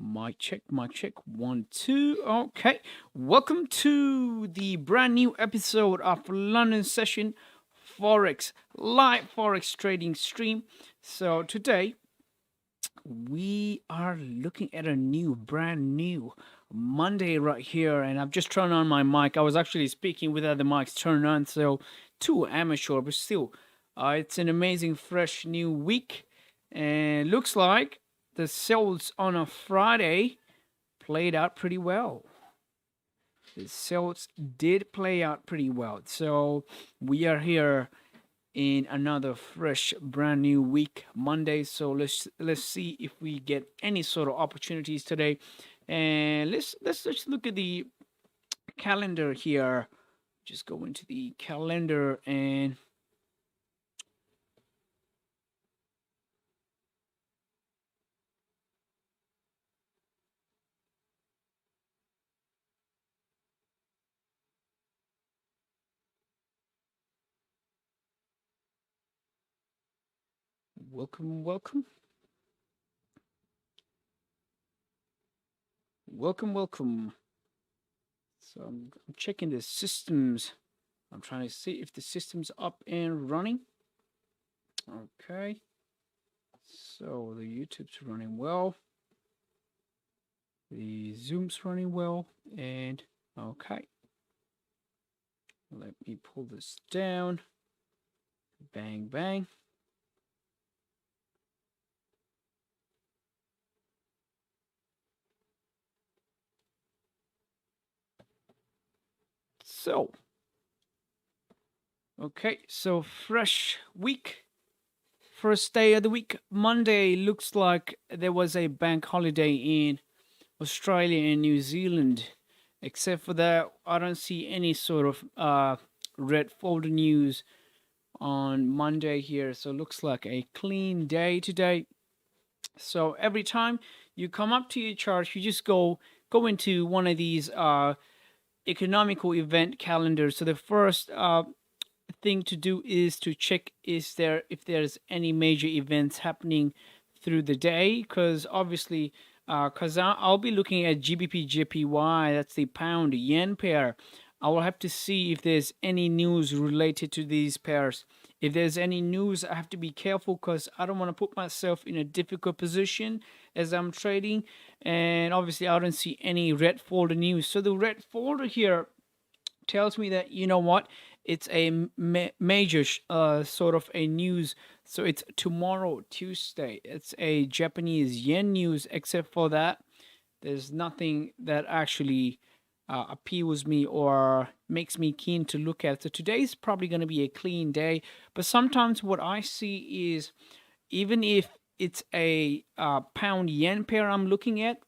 Mic check, mic check. 1, 2. Okay. Welcome to the brand new episode of London Session Forex, live Forex trading stream. So today we are looking at a brand new Monday right here. And I've just turned on my mic. I was actually speaking without the mics turned on. So too amateur, but still, it's an amazing, fresh new week. And looks like the sales on a Friday played out pretty well. The sales did play out pretty well. So we are here in another fresh, brand new week, Monday. So let's see if we get any sort of opportunities today. And let's just look at the calendar here. Just go into the calendar and welcome, welcome. Welcome, welcome. So I'm checking the systems. I'm trying to see if the system's up and running. Okay. So the YouTube's running well. The Zoom's running well. And okay. Let me pull this down. Bang, bang. So, okay, so fresh week. First day of the week, Monday. Looks like there was a bank holiday in Australia and New Zealand. Except for that, I don't see any sort of red folder news on Monday here. So looks like a clean day today. So every time you come up to your chart, you just go into one of these economical event calendars. So the first thing to do is to check if there's any major events happening through the day, because obviously because I'll be looking at GBP JPY, that's the pound yen pair. I will have to see if there's any news related to these pairs. If there's any news, I have to be careful because I don't want to put myself in a difficult position as I'm trading. And obviously, I don't see any red folder news. So the red folder here tells me that, you know what, it's a major sort of a news. So it's tomorrow, Tuesday. It's a Japanese yen news. Except for that, there's nothing that actually appeals me or makes me keen to look at. So today's probably going to be a clean day. But sometimes what I see is, even if it's a pound yen pair I'm looking at,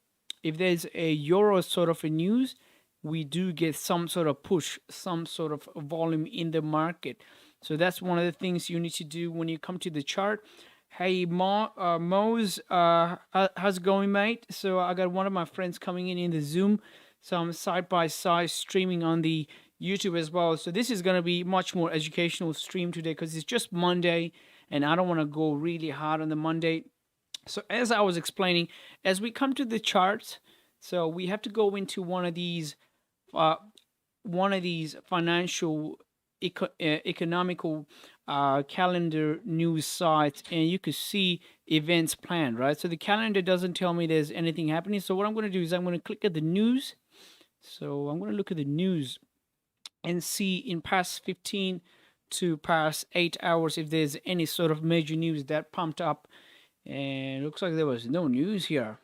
if there's a euro sort of a news, we do get some sort of push, some sort of volume in the market. So that's one of the things you need to do when you come to the chart. Hey, Mo's, how's it going, mate? So I got one of my friends coming in the Zoom. So I'm side by side streaming on the YouTube as well. So this is going to be much more educational stream today because it's just Monday and I don't want to go really hard on the Monday. So as I was explaining, as we come to the charts, so we have to go into one of these financial economical calendar news sites, and you could see events planned, right? So the calendar doesn't tell me there's anything happening. So what I'm going to do is I'm going to click at the news. So I'm going to look at the news and see in past 15 to past 8 hours if there's any sort of major news that pumped up. And it looks like there was no news here.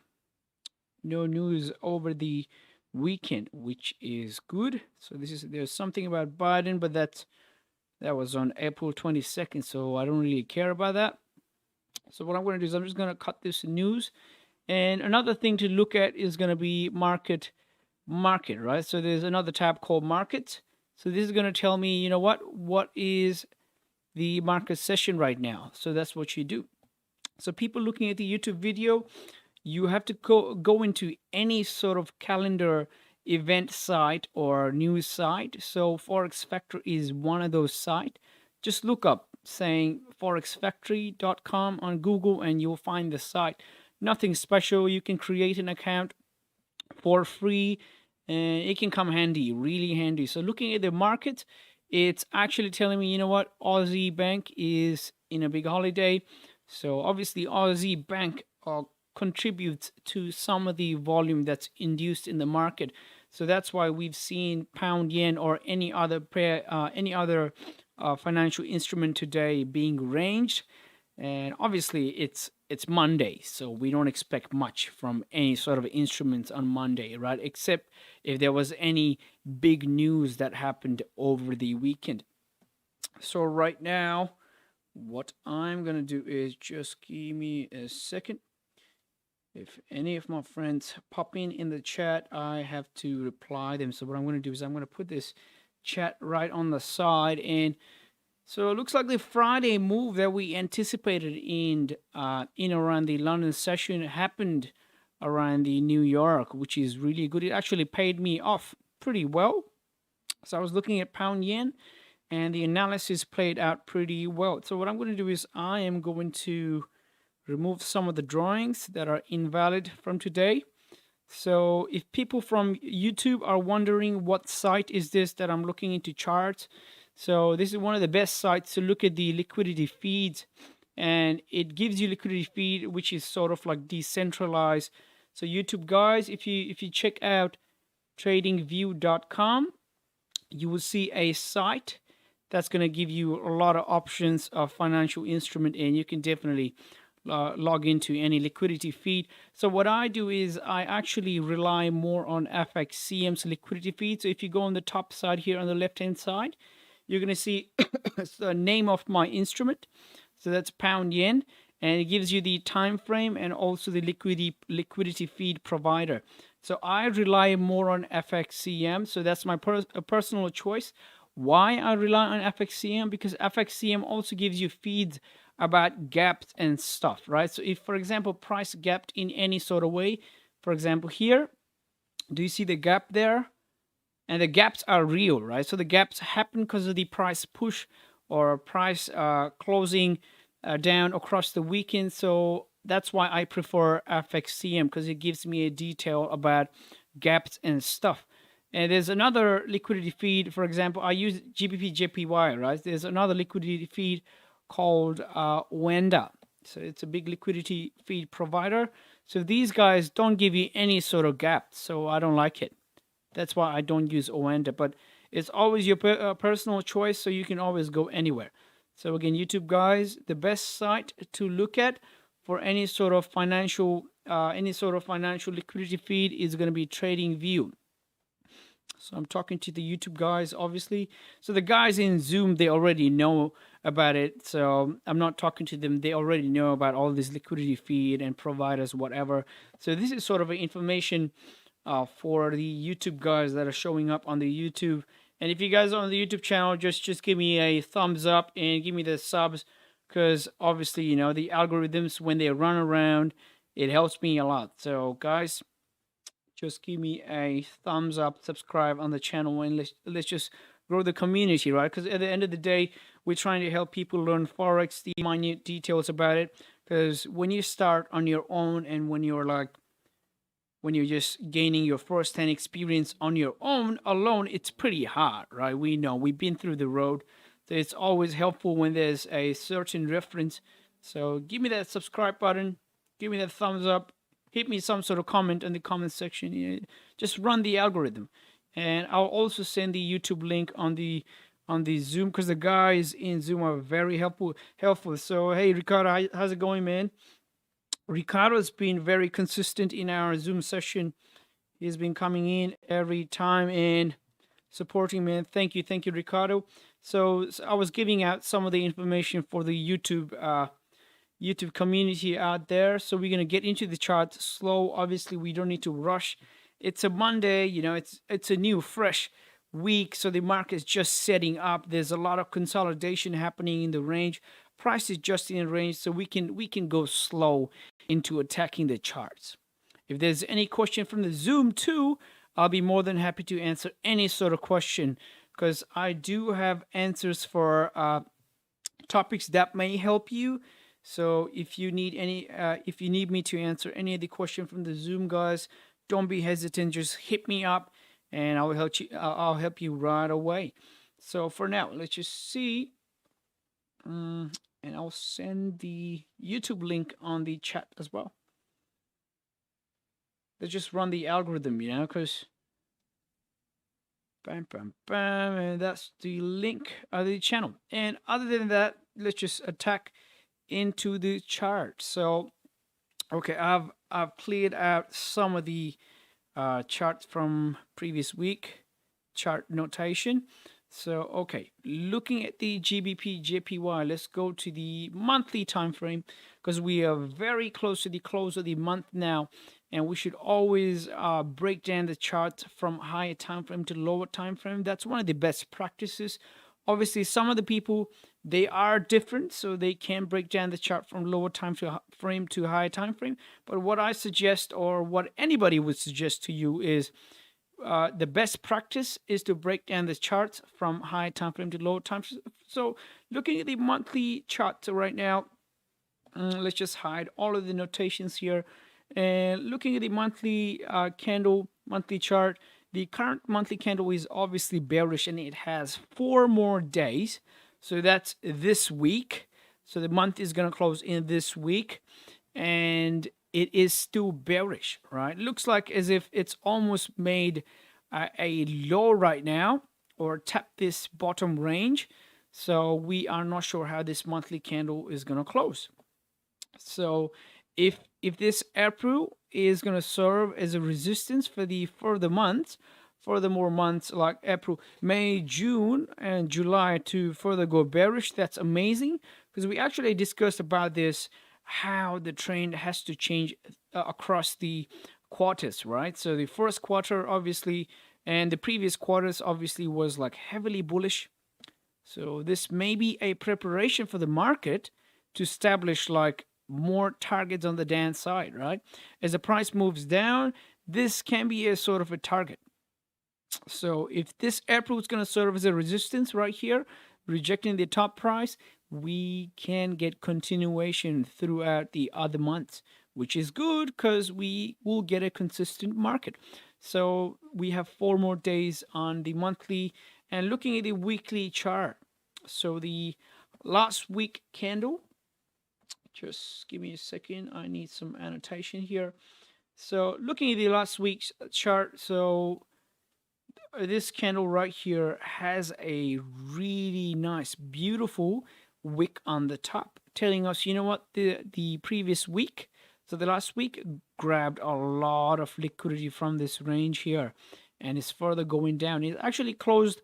No news over the weekend, which is good. So there's something about Biden, but that was on April 22nd, so I don't really care about that. So what I'm going to do is I'm just going to cut this news. And another thing to look at is going to be market, right? So there's another tab called market. So this is going to tell me, you know what is the market session right now. So that's what you do. So people looking at the YouTube video, you have to go into any sort of calendar event site or news site. So Forex Factory is one of those sites. Just look up saying forexfactory.com on Google and you'll find the site. nothing special. You can create an account for free, and it can come handy, really handy. So looking at the market, it's actually telling me, you know what, Aussie Bank is in a big holiday. So obviously Aussie Bank contributes to some of the volume that's induced in the market. So that's why we've seen pound yen or any other pair, any other financial instrument today being ranged. And obviously it's Monday, so we don't expect much from any sort of instruments on Monday, right? Except if there was any big news that happened over the weekend. So right now, what I'm gonna do is just give me a second. If any of my friends pop in the chat, I have to reply them. So what I'm gonna do is I'm gonna put this chat right on the side. And so it looks like the Friday move that we anticipated in around the London session happened around the New York, which is really good. It actually paid me off pretty well. So I was looking at pound yen, and the analysis played out pretty well. So what I'm going to do is I am going to remove some of the drawings that are invalid from today. So if people from YouTube are wondering what site is this that I'm looking into charts, so this is one of the best sites to look at the liquidity feeds, and it gives you liquidity feed which is sort of like decentralized. So YouTube guys, if you check out tradingview.com, you will see a site that's going to give you a lot of options of financial instrument, and you can definitely log into any liquidity feed. So what I do is I actually rely more on FXCM's liquidity feed. So if you go on the top side here on the left hand side, you're going to see the name of my instrument. So that's pound yen, and it gives you the time frame and also the liquidity feed provider. So I rely more on FXCM. So that's my personal choice. Why I rely on FXCM? Because FXCM also gives you feeds about gaps and stuff, right? So if, for example, price gapped in any sort of way, for example, here, do you see the gap there? And the gaps are real, right? So the gaps happen because of the price push or price closing down across the weekend. So that's why I prefer FXCM, because it gives me a detail about gaps and stuff. And there's another liquidity feed. For example, I use GBP JPY, right? There's another liquidity feed called Wenda. So it's a big liquidity feed provider. So these guys don't give you any sort of gap, so I don't like it. That's why I don't use Wenda, but it's always your personal choice, so you can always go anywhere. So again, YouTube guys, the best site to look at for any sort of financial liquidity feed is going to be TradingView. So I'm talking to the YouTube guys, obviously. So the guys in Zoom, they already know about it. So I'm not talking to them. They already know about all this liquidity feed and providers, whatever. So this is sort of an information for the YouTube guys that are showing up on the YouTube. And if you guys are on the YouTube channel, just give me a thumbs up and give me the subs, because obviously, you know, the algorithms, when they run around, it helps me a lot. So guys, just give me a thumbs up, subscribe on the channel, and let's just grow the community, right? Because at the end of the day, we're trying to help people learn Forex, the minute details about it. Because when you start on your own, and when you're just gaining your first-hand experience on your own alone, it's pretty hard, right? We know, we've been through the road. So it's always helpful when there's a certain reference. So give me that subscribe button, give me that thumbs up, hit me some sort of comment in the comment section. Just run the algorithm. And I'll also send the YouTube link on the Zoom, because the guys in Zoom are very helpful. So hey, Ricardo, how's it going, man? Ricardo's been very consistent in our Zoom session. He's been coming in every time and supporting, man. Thank you, Ricardo. So I was giving out some of the information for the YouTube community out there. So we're gonna get into the chart slow. Obviously, we don't need to rush. It's a Monday, you know. It's a new, fresh week, so the market's just setting up. There's a lot of consolidation happening in the range. Price is just in range, so we can go slow into attacking the charts. If there's any question from the Zoom too, I'll be more than happy to answer any sort of question, because I do have answers for topics that may help you. So if you need if you need me to answer any of the question from the Zoom guys, don't be hesitant. Just hit me up, and I'll help you. I'll help you right away. So for now, let's just see, and I'll send the YouTube link on the chat as well. Let's just run the algorithm, because bam, bam, bam, and that's the link of the channel. And other than that, let's just attack into the chart. So, okay, I've cleared out some of the charts from previous week chart notation. So, okay, looking at the GBP JPY, let's go to the monthly time frame because we are very close to the close of the month now, and we should always break down the chart from higher time frame to lower time frame. That's one of the best practices. Obviously, some of the people, they are different, so they can break down the chart from lower time frame to higher time frame. But what I suggest, or what anybody would suggest to you, is the best practice is to break down the charts from high time frame to low time. So looking at the monthly chart right now, let's just hide all of the notations here. And looking at the monthly monthly chart, the current monthly candle is obviously bearish, and it has 4 more days. So that's this week. So the month is going to close in this week, and it is still bearish, right? Looks like as if it's almost made a low right now, or tapped this bottom range. So we are not sure how this monthly candle is going to close. So if this April is going to serve as a resistance for the further months, furthermore months like April, May, June, and July to further go bearish, that's amazing, because we actually discussed about this, how the trend has to change across the quarters, right? So the first quarter, obviously, and the previous quarters obviously was like heavily bullish. So this may be a preparation for the market to establish like more targets on the downside, right? As the price moves down, this can be a sort of a target. So if this April is going to serve as a resistance right here, rejecting the top price, we can get continuation throughout the other months, which is good because we will get a consistent market. So we have 4 more days on the monthly, and looking at the weekly chart. So the last week candle, just give me a second, I need some annotation here. So looking at the last week's chart, so this candle right here has a really nice, beautiful wick on the top, telling us, you know what, the previous week, so the last week, grabbed a lot of liquidity from this range here, and it's further going down. It actually closed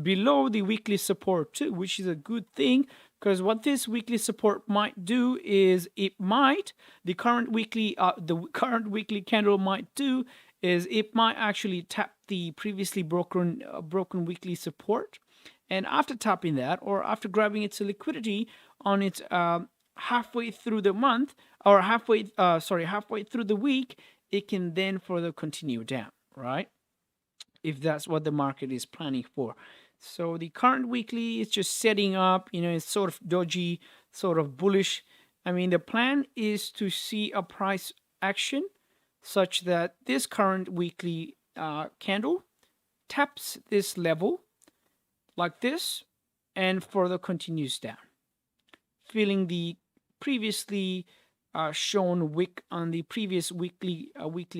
below the weekly support too, which is a good thing, because what this weekly support might do is the current weekly candle might do is it might actually tap the previously broken weekly support, and after tapping that, or after grabbing its liquidity on its halfway through the month, or halfway through the week, it can then further continue down, right? If that's what the market is planning for. So the current weekly is just setting up, it's sort of dodgy, sort of bullish. I mean, the plan is to see a price action such that this current weekly candle taps this level like this and further continues down, filling the previously shown wick on the previous weekly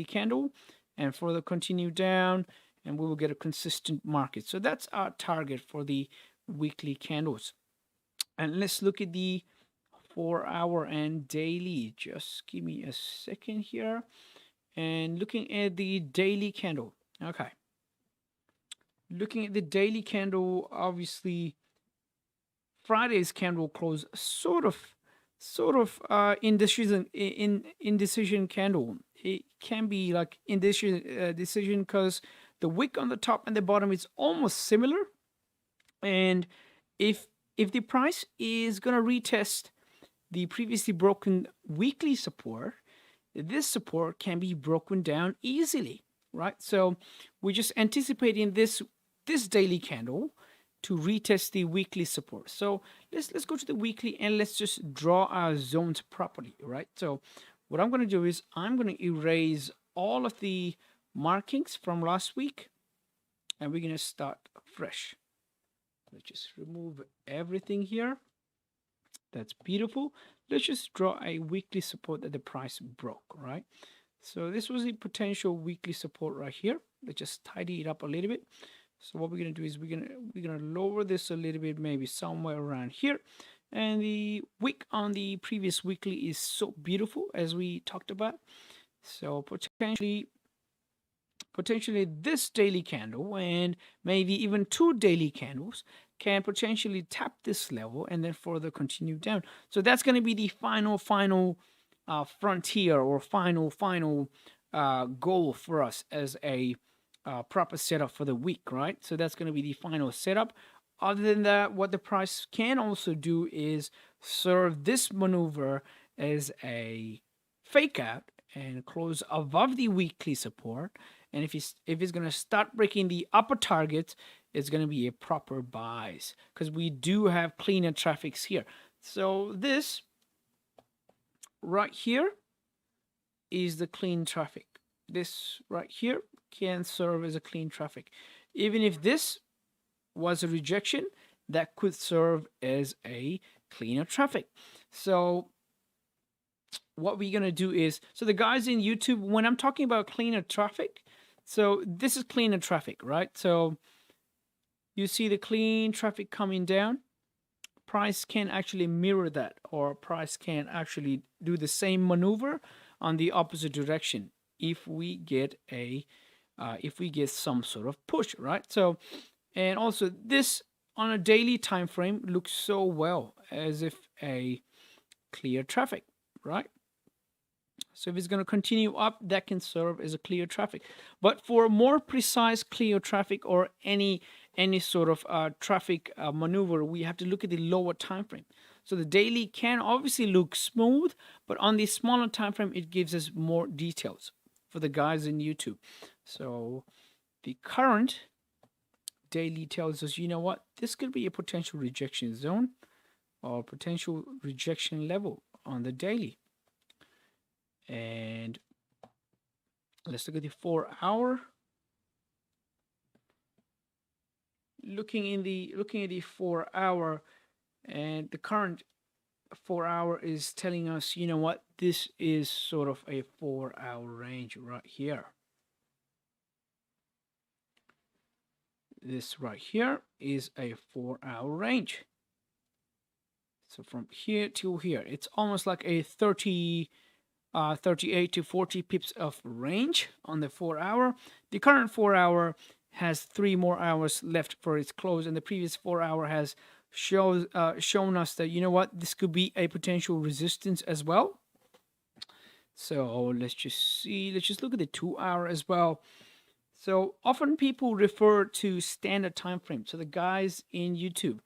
candle, and further continue down, and we will get a consistent market. So that's our target for the weekly candles. And let's look at the 4-hour and daily. Just give me a second here. And looking at the daily candle. Okay. Looking at the daily candle, obviously Friday's candle closed sort of indecision candle. It can be like decision because the wick on the top and the bottom is almost similar, and if the price is gonna retest the previously broken weekly support, this support can be broken down easily, right? So we're just anticipating this daily candle, to retest the weekly support. So let's go to the weekly and let's just draw our zones properly, right? So what I'm going to do is I'm going to erase all of the markings from last week, and we're going to start fresh. Let's just remove everything here. That's beautiful. Let's just draw a weekly support that the price broke, right? So this was the potential weekly support right here. Let's just tidy it up a little bit. So what we're gonna do is we're gonna lower this a little bit, maybe somewhere around here. And the wick on the previous weekly is so beautiful, as we talked about. So potentially this daily candle and maybe even two daily candles can potentially tap this level and then further continue down. So that's going to be the final frontier or final goal for us as a proper setup for the week, right? So that's going to be the final setup. Other than that, what the price can also do is serve this maneuver as a fake out and close above the weekly support. And if it's going to start breaking the upper target, it's going to be a proper buys, because we do have cleaner traffics here. So this right here is the clean traffic. This right here can serve as a clean traffic. Even if this was a rejection, that could serve as a cleaner traffic. So what we're going to do is, so the guys in YouTube, when I'm talking about cleaner traffic, so this is cleaner traffic, right? So you see the clean traffic coming down. Price can actually mirror that, or price can actually do the same maneuver on the opposite direction if we get some sort of push, right? So, and also this on a daily time frame looks so well as if a clear traffic, right? So if it's going to continue up, that can serve as a clear traffic. But for more precise clear traffic or any sort of traffic maneuver, we have to look at the lower time frame. So the daily can obviously look smooth, but on the smaller time frame, it gives us more details for the guys in YouTube. So the current daily tells us, you know what, this could be a potential rejection zone or potential rejection level on the daily. And let's look at the 4 hour. Looking at the 4 hour, and the current 4 hour is telling us, you know what, this is sort of a 4 hour range right here. This right here is a 4 hour range. So from here to here, it's almost like a 38 to 40 pips of range on the 4 hour. The current 4 hour has 3 more hours left for its close, and the previous 4 hour has shown us that, you know what, this could be a potential resistance as well. So let's just look at the 2 hour as well. So often people refer to standard time frame. So the guys in YouTube,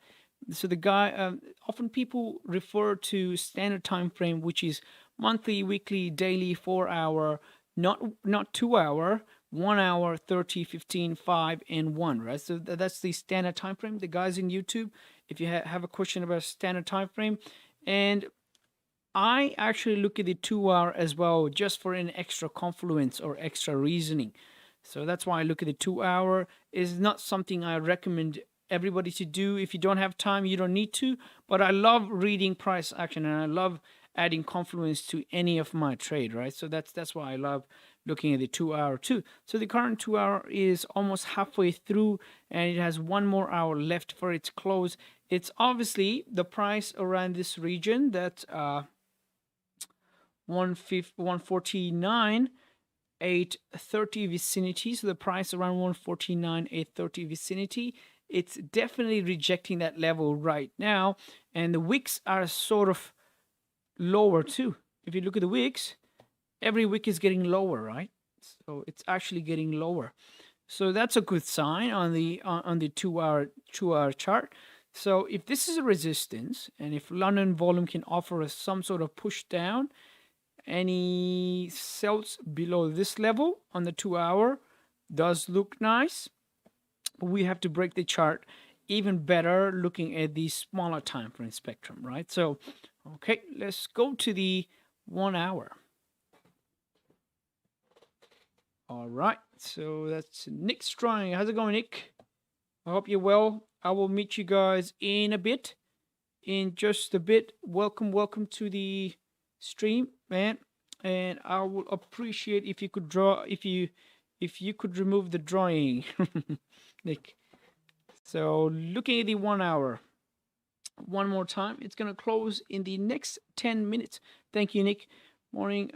often people refer to standard time frame, which is monthly, weekly, daily, 4 hour, not 2 hour, 1 hour, 30, 15, 5, and 1, right? So that's the standard time frame. The guys in YouTube, if you have a question about standard time frame, and I actually look at the 2 hour as well, just for an extra confluence or extra reasoning. So that's why I look at the 2 hour. Is not something I recommend everybody to do. If you don't have time, you don't need to. But I love reading price action, and I love adding confluence to any of my trade, right? So that's why I love looking at the 2 hour too. So the current 2 hour is almost halfway through, and it has 1 more hour left for its close. It's obviously the price around this region, that 149. 830 vicinity. So the price around 149, 830 vicinity. It's definitely rejecting that level right now, and the wicks are sort of lower too. If you look at the wicks, every wick is getting lower, right? So it's actually getting lower. So that's a good sign on the 2 hour chart. So if this is a resistance, and if London volume can offer us some sort of push down, any sells below this level on the 2 hour does look nice. But we have to break the chart even better looking at the smaller time frame spectrum, right? So, okay, let's go to the 1 hour. All right, so that's Nick Strong. How's it going, Nick? I hope you're well. I will meet you guys in a bit, in just a bit. Welcome to the stream, man. And I would appreciate if you could if you could remove the drawing, Nick. So looking at the 1 hour, one more time. It's gonna close in the next 10 minutes. Thank you, Nick. Morning.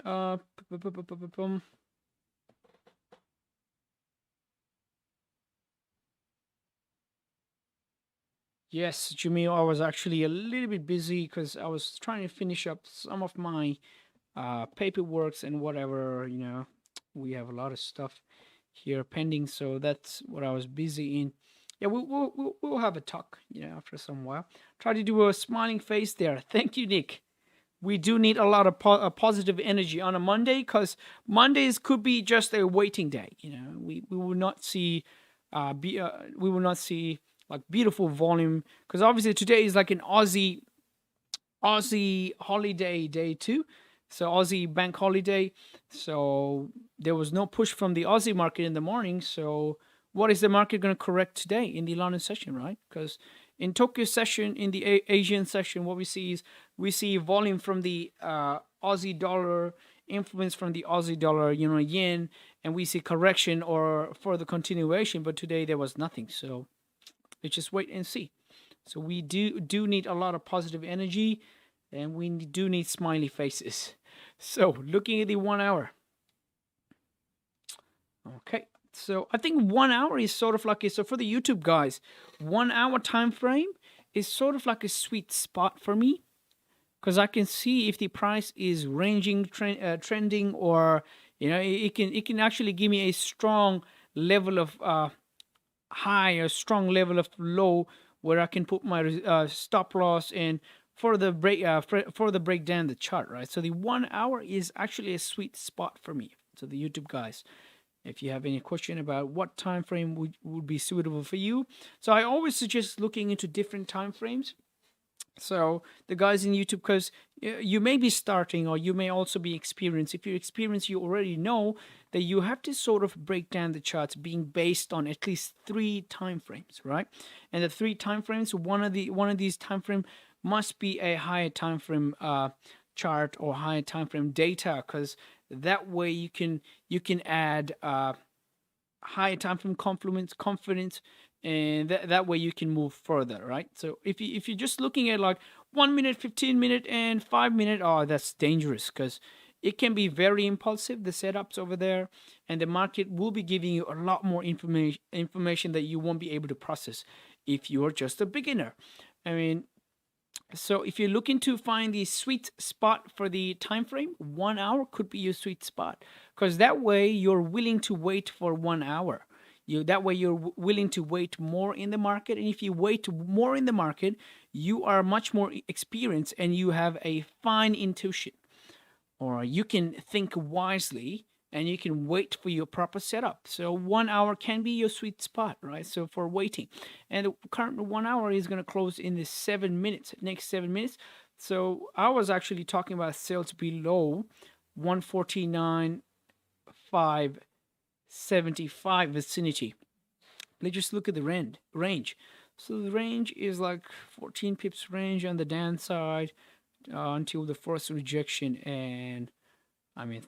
Yes, Jamil, I was actually a little bit busy because I was trying to finish up some of my paperwork and whatever. We have a lot of stuff here pending, so that's what I was busy in. Yeah, we'll have a talk, after some while. Try to do a smiling face there. Thank you, Nick. We do need a lot of positive energy on a Monday, because Mondays could be just a waiting day. We will not see, we will not see like beautiful volume, because obviously today is like an Aussie holiday day too. So Aussie bank holiday. So there was no push from the Aussie market in the morning. So what is the market going to correct today in the London session, right? Because in Tokyo session, in the Asian session, what we see is we see volume from the Aussie dollar, influence from the Aussie dollar, yen, and we see correction or further continuation. But today there was nothing. So let's just wait and see. So we do need a lot of positive energy, and we do need smiley faces. So looking at the 1 hour. Okay, so I think 1 hour is sort of like so for the YouTube guys, 1 hour time frame is sort of like a sweet spot for me, because I can see if the price is ranging, trending, or it can actually give me a strong level of high, a strong level of low, where I can put my stop loss and further break down the chart, right? So the 1 hour is actually a sweet spot for me. So the YouTube guys, if you have any question about what time frame would be suitable for you, so I always suggest looking into different time frames. So the guys in YouTube, because you may be starting, or you may also be experienced. If you're experienced, you already know that you have to sort of break down the charts being based on at least 3 time frames, right? And the 3 time frames, one of these time frame must be a higher time frame chart or higher time frame data, because that way you can add higher time frame confidence, and that way you can move further, right? So if you're just looking at like 1 minute, 15 minute, and 5 minute, oh, that's dangerous, because it can be very impulsive, the setups over there, and the market will be giving you a lot more information that you won't be able to process if you're just a beginner. I mean, so if you're looking to find the sweet spot for the time frame, 1 hour could be your sweet spot, because that way you're willing to wait for 1 hour. That way you're willing to wait more in the market, and if you wait more in the market, you are much more experienced and you have a fine intuition, or you can think wisely and you can wait for your proper setup. So 1 hour can be your sweet spot, right? So for waiting, and the current 1 hour is going to close in the 7 minutes, next 7 minutes. So I was actually talking about sales below 149.575 vicinity. Let's just look at the range. So the range is like 14 pips range on the downside until the first rejection, and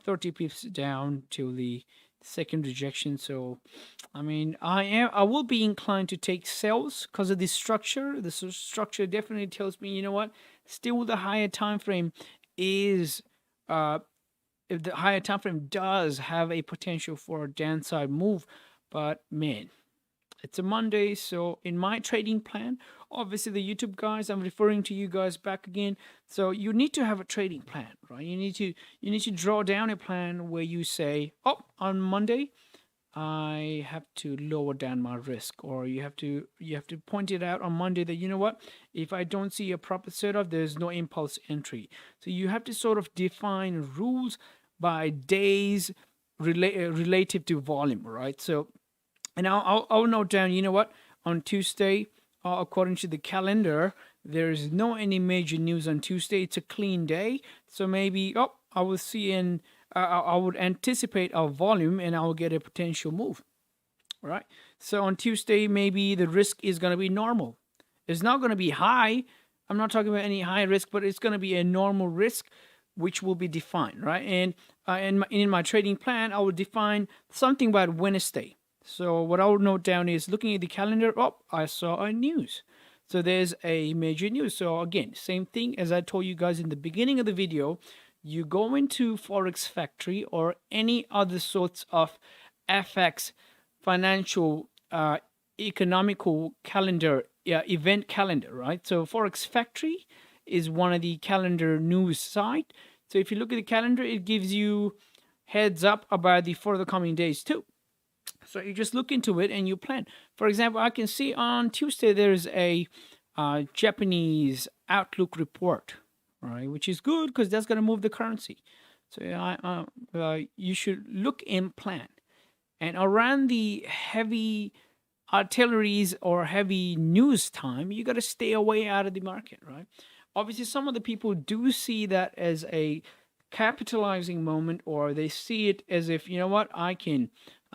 30 pips down till the second rejection. So I will be inclined to take sales because of the structure. The structure definitely tells me, still the higher time frame is if the higher time frame does have a potential for a downside move. But man, it's a Monday, so in my trading plan, obviously the YouTube guys, I'm referring to you guys back again. So you need to have a trading plan, right? You need to draw down a plan where you say, oh, on Monday, I have to lower down my risk, or you have to point it out on Monday that if I don't see a proper setup, there's no impulse entry. So you have to sort of define rules by days relative to volume, right? So. And I'll note down, on Tuesday, according to the calendar, there's no any major news on Tuesday. It's a clean day, so maybe I will see I would anticipate a volume and I will get a potential move. Right. So on Tuesday, maybe the risk is going to be normal. It's not going to be high. I'm not talking about any high risk, but it's going to be a normal risk, which will be defined, right? And in my trading plan, I will define something about Wednesday. So what I will note down is looking at the calendar. Oh, I saw a news. So there's a major news. So again, same thing as I told you guys in the beginning of the video. You go into Forex Factory or any other sorts of FX financial economical calendar, event calendar, right? So Forex Factory is one of the calendar news site. So if you look at the calendar, it gives you heads up about the further coming days too. So you just look into it and you plan. For example, I can see on Tuesday there's a Japanese outlook report, right, which is good because that's going to move the currency. So you should look and plan. And around the heavy artilleries or heavy news time, you got to stay away out of the market, right? Obviously, some of the people do see that as a capitalizing moment, or they see it as if, you know what, I can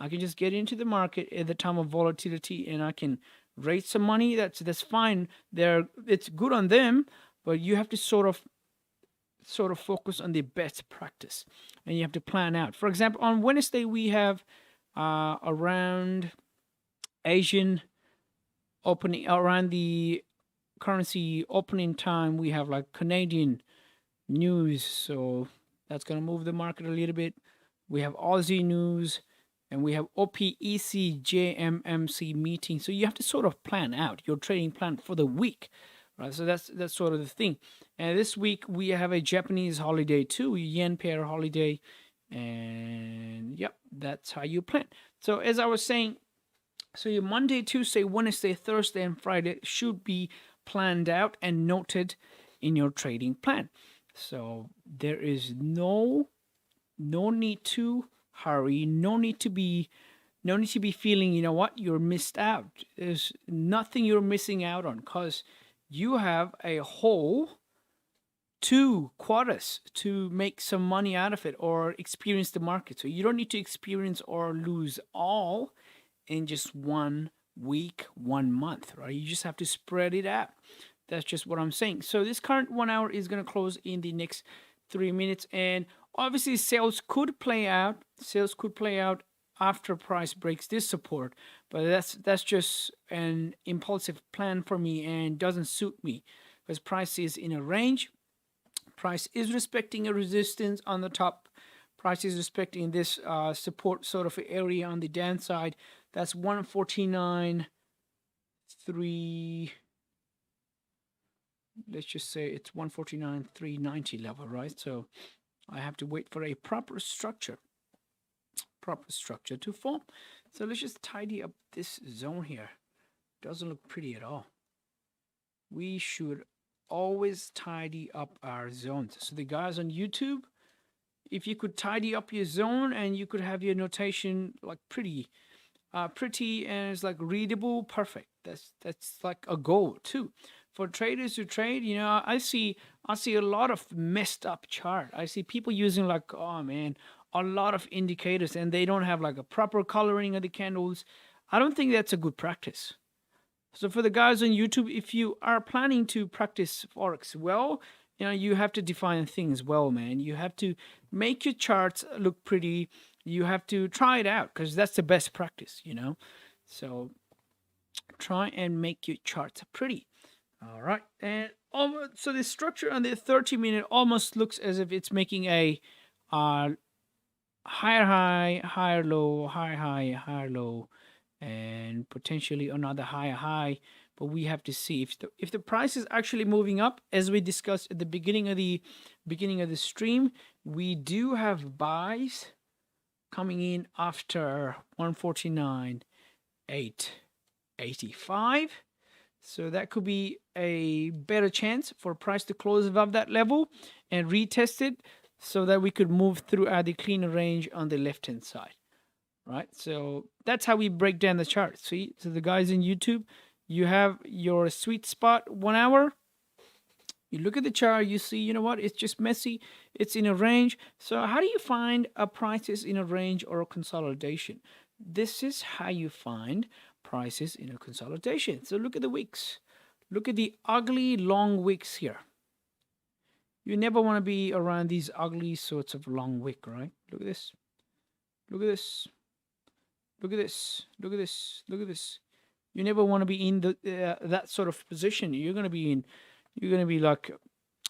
just get into the market at the time of volatility and I can raise some money. That's fine. It's good on them, but you have to sort of focus on the best practice and you have to plan out. For example, on Wednesday we have around Asian opening, around the currency opening time, we have like Canadian news, so that's going to move the market a little bit. We have Aussie news and we have OPEC JMMC meeting. So you have to sort of plan out your trading plan for the week, right? So that's sort of the thing. And this week we have a Japanese holiday too, yen pair holiday. And yep, that's how you plan. So as I was saying, so your Monday, Tuesday, Wednesday, Thursday, and Friday should be planned out and noted in your trading plan. So there is no need to hurry, no need to be feeling, you know what, you're missed out. There's nothing you're missing out on because you have a whole 2 quarters to make some money out of it or experience the market. So you don't need to experience or lose all in just 1 week, 1 month, right? You just have to spread it out. That's just what I'm saying. So this current 1 hour is going to close in the next 3 minutes. And obviously sales could play out. Sales could play out after price breaks this support. But that's just an impulsive plan for me and doesn't suit me because price is in a range. Price is respecting a resistance on the top. Price is respecting this support sort of area on the downside. That's 149.3. Let's just say it's 149.390 level, right? So I have to wait for a proper structure to form. So let's just tidy up this zone here. Doesn't look pretty at all. We should always tidy up our zones. So the guys on YouTube, if you could tidy up your zone and you could have your notation like pretty and it's like readable, perfect. That's like a goal too. For traders who trade, you know, I see a lot of messed up chart. I see people using like, oh man, a lot of indicators and they don't have like a proper coloring of the candles. I don't think that's a good practice. So for the guys on YouTube, if you are planning to practice Forex well, you know, you have to define things well, man. You have to make your charts look pretty. You have to try it out because that's the best practice, you know. So try and make your charts pretty. All right. And so the structure on the 30-minute almost looks as if it's making a higher high, higher low, higher high, higher low, and potentially another higher high. But we have to see if the price is actually moving up, as we discussed at the beginning of the stream. We do have buys coming in after 149.885. So that could be a better chance for price to close above that level and retest it so that we could move through the cleaner range on the left hand side. Right, so that's how we break down the chart. See, so the guys in YouTube, You have your sweet spot 1 hour. You look at the chart, you see, you know what, it's just messy. It's in a range. So how do you find a prices in a range or a consolidation? This is how you find prices in a consolidation. So look at the wicks. Look at the ugly long wicks here. You never want to be around these ugly sorts of long wick, right? Look at this. Look at this. Look at this. Look at this. Look at this. You never want to be in the that sort of position. You're going to be in. You're going to be like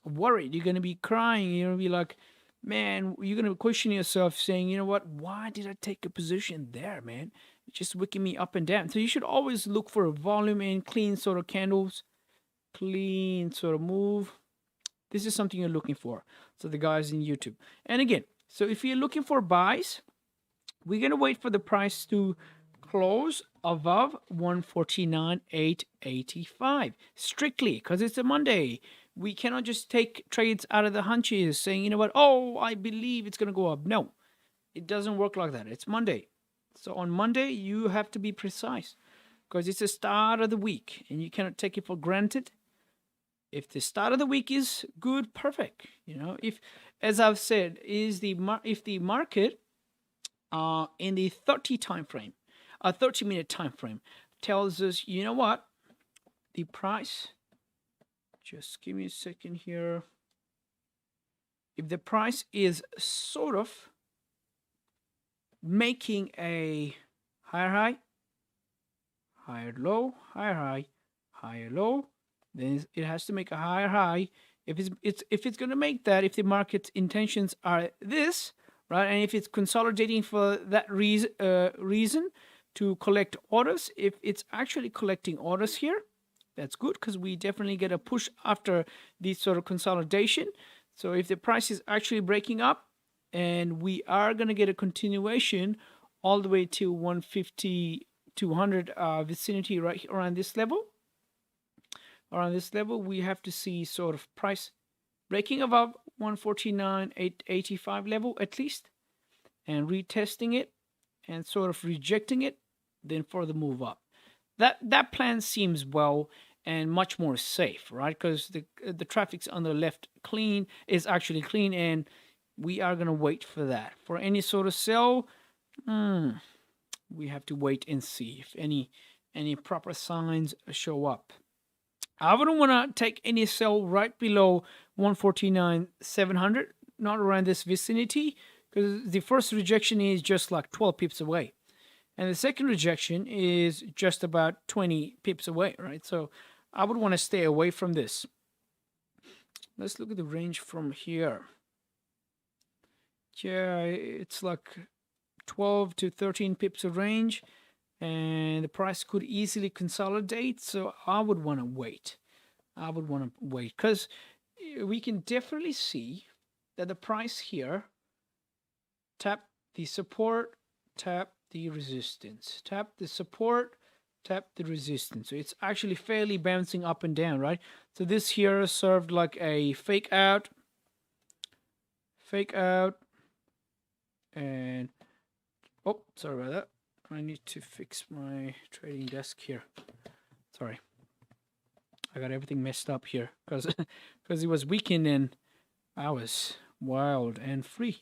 worried. You're going to be crying. You're going to be like, man. You're going to question yourself, saying, you know what? Why did I take a position there, man? It's just wicking me up and down. So you should always look for a volume and clean sort of candles, clean sort of move. This is something you're looking for. So the guys in YouTube. And again, so if you're looking for buys, we're going to wait for the price to close above 149.885 strictly because it's a Monday. We cannot just take trades out of the hunches saying, you know what, oh, I believe it's going to go up. No, it doesn't work like that. It's Monday. So on Monday, you have to be precise because it's the start of the week and you cannot take it for granted. If the start of the week is good, perfect. You know, if, as I've said, if the market in the 30 time frame, a 30-minute time frame tells us, you know what, the price, just give me a second here. If the price is sort of making a higher high, higher low, higher high, higher low, then it has to make a higher high. If it's going to make that, if the market's intentions are this, right, and if it's consolidating for that reason to collect orders, if it's actually collecting orders here, that's good because we definitely get a push after this sort of consolidation. So if the price is actually breaking up, and we are going to get a continuation all the way to 150, 200 vicinity right around this level. Around this level, we have to see sort of price breaking above 149.885 level at least, and retesting it and sort of rejecting it, then further move up. That plan seems well and much more safe, right? Because the traffic's on the left clean is actually clean, and we are gonna wait for that. For any sort of sell, we have to wait and see if any proper signs show up. I wouldn't want to take any sell right below 149.700, not around this vicinity, because the first rejection is just like 12 pips away. And the second rejection is just about 20 pips away, right? So I would want to stay away from this. Let's look at the range from here. Yeah, it's like 12 to 13 pips of range, and the price could easily consolidate. So I would want to wait. I would want to wait because we can definitely see that the price here tap the support, tap the resistance, tap the support, tap the resistance. So it's actually fairly bouncing up and down, right? So this here served like a fake out, and oh, sorry about that. I need to fix my trading desk here. Sorry, I got everything messed up here because it was weekend and I was wild and free.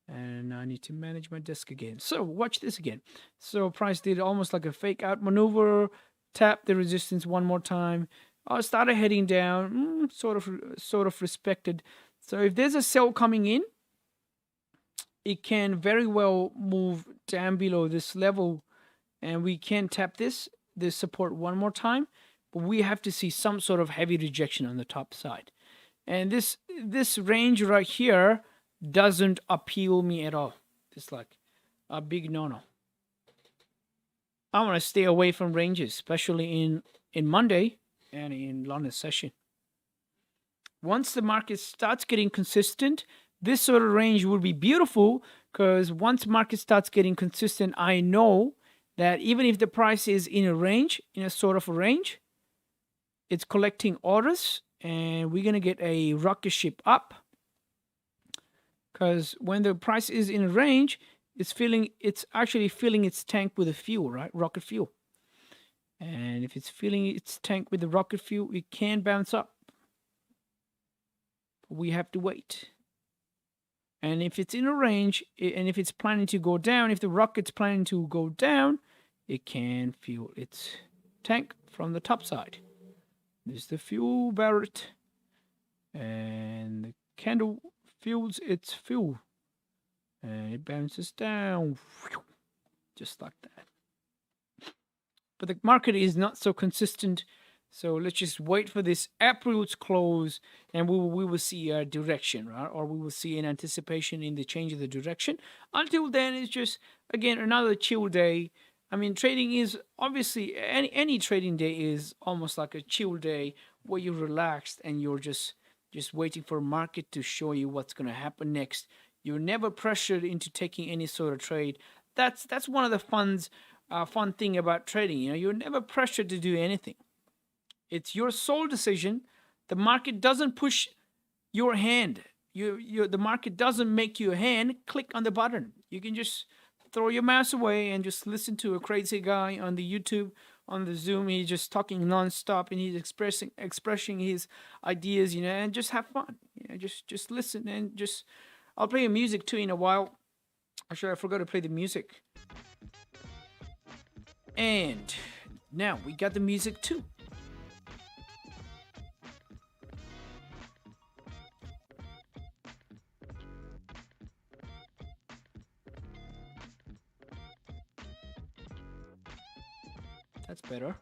And I need to manage my desk again. So watch this again. So price did almost like a fake out maneuver, tap the resistance one more time. I started heading down, sort of respected. So if there's a sell coming in, it can very well move down below this level, and we can tap this support one more time. But we have to see some sort of heavy rejection on the top side, and this range right here doesn't appeal me at all. It's like a big no-no. I want to stay away from ranges, especially in Monday and in London session. Once the market starts getting consistent, this sort of range would be beautiful, because once market starts getting consistent, I know that even if the price is in a range, in a sort of a range, it's collecting orders, and we're going to get a rocket ship up. Because when the price is in a range, it's actually filling its tank with a fuel, right? Rocket fuel. And if it's feeling its tank with the rocket fuel, it can bounce up. We have to wait. And if it's in a range, and if it's planning to go down, if the rocket's planning to go down, it can fuel its tank from the top side. There's the fuel barrette, and the candle fuels its fuel, and it bounces down, just like that. But the market is not so consistent, so let's just wait for this April's close, and we will see a direction, right? Or we will see an anticipation in the change of the direction. Until then, it's just, again, another chill day. I mean, trading is obviously, any trading day is almost like a chill day where you're relaxed and you're just waiting for a market to show you what's going to happen next. You're never pressured into taking any sort of trade. That's one of the fun thing about trading. You know, you're never pressured to do anything. It's your sole decision. The market doesn't push your hand. The market doesn't make you a hand. Click on the button. You can just throw your mouse away and just listen to a crazy guy on the YouTube, on the Zoom. He's just talking nonstop and he's expressing his ideas, you know, and just have fun. You know, just listen and just. I'll play music too in a while. Actually, I forgot to play the music. And now we got the music too. That's better.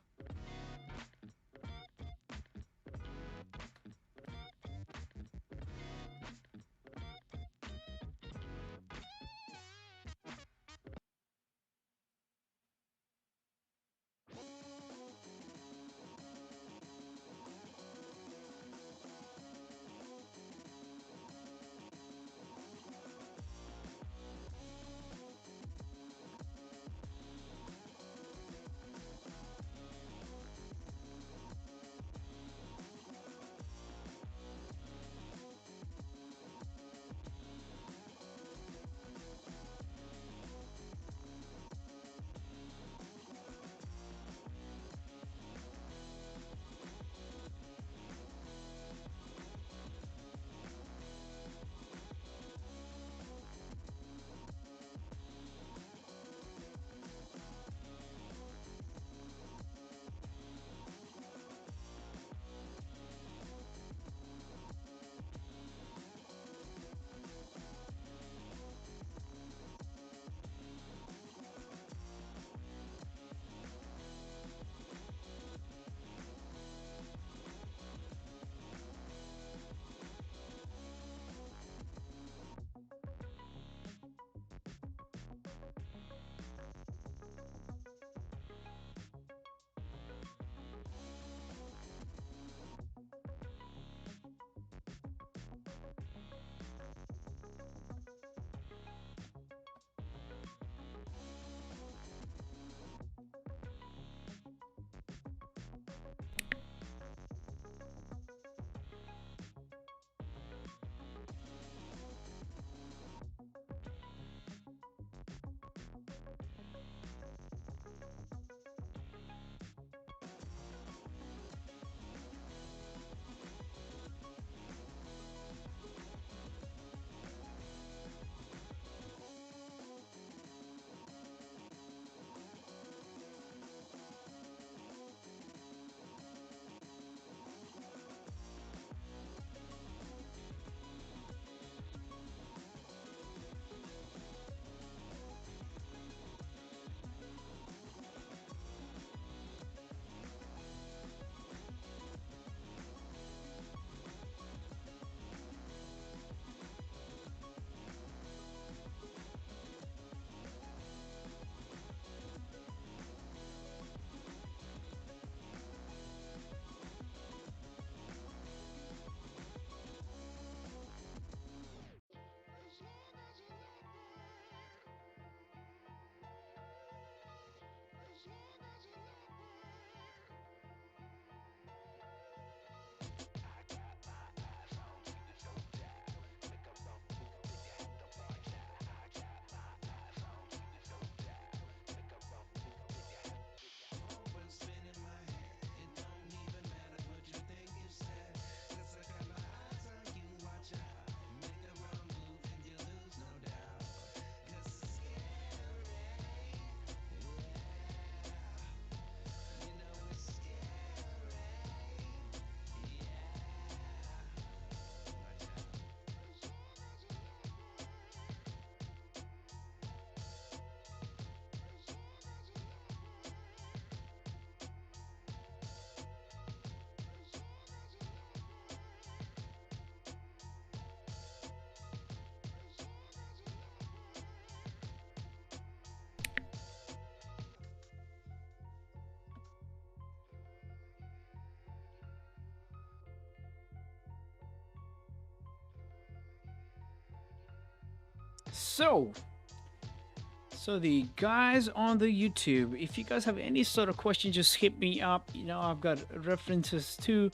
So the guys on the YouTube, if you guys have any sort of question, just hit me up. You know, I've got references too,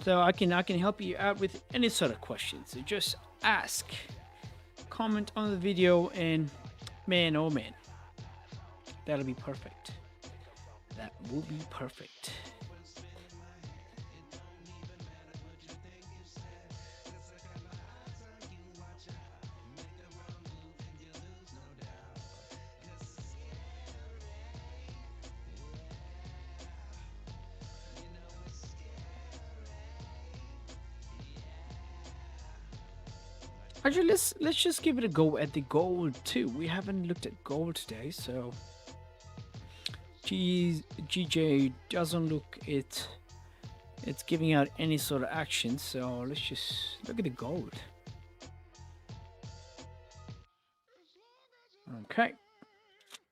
so I can help you out with any sort of questions. So just ask, comment on the video, and man, oh man, that'll be perfect. That will be perfect. Actually, let's just give it a go at the gold too. We haven't looked at gold today, so GJ doesn't look it's giving out any sort of action. So let's just look at the gold. Okay,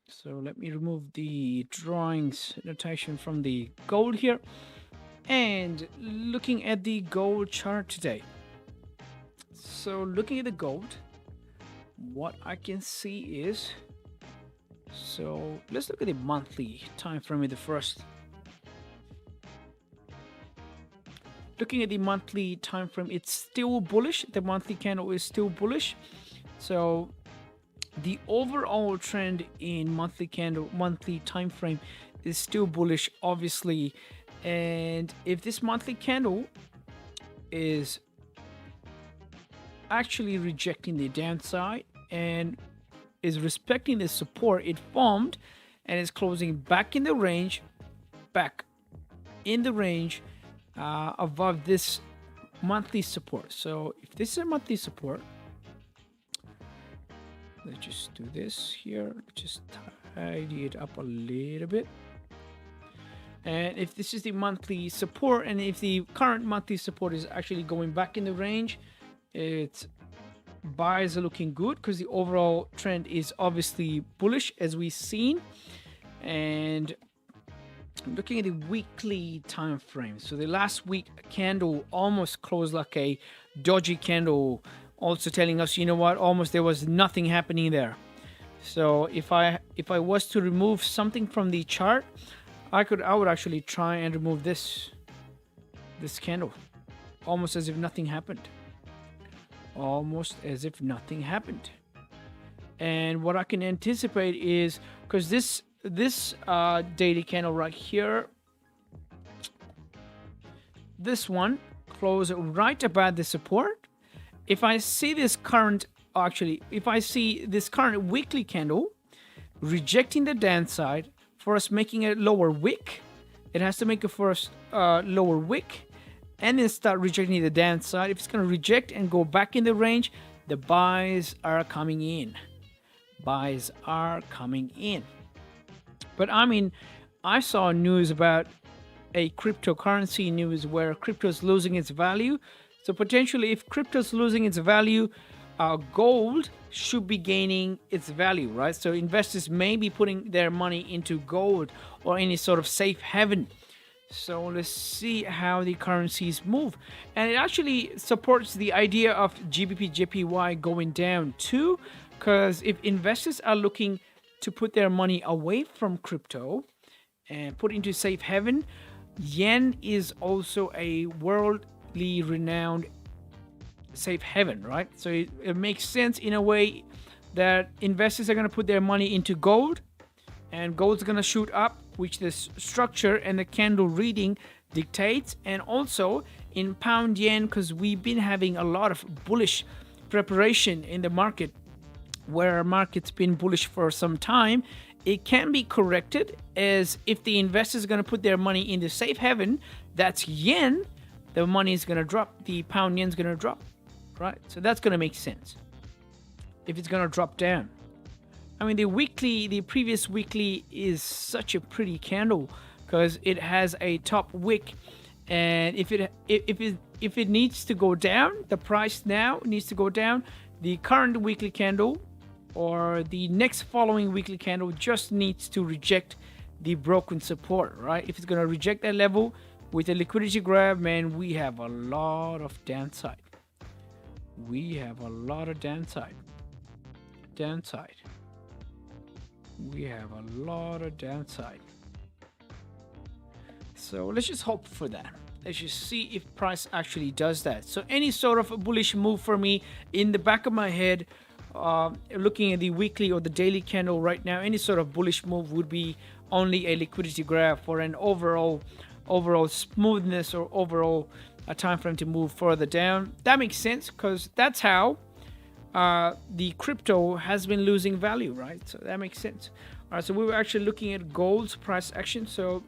so let me remove the drawings notation from the gold here, and looking at the gold chart today. So looking at the gold, what I can see is, so let's look at the monthly time frame in the first. Looking at the monthly time frame, it's still bullish. The monthly candle is still bullish. So the overall trend in monthly time frame is still bullish, obviously. And if this monthly candle is actually rejecting the downside and is respecting the support it formed and is closing back in the range, above this monthly support. So if this is a monthly support, let's just do this here, just tidy it up a little bit. And if this is the monthly support, and if the current monthly support is actually going back in the range, it's buys are looking good because the overall trend is obviously bullish, as we've seen. And looking at the weekly time frame, so the last week candle almost closed like a dodgy candle, also telling us, you know what, almost there was nothing happening there. So if I was to remove something from the chart, I would actually try and remove this candle, almost as if nothing happened. Almost as if nothing happened. And what I can anticipate is, because this daily candle right here, this one closed right about the support. If I see this current weekly candle rejecting the downside, first making a lower wick, it has to make a first lower wick, and then start rejecting the downside. If it's going to reject and go back in the range, the buys are coming in. Buys are coming in. But I mean, I saw news about a cryptocurrency news where crypto is losing its value. So potentially, if crypto is losing its value, gold should be gaining its value, right? So investors may be putting their money into gold or any sort of safe haven. So let's see how the currencies move. And it actually supports the idea of GBP JPY going down too, because if investors are looking to put their money away from crypto and put into safe haven, yen is also a worldly renowned safe haven, right? So it makes sense in a way that investors are going to put their money into gold, and gold's going to shoot up, which the structure and the candle reading dictates. And also in pound yen, because we've been having a lot of bullish preparation in the market, where market's been bullish for some time, it can be corrected, as if the investors are going to put their money in the safe haven, that's yen, the money is going to drop, the pound yen's going to drop, right? So that's going to make sense if it's going to drop down. I mean, the previous weekly is such a pretty candle because it has a top wick, and if it needs to go down, the price now needs to go down. The current weekly candle or the next following weekly candle just needs to reject the broken support, right? If it's going to reject that level with a liquidity grab, man, we have a lot of downside. We have a lot of downside. downside. We have a lot of downside. So let's just hope for that. Let's just see if price actually does that. So any sort of a bullish move for me, in the back of my head, looking at the weekly or the daily candle right now, any sort of bullish move would be only a liquidity grab for an overall smoothness or overall a time frame to move further down. That makes sense, because that's how the crypto has been losing value, right? So that makes sense. All right, so we were actually looking at gold's price action. So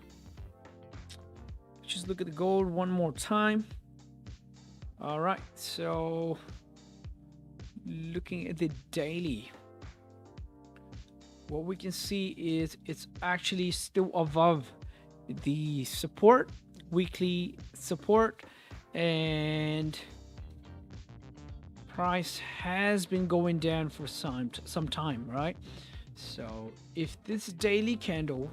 let's just look at the gold one more time. All right, so looking at the daily, what we can see is it's actually still above the support, weekly support, and price has been going down for some time, right? So if this daily candle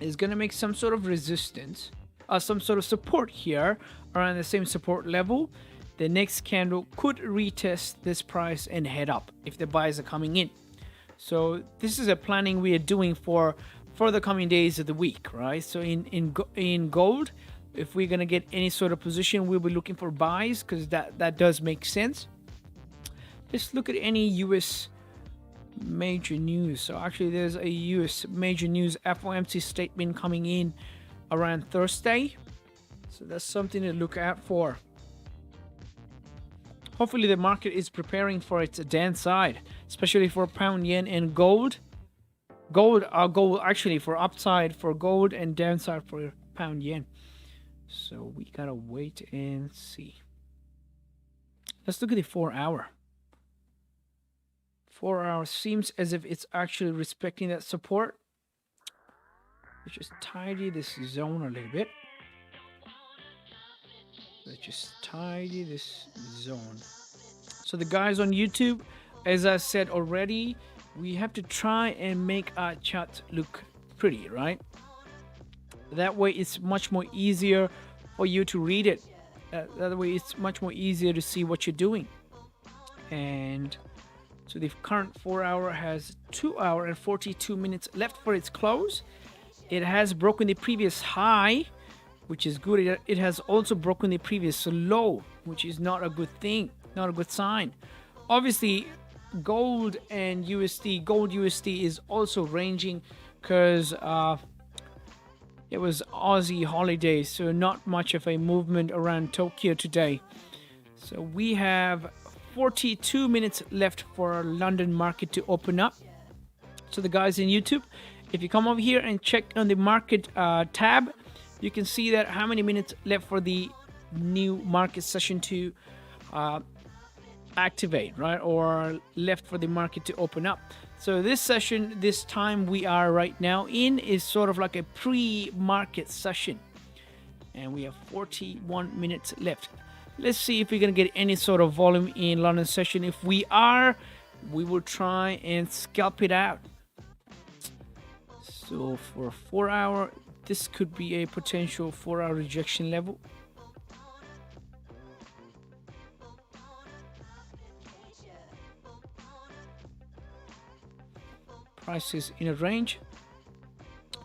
is going to make some sort of resistance, some sort of support here around the same support level, the next candle could retest this price and head up if the buyers are coming in. So this is a planning we are doing for the coming days of the week, right? So in gold, if we're gonna get any sort of position, we'll be looking for buys, because that does make sense. Let's look at any US major news. So actually there's a US major news FOMC statement coming in around Thursday, so that's something to look out for. Hopefully the market is preparing for its downside, especially for pound yen and gold. Gold actually for upside for gold and downside for pound yen. So we gotta wait and see. Let's look at the 4 hour. 4 hours seems as if it's actually respecting that support. Let's just tidy this zone a little bit. Let's just tidy this zone. So the guys on YouTube, as I said already, we have to try and make our chart look pretty, right? That way it's much more easier for you to read it. That way it's much more easier to see what you're doing. And so the current 4 hour has 2 hours and 42 minutes left for its close. It has broken the previous high, which is good. It has also broken the previous low, which is not a good thing, not a good sign. Obviously, gold USD is also ranging, because it was Aussie holiday, so not much of a movement around Tokyo today. So we have 42 minutes left for our London market to open up. So the guys in YouTube, if you come over here and check on the market tab, you can see that how many minutes left for the new market session to activate, right? Or left for the market to open up. So this session, this time we are right now in, is sort of like a pre-market session. And we have 41 minutes left. Let's see if we're going to get any sort of volume in London session. If we are, we will try and scalp it out. So for 4 hour, this could be a potential 4 hour rejection level. Price is in a range.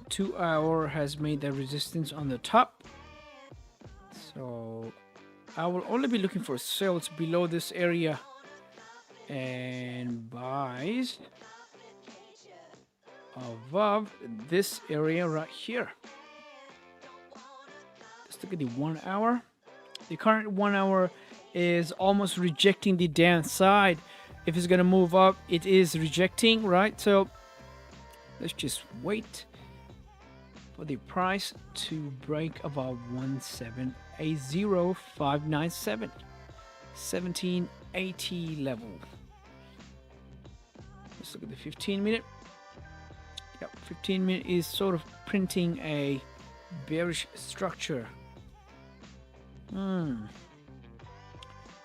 2 hour has made the resistance on the top. So I will only be looking for sales below this area and buys above this area right here. Let's look at the 1 hour. The current 1 hour is almost rejecting the downside. If it's going to move up, it is rejecting, right? So let's just wait for the price to break above 1780597, 1780 level. Let's look at the 15 minute. Yep, 15 minute is sort of printing a bearish structure.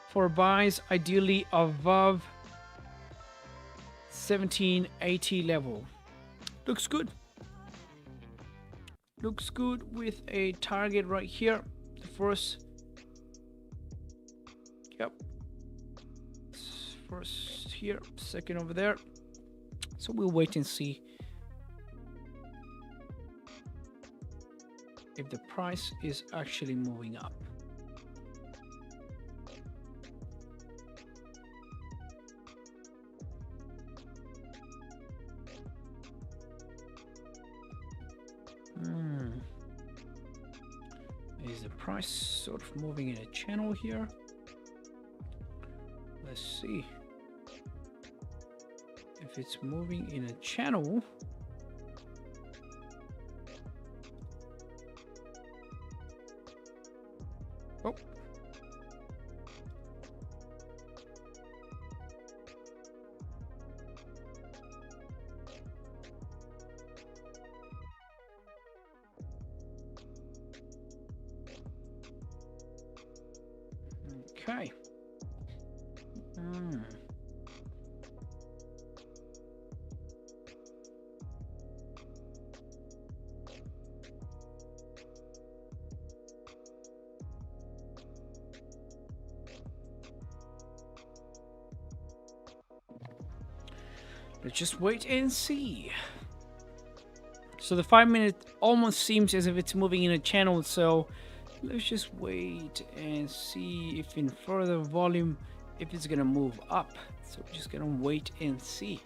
For buys, ideally above 1780 level. Looks good. Looks good with a target right here. The first, yep, first here, second over there. So we'll wait and see if the price is actually moving up. Is the price sort of moving in a channel here? Let's see if it's moving in a channel. Oh, okay. Let's just wait and see. So the 5 minute almost seems as if it's moving in a channel, so let's just wait and see if in further volume, if it's gonna move up. So we're just gonna wait and see.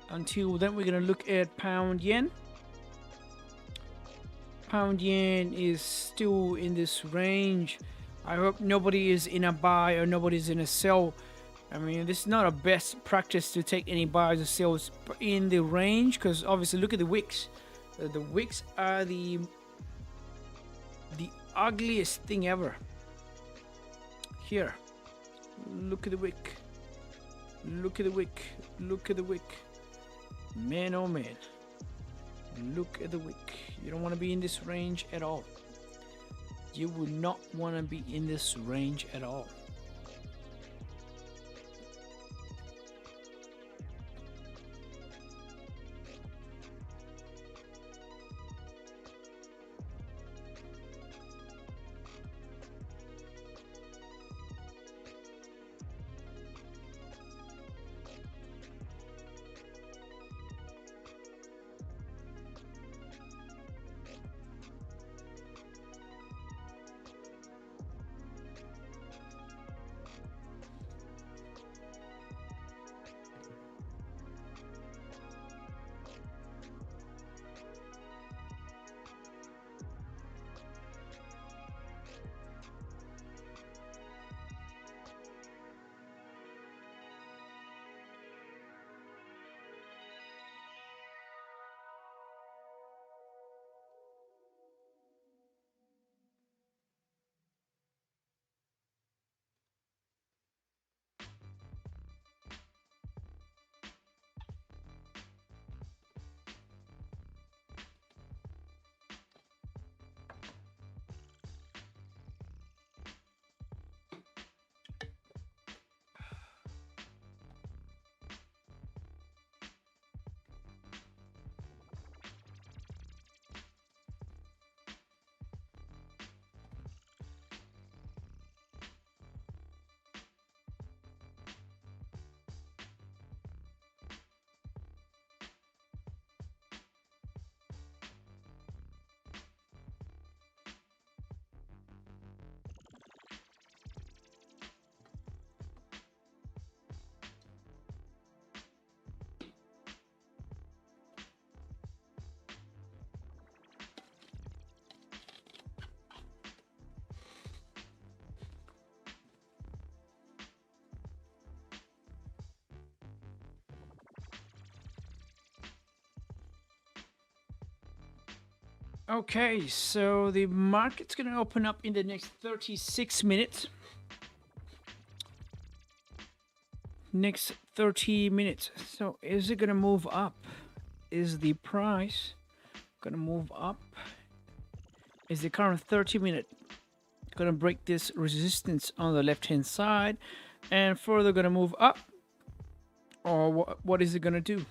Until then, we're gonna look at pound yen. Pound yen is still in this range. I hope nobody is in a buy or nobody's in a sell. I mean, this is not a best practice to take any buys or sells in the range, because obviously look at the wicks. The wicks are the ugliest thing ever. Here, look at the wick. Look at the wick. Look at the wick. Man, oh man. Look at the wick. You don't want to be in this range at all. You would not want to be in this range at all. Okay, so the market's going to open up in the next 36 minutes. Next 30 minutes. So is it going to move up? Is the price going to move up? Is the current 30 minute going to break this resistance on the left hand side and further going to move up? Or what is it going to do?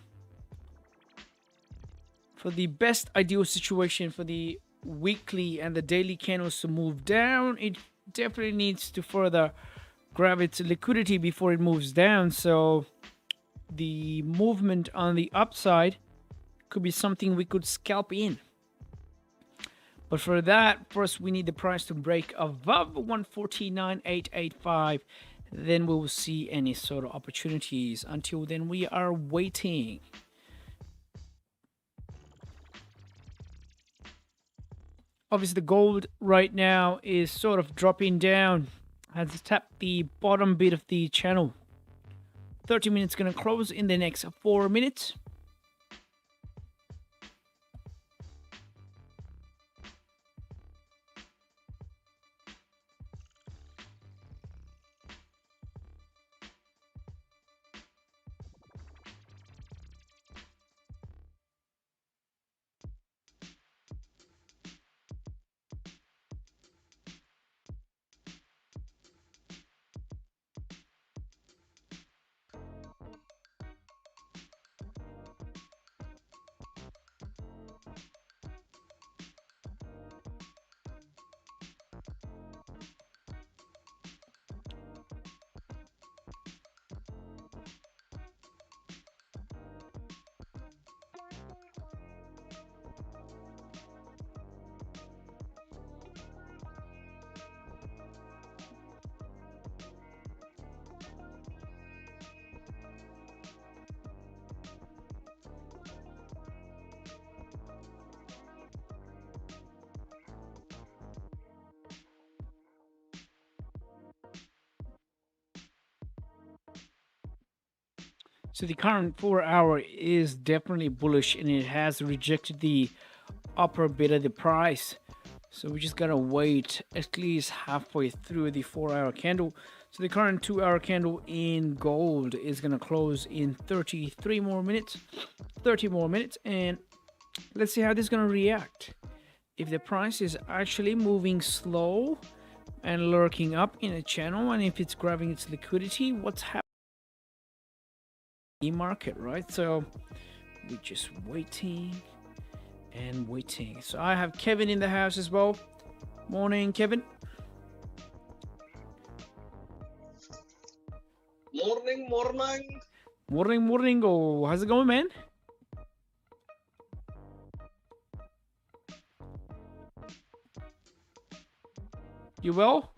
For the best ideal situation for the weekly and the daily candles to move down, it definitely needs to further grab its liquidity before it moves down. So the movement on the upside could be something we could scalp in. But for that, first we need the price to break above 149.885. Then we will see any sort of opportunities. Until then, we are waiting. Obviously, the gold right now is sort of dropping down. Has tapped the bottom bit of the channel. 30 minutes going to close in the next 4 minutes. So the current 4-hour is definitely bullish and it has rejected the upper bit of the price. So we just gotta wait at least halfway through the 4-hour candle. So the current 2-hour candle in gold is gonna close in 33 more minutes, 30 more minutes, and let's see how this is gonna react. If the price is actually moving slow and lurking up in a channel, and if it's grabbing its liquidity, what's happening in the market, right? So we're just waiting and waiting. So I have Kevin in the house as well. Morning, Kevin. Morning. Morning. Oh, how's it going, man? You well?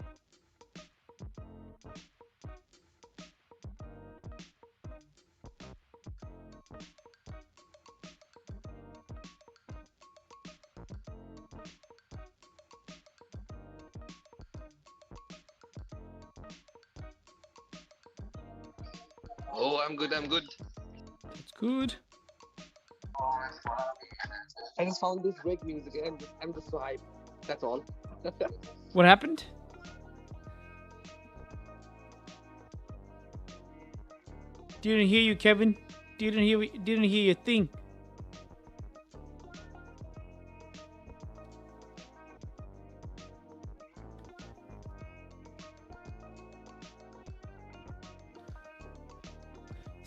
Oh, I'm good. It's good. I just found this great music and I'm just so hyped. That's all. What happened? Didn't hear you, Kevin. Didn't hear your thing.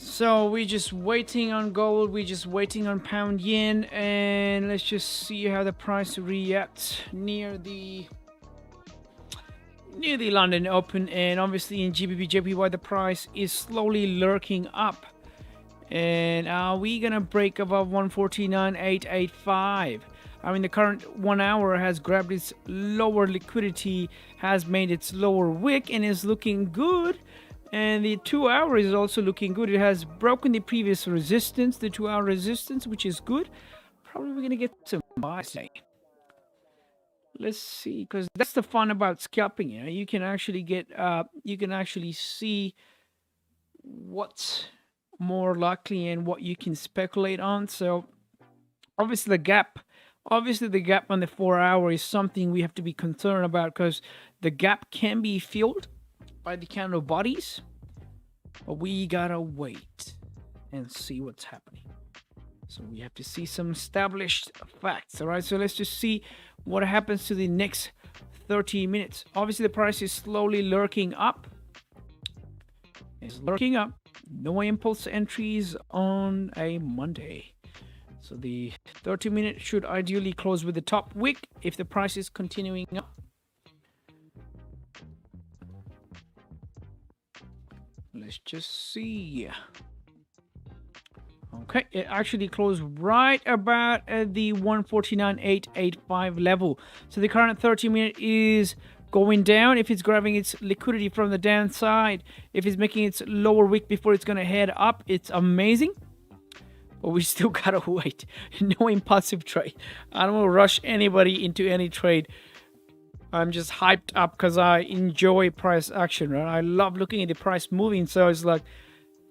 So we're just waiting on gold, we're just waiting on pound yen, and let's just see how the price reacts near the London Open. And obviously in GBP JPY the price is slowly lurking up. And are we gonna break above 149.885? I mean, the current 1 hour has grabbed its lower liquidity, has made its lower wick, and is looking good. And the 2 hour is also looking good. It has broken the previous resistance, the 2 hour resistance, which is good. Probably we're gonna get some buys today. Let's see, because that's the fun about scalping. You know, you can actually get, you can actually see what's more likely and what you can speculate on. So obviously the gap on the 4 hour is something we have to be concerned about, because the gap can be filled by the candle bodies, but we gotta wait and see what's happening. So we have to see some established facts. All right, so let's just see what happens to the next 30 minutes. Obviously the price is slowly lurking up. It's lurking up. No impulse entries on a Monday. So the 30-minute should ideally close with the top wick if the price is continuing up. Let's just see. Okay, it actually closed right about at the 149.885 level. So the current 30-minute is going down. If it's grabbing its liquidity from the downside, if it's making its lower wick before it's going to head up, it's amazing. But we still gotta wait. No impulsive trade. I don't want to rush anybody into any trade. I'm just hyped up because I enjoy price action, right? I love looking at the price moving, so it's like,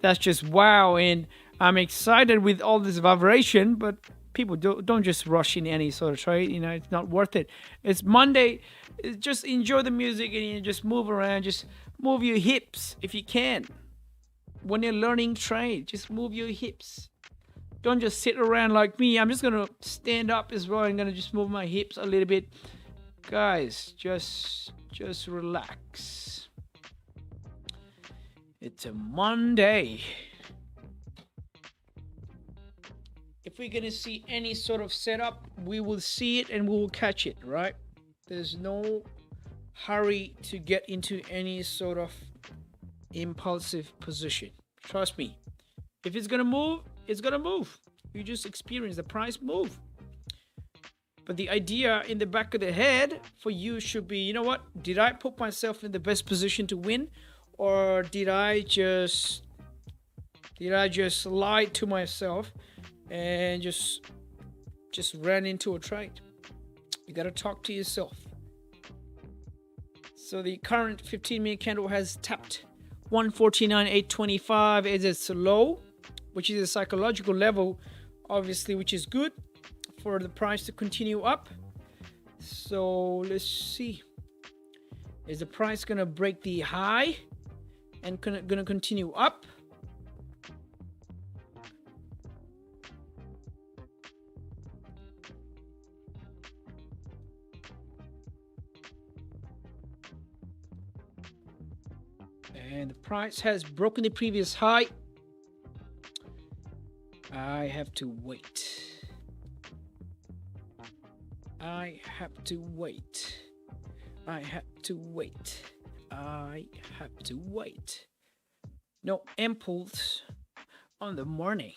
that's just wow. And I'm excited with all this vibration, but people don't just rush in any sort of trade. You know, it's not worth it. It's Monday. Just enjoy the music and you just move around. Just move your hips if you can. When you're learning trade, just move your hips. Don't just sit around like me. I'm just gonna stand up as well. I'm gonna just move my hips a little bit. Guys, just relax. It's a Monday. If we're gonna see any sort of setup, we will see it and we will catch it, right? There's no hurry to get into any sort of impulsive position. Trust me. If it's gonna move, it's gonna move. You just experience the price move. But the idea in the back of the head for you should be, you know what? Did I put myself in the best position to win? Or did I just lie to myself and just ran into a trade? You gotta talk to yourself. So the current 15-minute candle has tapped 149.825 as its low, which is a psychological level, obviously, which is good for the price to continue up. So let's see. Is the price gonna break the high and gonna continue up? And the price has broken the previous high. I have to wait. I have to wait. I have to wait. I have to wait. No impulse on the morning.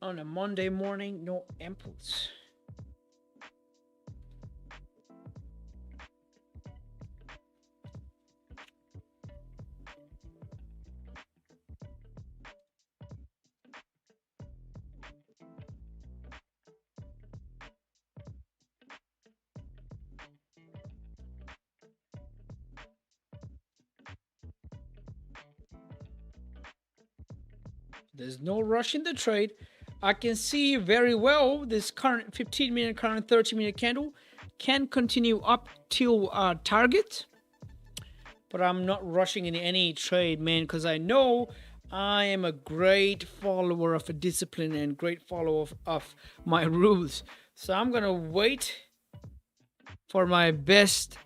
On a Monday morning, no impulse. There's no rush in the trade. I can see very well this current 15-minute, current 30-minute candle can continue up till target. But I'm not rushing in any trade, man, because I know I am a great follower of a discipline and great follower of my rules. So I'm going to wait for my best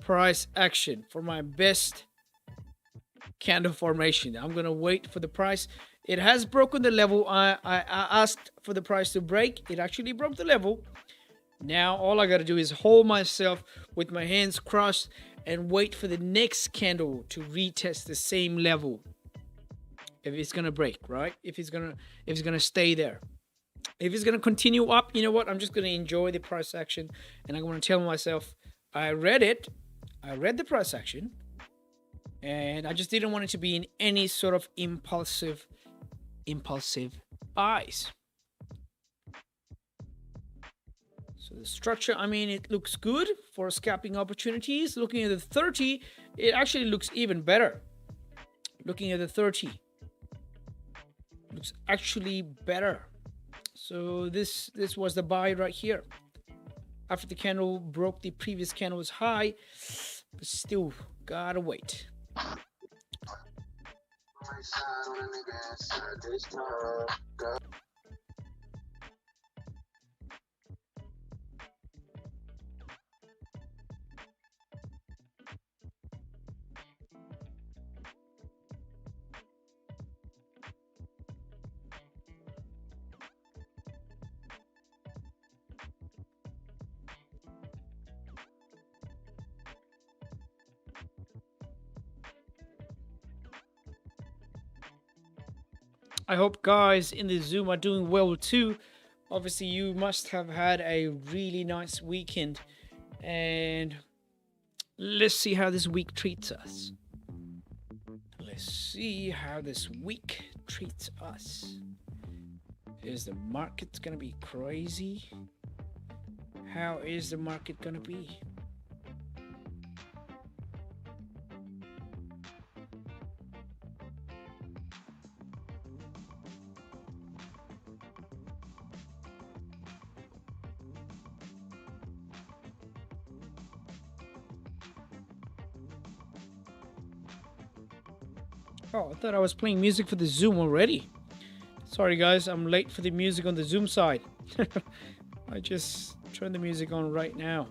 price action, for my best candle formation. I'm going to wait for the price. It has broken the level. I asked for the price to break. It actually broke the level. Now all I got to do is hold myself with my hands crossed and wait for the next candle to retest the same level. If it's going to break, right? If it's going to stay there. If it's going to continue up, you know what? I'm just going to enjoy the price action and I'm going to tell myself I read it. I read the price action. And I just didn't want it to be in any sort of impulsive buys. So the structure, I mean, it looks good for scalping opportunities. Looking at the 30, it actually looks even better. Looking at the 30, looks actually better. So this was the buy right here. After the candle broke the previous candle's high, but still gotta wait. I hope guys in the Zoom are doing well too. Obviously, you must have had a really nice weekend, and let's see how this week treats us. Let's see how this week treats us. Is the market gonna be crazy? How is the market gonna be? Oh, I thought I was playing music for the Zoom already. Sorry guys, I'm late for the music on the Zoom side. I just turned the music on right now.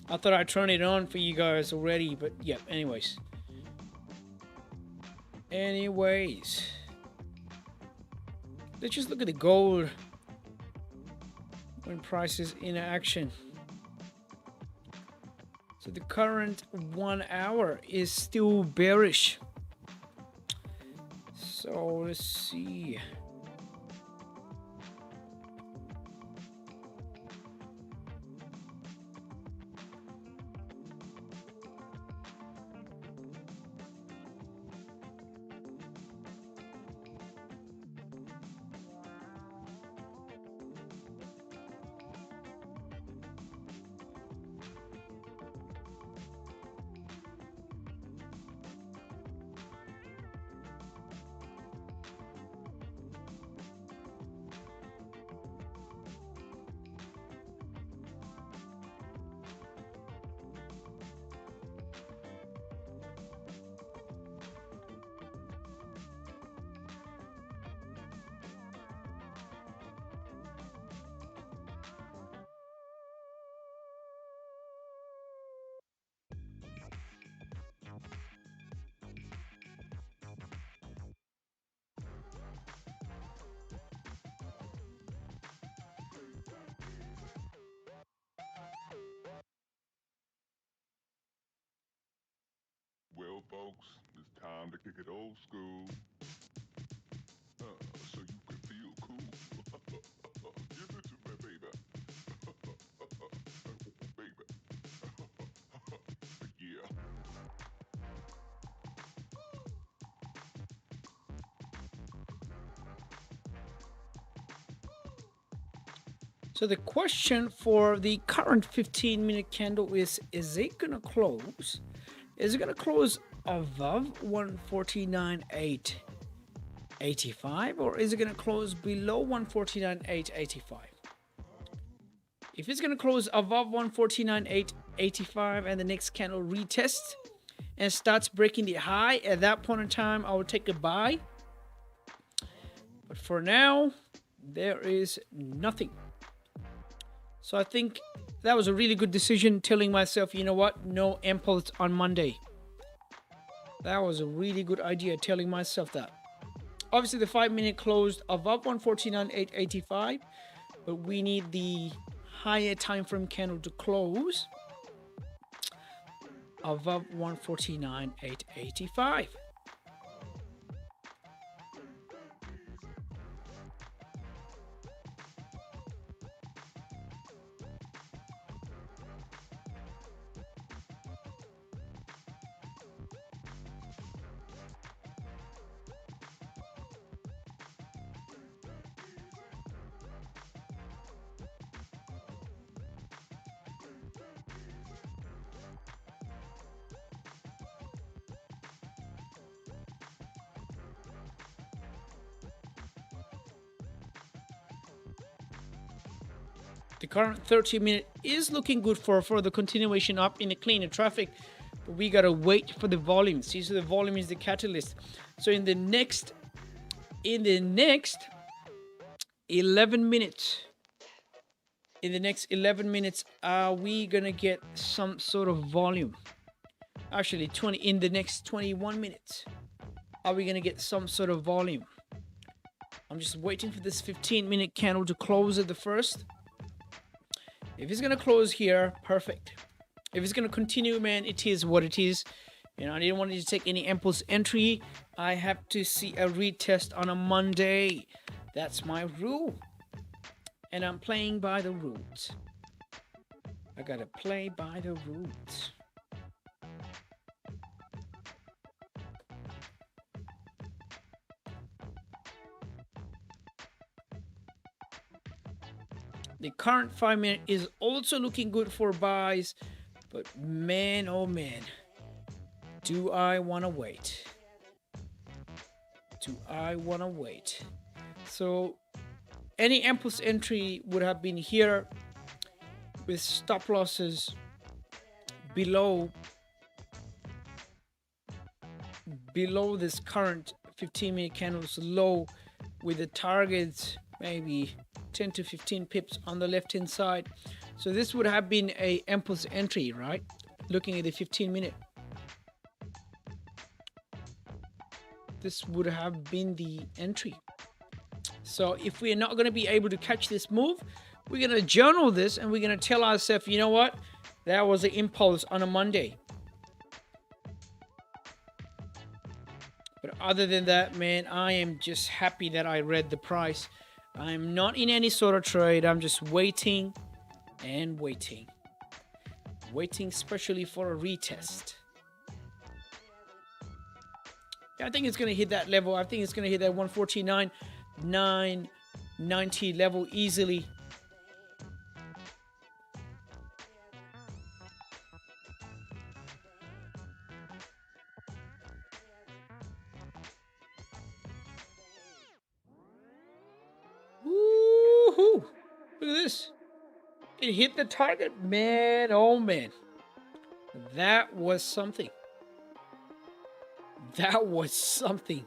I thought I'd turn it on for you guys already, but yeah, anyways. Let's just look at the gold when price is in action. So the current 1 hour is still bearish. So let's see. Well, folks, it's time to kick it old school. So you can feel cool. Give it to me, baby. Baby. Yeah. So the question for the current 15-minute candle is it gonna close? Is it gonna close above 149.885 or is it gonna close below 149.885? If it's gonna close above 149.885 and the next candle retests and starts breaking the high, at that point in time I will take a buy. But for now, there is nothing. So I think that was a really good decision, telling myself, you know what, no impulse on Monday. That was a really good idea, telling myself that. Obviously, the 5-minute closed above 149.885, but we need the higher time frame candle to close above 149.885. The current 30-minute is looking good for the continuation up in the cleaner traffic, but we gotta wait for the volume. See, so the volume is the catalyst. So in the next 11 minutes, are we gonna get some sort of volume? Actually, in the next 21 minutes, are we gonna get some sort of volume? I'm just waiting for this 15-minute candle to close at the first. If it's gonna close here, perfect. If it's gonna continue, man, it is what it is. I didn't want to take any impulse entry. I have to see a retest on a Monday. That's my rule. And I'm playing by the rules. I gotta play by the rules. The current 5-minute is also looking good for buys, but man, oh man, do I want to wait? Do I want to wait? So any impulse entry would have been here with stop losses below this current 15-minute candle's low, with the targets maybe 10 to 15 pips on the left hand side. So this would have been a impulse entry, right? Looking at the 15-minute, this would have been the entry. So if we're not going to be able to catch this move, we're going to journal this and we're going to tell ourselves, you know what, that was an impulse on a Monday. But other than that, man, I am just happy that I read the price. I'm not in any sort of trade. I'm just waiting and waiting. Waiting especially for a retest. Yeah, I think it's going to hit that level. I think it's going to hit that 149.990 level easily. Woohoo! Look at this. It hit the target. Man, oh man. That was something. That was something.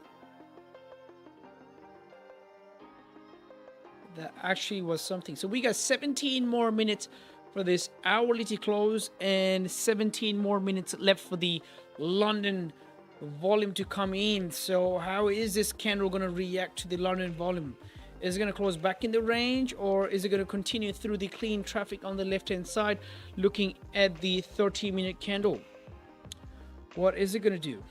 That actually was something. So we got 17 more minutes for this hourly to close and 17 more minutes left for the London volume to come in. So how is this candle going to react to the London volume? Is it going to close back in the range, or is it going to continue through the clean traffic on the left hand side looking at the 30-minute candle? What is it going to do?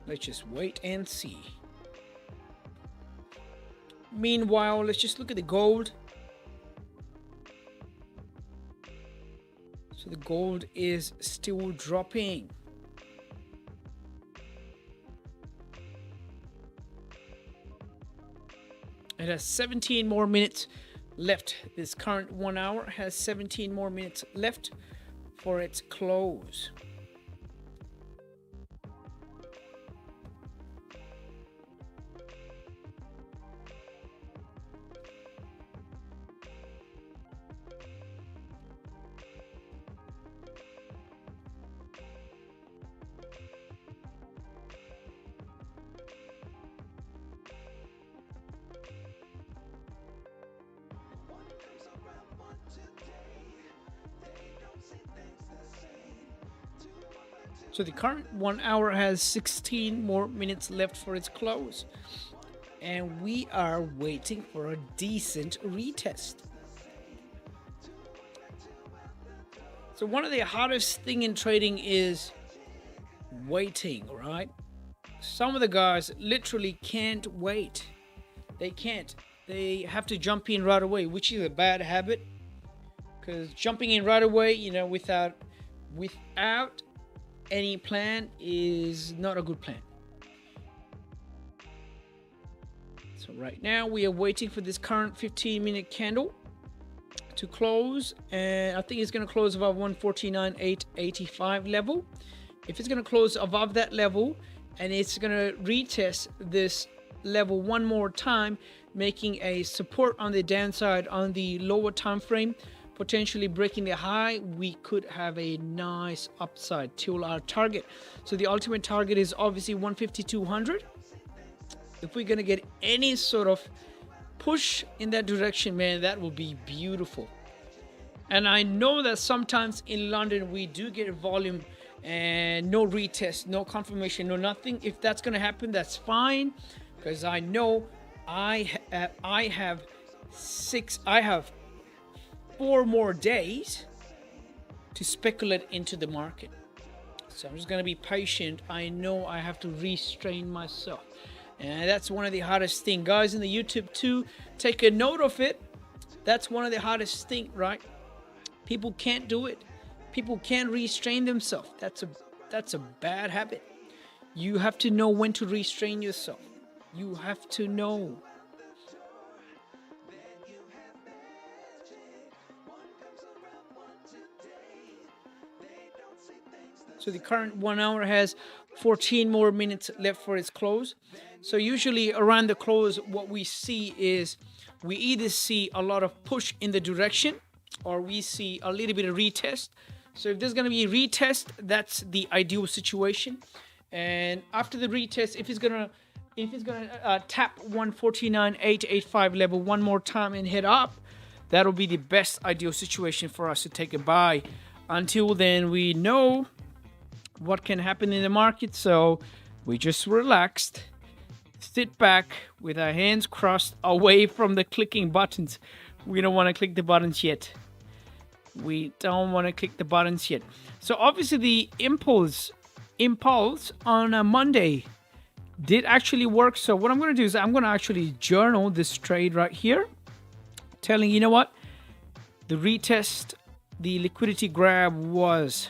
Let's just wait and see. Meanwhile, let's just look at the gold. So the gold is still dropping. It has 17 more minutes left. This current 1 hour has 17 more minutes left for its close. So the current 1 hour has 16 more minutes left for its close. And we are waiting for a decent retest. So one of the hardest thing in trading is waiting, right? Some of the guys literally can't wait. They can't. They have to jump in right away, which is a bad habit. Because jumping in right away, without any plan is not a good plan. So right now we are waiting for this current 15-minute candle to close, and I think it's going to close above 149.885 level. If it's going to close above that level and it's going to retest this level one more time, making a support on the downside on the lower time frame, potentially breaking the high, we could have a nice upside till our target. So the ultimate target is obviously 150-200. If we're going to get any sort of push in that direction, man, that will be beautiful. And I know that sometimes in London we do get a volume and no retest, no confirmation, no nothing. If that's going to happen, that's fine, because I know I have 4 more days to speculate into the market. So I'm just going to be patient. I know I have to restrain myself. And that's one of the hardest things. Guys in the YouTube too, take a note of it. That's one of the hardest things, right? People can't do it. People can't restrain themselves. That's a bad habit. You have to know when to restrain yourself. You have to know. So the current 1 hour has 14 more minutes left for its close. So usually around the close, what we see is we either see a lot of push in the direction or we see a little bit of retest. So if there's going to be a retest, that's the ideal situation. And after the retest, if it's gonna tap 149.885 level one more time and head up, that'll be the best ideal situation for us to take a buy. Until then, we know what can happen in the market, so we just relaxed, sit back with our hands crossed away from the clicking buttons. We don't want to click the buttons yet. We don't want to click the buttons yet. So obviously the impulse on a Monday did actually work. So what I'm going to do is I'm going to actually journal this trade right here, telling you know what, the retest, the liquidity grab was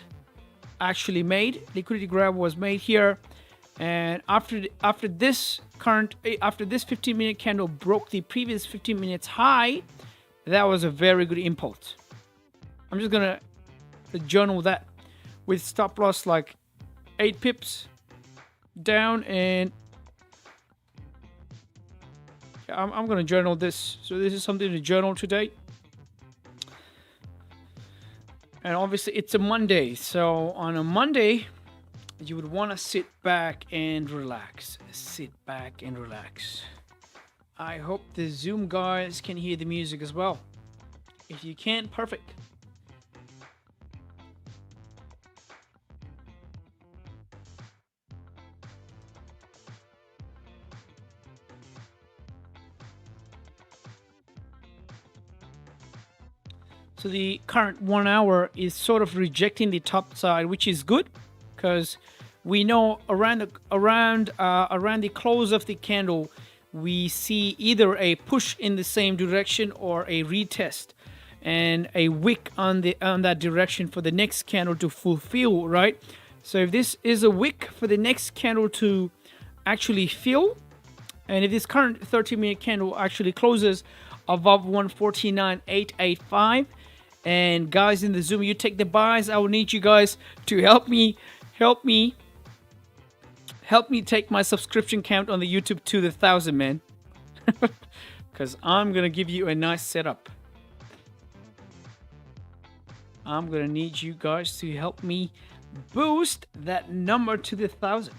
actually made. Liquidity grab was made here, and after this 15-minute candle broke the previous 15 minutes high, that was a very good impulse. I'm just gonna journal that with stop loss like 8 pips down, and I'm gonna journal this. So this is something to journal today. And obviously it's a Monday, so on a Monday you would want to sit back and relax. Sit back and relax. I hope the Zoom guys can hear the music as well. If you can, perfect. So the current 1 hour is sort of rejecting the top side, which is good because we know around the close of the candle, we see either a push in the same direction or a retest and a wick on that direction for the next candle to fulfill, right? So if this is a wick for the next candle to actually fill, and if this current 30-minute candle actually closes above 149.885, and guys in the Zoom, you take the buys, I will need you guys to help me take my subscription count on the YouTube to the 1,000, man. Because I'm gonna give you a nice setup. I'm gonna need you guys to help me boost that number to the 1,000.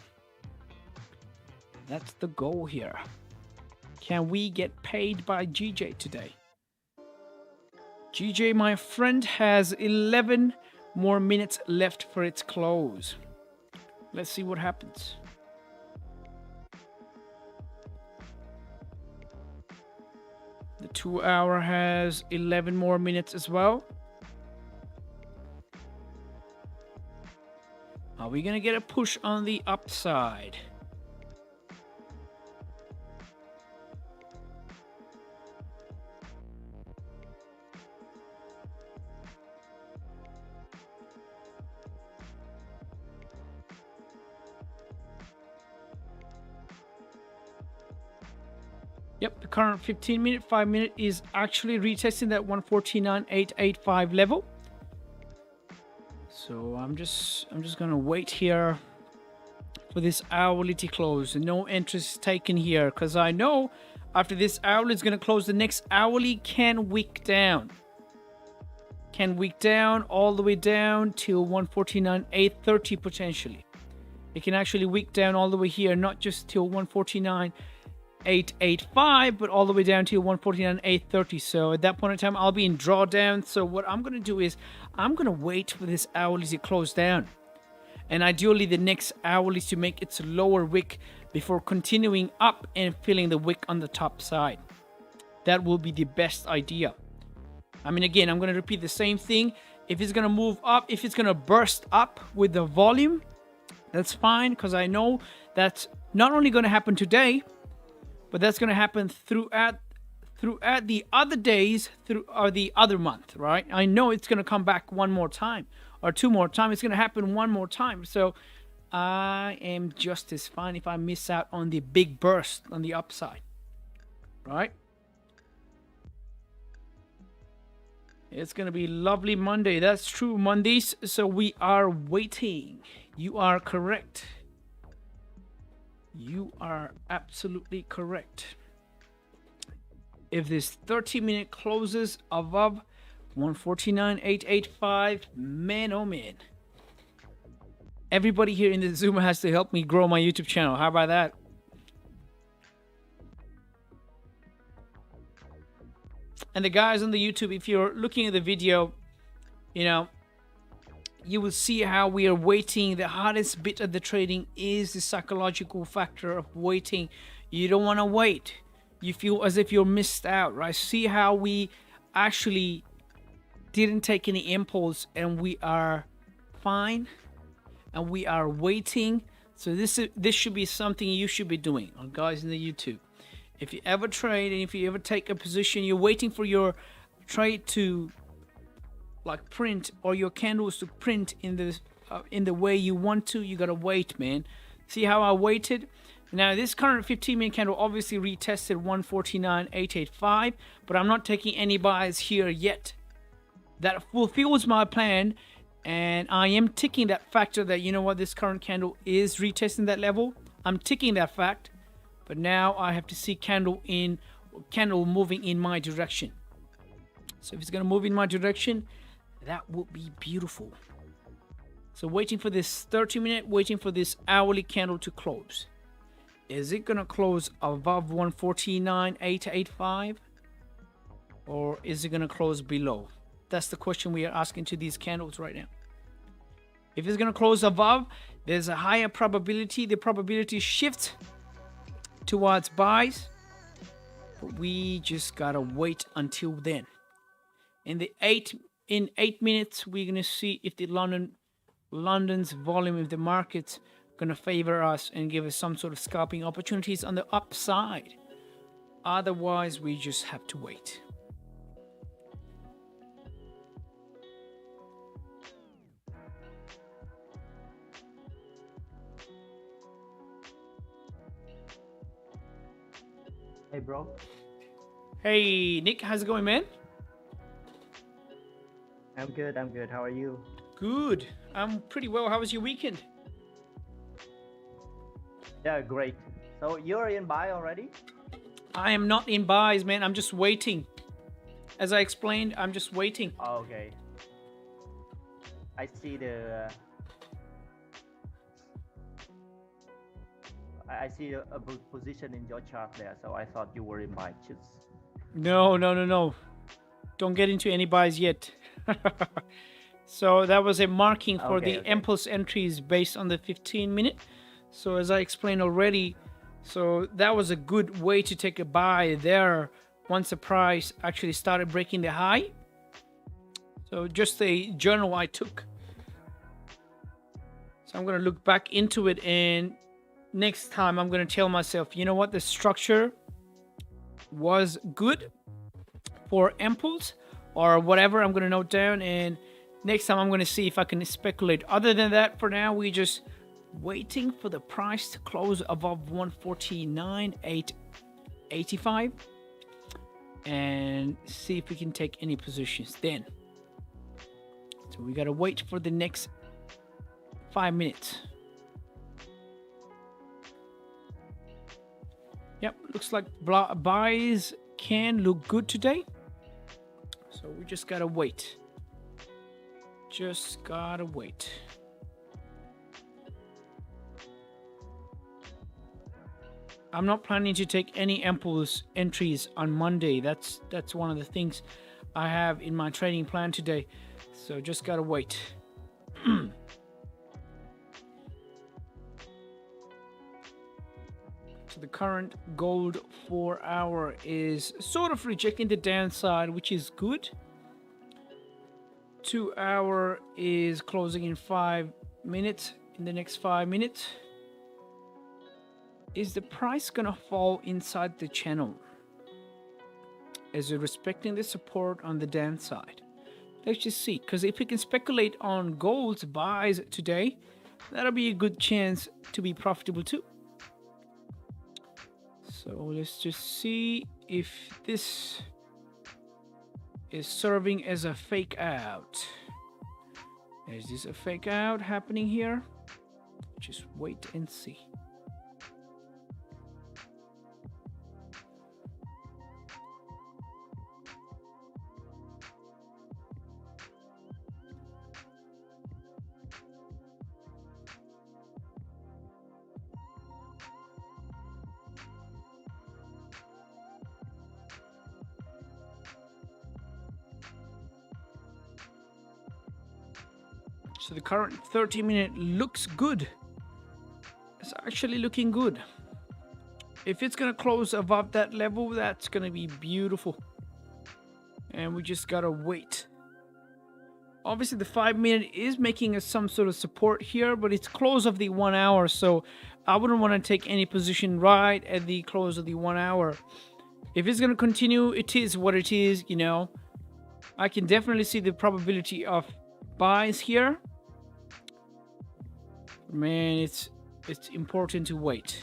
That's the goal here. Can we get paid by GJ today? GJ, my friend, has 11 more minutes left for its close. Let's see what happens. The 2 hour has 11 more minutes as well. Are we gonna get a push on the upside? Yep, the current 15-minute, 5-minute is actually retesting that 149.885 level. So I'm just gonna wait here for this hourly to close. No interest taken here because I know after this hourly is gonna close, the next hourly can wick down. Can wick down all the way down till 149.830 potentially. It can actually wick down all the way here, not just till 149.885, but all the way down to 149.830. So at that point in time, I'll be in drawdown. So what I'm going to do is I'm going to wait for this hourly to close down, and ideally the next hourly to make its lower wick before continuing up and filling the wick on the top side. That will be the best idea. I mean, again, I'm going to repeat the same thing. If it's going to move up, if it's going to burst up with the volume, That's fine, because I know that's not only going to happen today, but that's going to happen throughout the other days or the other month, right? I know it's going to come back one more time or two more times. It's going to happen one more time. So I am just as fine if I miss out on the big burst on the upside, right? It's going to be lovely Monday. That's true, Mondays. So we are waiting. You are correct. You are absolutely correct. If this 30-minute closes above 149.885, man, oh man. Everybody here in the Zoom has to help me grow my YouTube channel. How about that? And the guys on the YouTube, if you're looking at the video, you know, you will see how we are waiting. The hardest bit of the trading is the psychological factor of waiting. You don't want to wait. You feel as if you're missed out, right? See how we actually didn't take any impulse and we are fine and we are waiting. So this should be something you should be doing, guys in the YouTube. If you ever trade and if you ever take a position, you're waiting for your trade to like print or your candles to print in the way you want to. You gotta wait, man. See how I waited? Now this current 15-minute candle obviously retested 149.885, but I'm not taking any buys here yet. That fulfills my plan, and I am ticking that factor that, you know what, this current candle is retesting that level. I'm ticking that fact, but now I have to see candle moving in my direction. So if it's gonna move in my direction, that would be beautiful. So waiting for this 30-minute, waiting for this hourly candle to close. Is it gonna close above 149.885, or is it gonna close below? That's the question we are asking to these candles right now. If it's gonna close above, there's a higher probability. The probability shifts towards buys, but we just gotta wait until then. In 8 minutes, we're gonna see if the London's volume of the market's gonna favor us and give us some sort of scalping opportunities on the upside. Otherwise, we just have to wait. Hey, bro. Hey, Nick, how's it going, man? I'm good. How are you? Good. I'm pretty well. How was your weekend? Yeah, great. So you're in buy already? I am not in buys, man. I'm just waiting. As I explained, I'm just waiting. Oh, okay. I see a position in your chart there, so I thought you were in buy. No. Don't get into any buys yet. So that was a marking for the impulse entries based on the 15-minute. So as I explained already, so that was a good way to take a buy there once the price actually started breaking the high. So just a journal I took. So I'm going to look back into it, and next time I'm going to tell myself, you know what, the structure was good for impulse or whatever. I'm going to note down, and next time I'm going to see if I can speculate. Other than that, for now, we just waiting for the price to close above 149.885 and see if we can take any positions then. So we got to wait for the next 5 minutes. Yep, looks like buys can look good today. So we just got to wait. Just got to wait. I'm not planning to take any impulse entries on Monday. That's one of the things I have in my trading plan today. So just gotta wait. So the current gold 4-hour is sort of rejecting the downside, which is good. 2-hour is closing in 5 minutes, in the next 5 minutes. Is the price gonna fall inside the channel? Is it respecting the support on the downside? Let's just see, because if we can speculate on gold's buys today, that'll be a good chance to be profitable too. So let's just see if this is serving as a fake out. Is this a fake out happening here? Just wait and see. So the current 30-minute looks good. It's actually looking good. If it's gonna close above that level, that's gonna be beautiful. And we just gotta wait. Obviously the 5-minute is making us some sort of support here, but it's close of the 1 hour, so I wouldn't want to take any position right at the close of the 1 hour. If it's gonna continue, it is what it is, you know. I can definitely see the probability of buys here. Man, it's important to wait.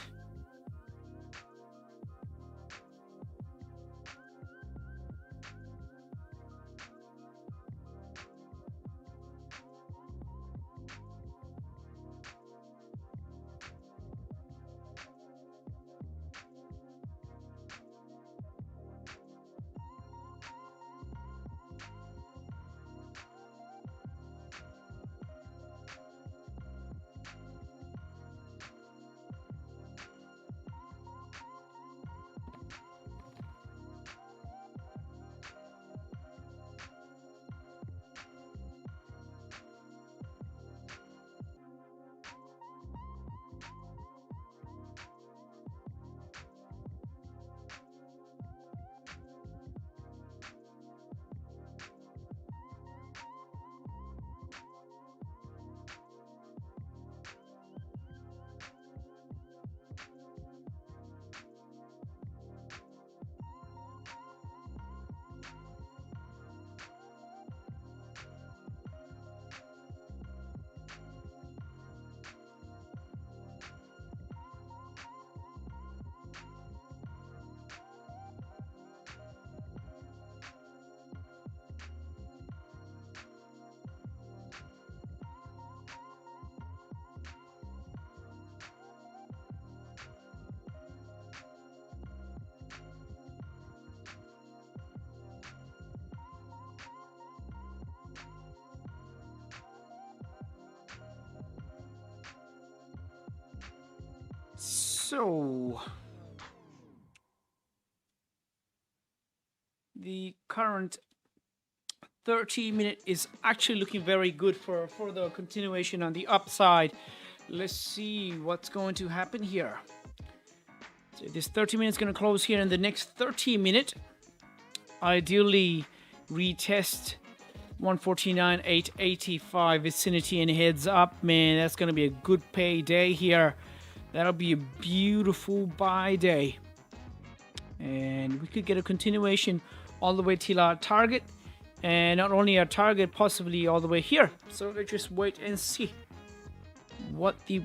So the current 30-minute is actually looking very good for the continuation on the upside. Let's see what's going to happen here. So this 30 minutes going to close here in the next 30 minute. Ideally retest 149.885 vicinity and heads up, man. That's going to be a good payday here. That'll be a beautiful buy day. And we could get a continuation all the way till our target. And not only our target, possibly all the way here. So let's just wait and see what the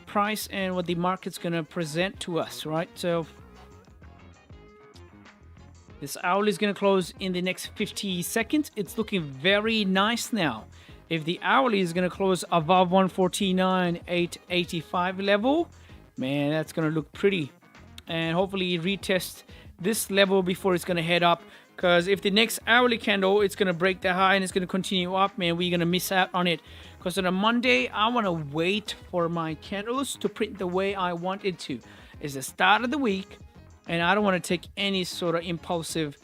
price and what the market's going to present to us, right? So this hourly is going to close in the next 50 seconds. It's looking very nice now. If the hourly is going to close above 149.885 level, man, that's going to look pretty. And hopefully retest this level before it's going to head up. Because if the next hourly candle, it's going to break the high and it's going to continue up, man, we're going to miss out on it. Because on a Monday, I want to wait for my candles to print the way I want it to. It's the start of the week, and I don't want to take any sort of impulsive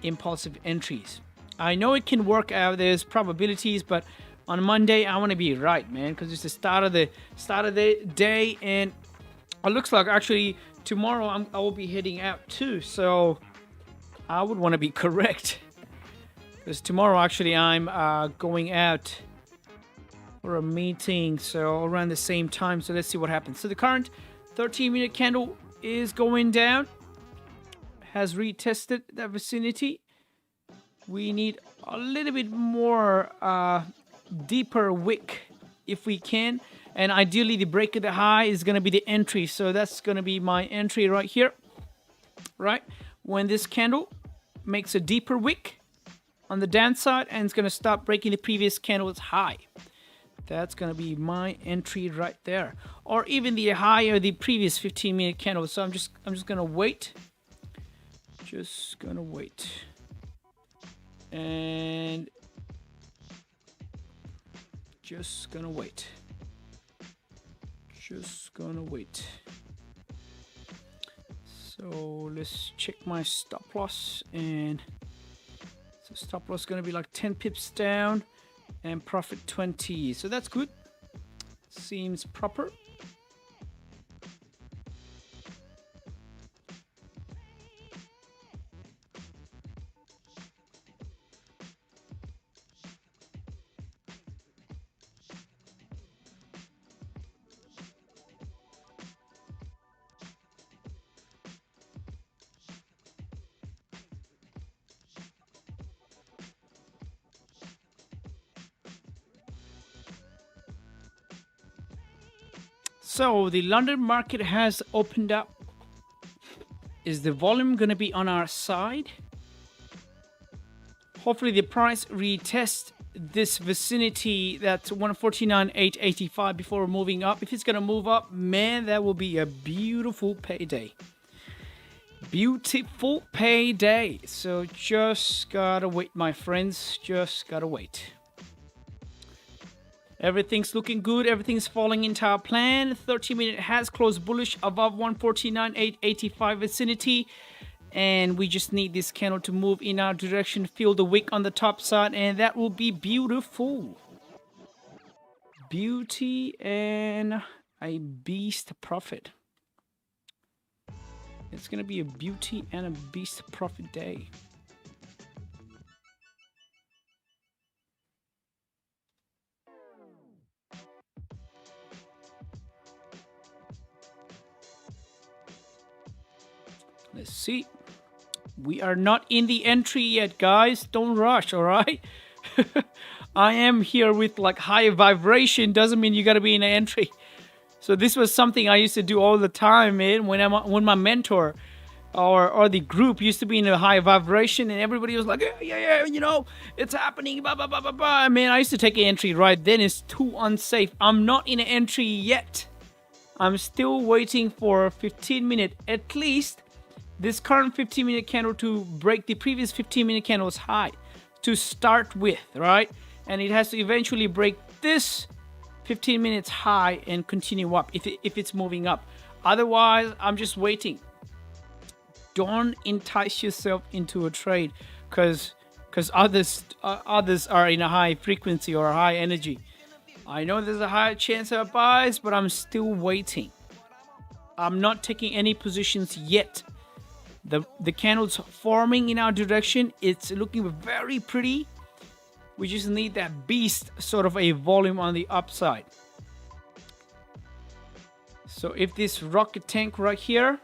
entries. I know it can work out. There's probabilities, but on Monday, I want to be right, man, because it's the start of the day, and it looks like actually tomorrow I will be heading out too. So I would want to be correct, because tomorrow actually I'm going out for a meeting, so around the same time. So let's see what happens. So the current 13-minute candle is going down, has retested that vicinity. We need a little bit more deeper wick if we can, and ideally the break of the high is going to be the entry. So that's going to be my entry right here, right when this candle makes a deeper wick on the downside and it's going to stop breaking the previous candle's high. That's going to be my entry right there, or even the high of the previous 15-minute candle. So I'm just going to wait, and just gonna wait. So let's check my stop loss, and so stop loss is gonna be like 10 pips down and profit 20. So that's good. Seems proper. So the London market has opened up. Is the volume going to be on our side? Hopefully the price retests this vicinity, that's 149,885, before moving up. If it's going to move up, man, that will be a beautiful payday. Beautiful payday. So just gotta wait, my friends. Just gotta wait. Everything's looking good. Everything's falling into our plan. 30-minute has closed bullish above 149,885 vicinity. And we just need this candle to move in our direction, feel the wick on the top side, and that will be beautiful. Beauty and a beast profit. It's going to be a beauty and a beast profit day. Let's see. We are not in the entry yet, guys. Don't rush, all right? I am here with like high vibration. Doesn't mean you got to be in an entry. So this was something I used to do all the time, man. When my mentor or the group used to be in a high vibration, and everybody was like, yeah, you know, it's happening, blah, blah, blah, blah, blah. Man, I used to take an entry right then. It's too unsafe. I'm not in an entry yet. I'm still waiting for 15-minute at least. This current 15-minute candle to break the previous 15-minute candle's high to start with, right? And it has to eventually break this 15 minutes high and continue up if it's moving up. Otherwise, I'm just waiting. Don't entice yourself into a trade because others are in a high frequency or a high energy. I know there's a higher chance of buys, but I'm still waiting. I'm not taking any positions yet. The candles forming in our direction, it's looking very pretty. We just need that beast sort of a volume on the upside. So if this rocket tank right here,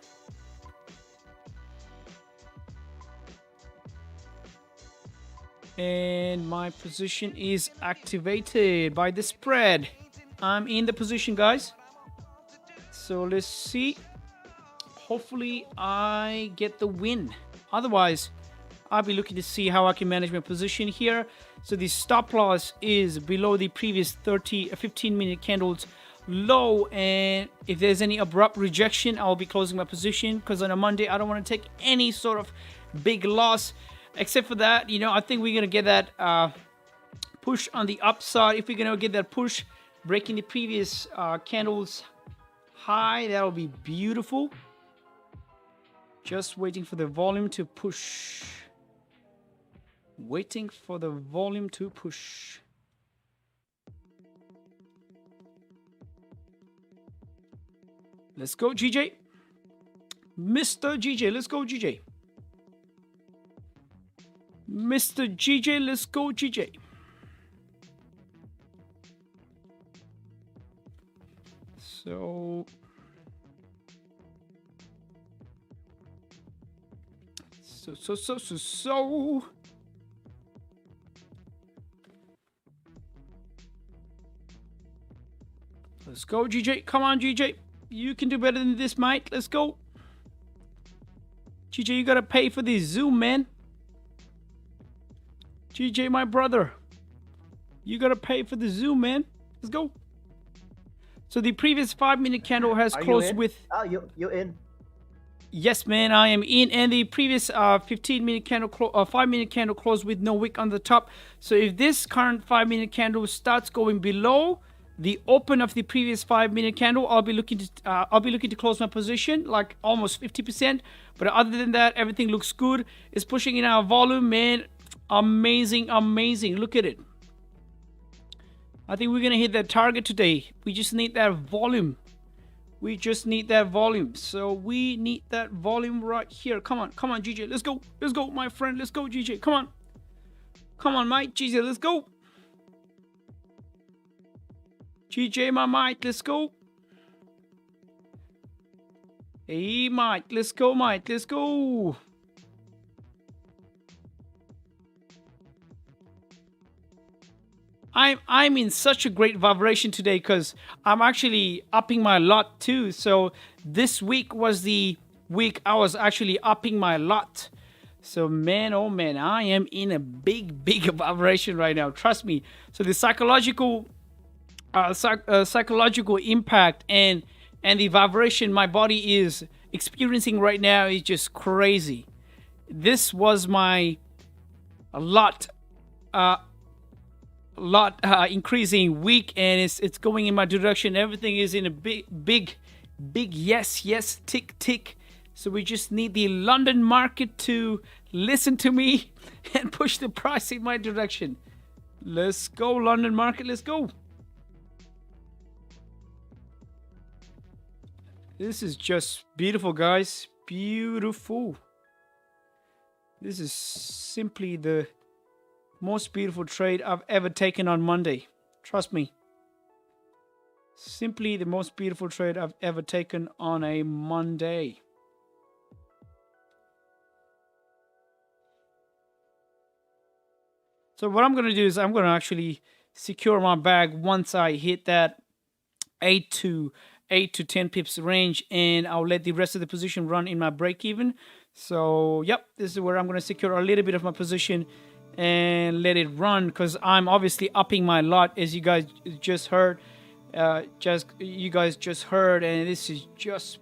and my position is activated by the spread. I'm in the position, guys. So let's see. Hopefully I get the win. Otherwise, I'll be looking to see how I can manage my position here. So the stop loss is below the previous 15-minute candles low, and if there's any abrupt rejection, I'll be closing my position, because on a Monday I don't want to take any sort of big loss. Except for that, you know, I think we're gonna get that push on the upside. If we're gonna get that push breaking the previous candles high, that'll be beautiful. Just waiting for the volume to push. Waiting for the volume to push. Let's go, GJ. Mr. GJ, let's go, GJ. Mr. GJ, let's go, GJ. So let's go, GJ. Come on, GJ. You can do better than this, mate. Let's go. GJ, you gotta pay for this Zoom, man. GJ, my brother. You gotta pay for the Zoom, man. Let's go. So the previous 5-minute candle has closed with... Oh, you're in. Yes, man, I am in. And the previous 15-minute candle, 5-minute candle closed with no wick on the top. So if this current 5-minute candle starts going below the open of the previous 5-minute candle, I'll be looking to close my position like almost 50%. But other than that, everything looks good. It's pushing in our volume, man. Amazing, amazing. Look at it. I think we're gonna hit that target today. We just need that volume. We just need that volume. So we need that volume right here. Come on, GJ. Let's go. Let's go, my friend. Let's go, GJ. Come on. Come on, mate. GJ, let's go. GJ, my mate. Let's go. Hey, mate. Let's go, mate. Let's go. I'm in such a great vibration today because I'm actually upping my lot too. So this week was the week I was actually upping my lot. So man, oh man, I am in a big vibration right now. Trust me. So the psychological impact and the vibration my body is experiencing right now is just crazy. This was my lot increasing week, and it's going in my direction. Everything is in a big yes tick. So we just need the London market to listen to me and push the price in my direction. Let's go, London market. Let's go. This is just beautiful, guys. Beautiful. This is simply the most beautiful trade I've ever taken on Monday. Trust me. Simply the most beautiful trade I've ever taken on a Monday. So what I'm going to do is I'm going to actually secure my bag once I hit that 8 to 10 pips range, and I'll let the rest of the position run in my break even. So yep, this is where I'm going to secure a little bit of my position and let it run, because I'm obviously upping my lot, as you guys just heard. And this is just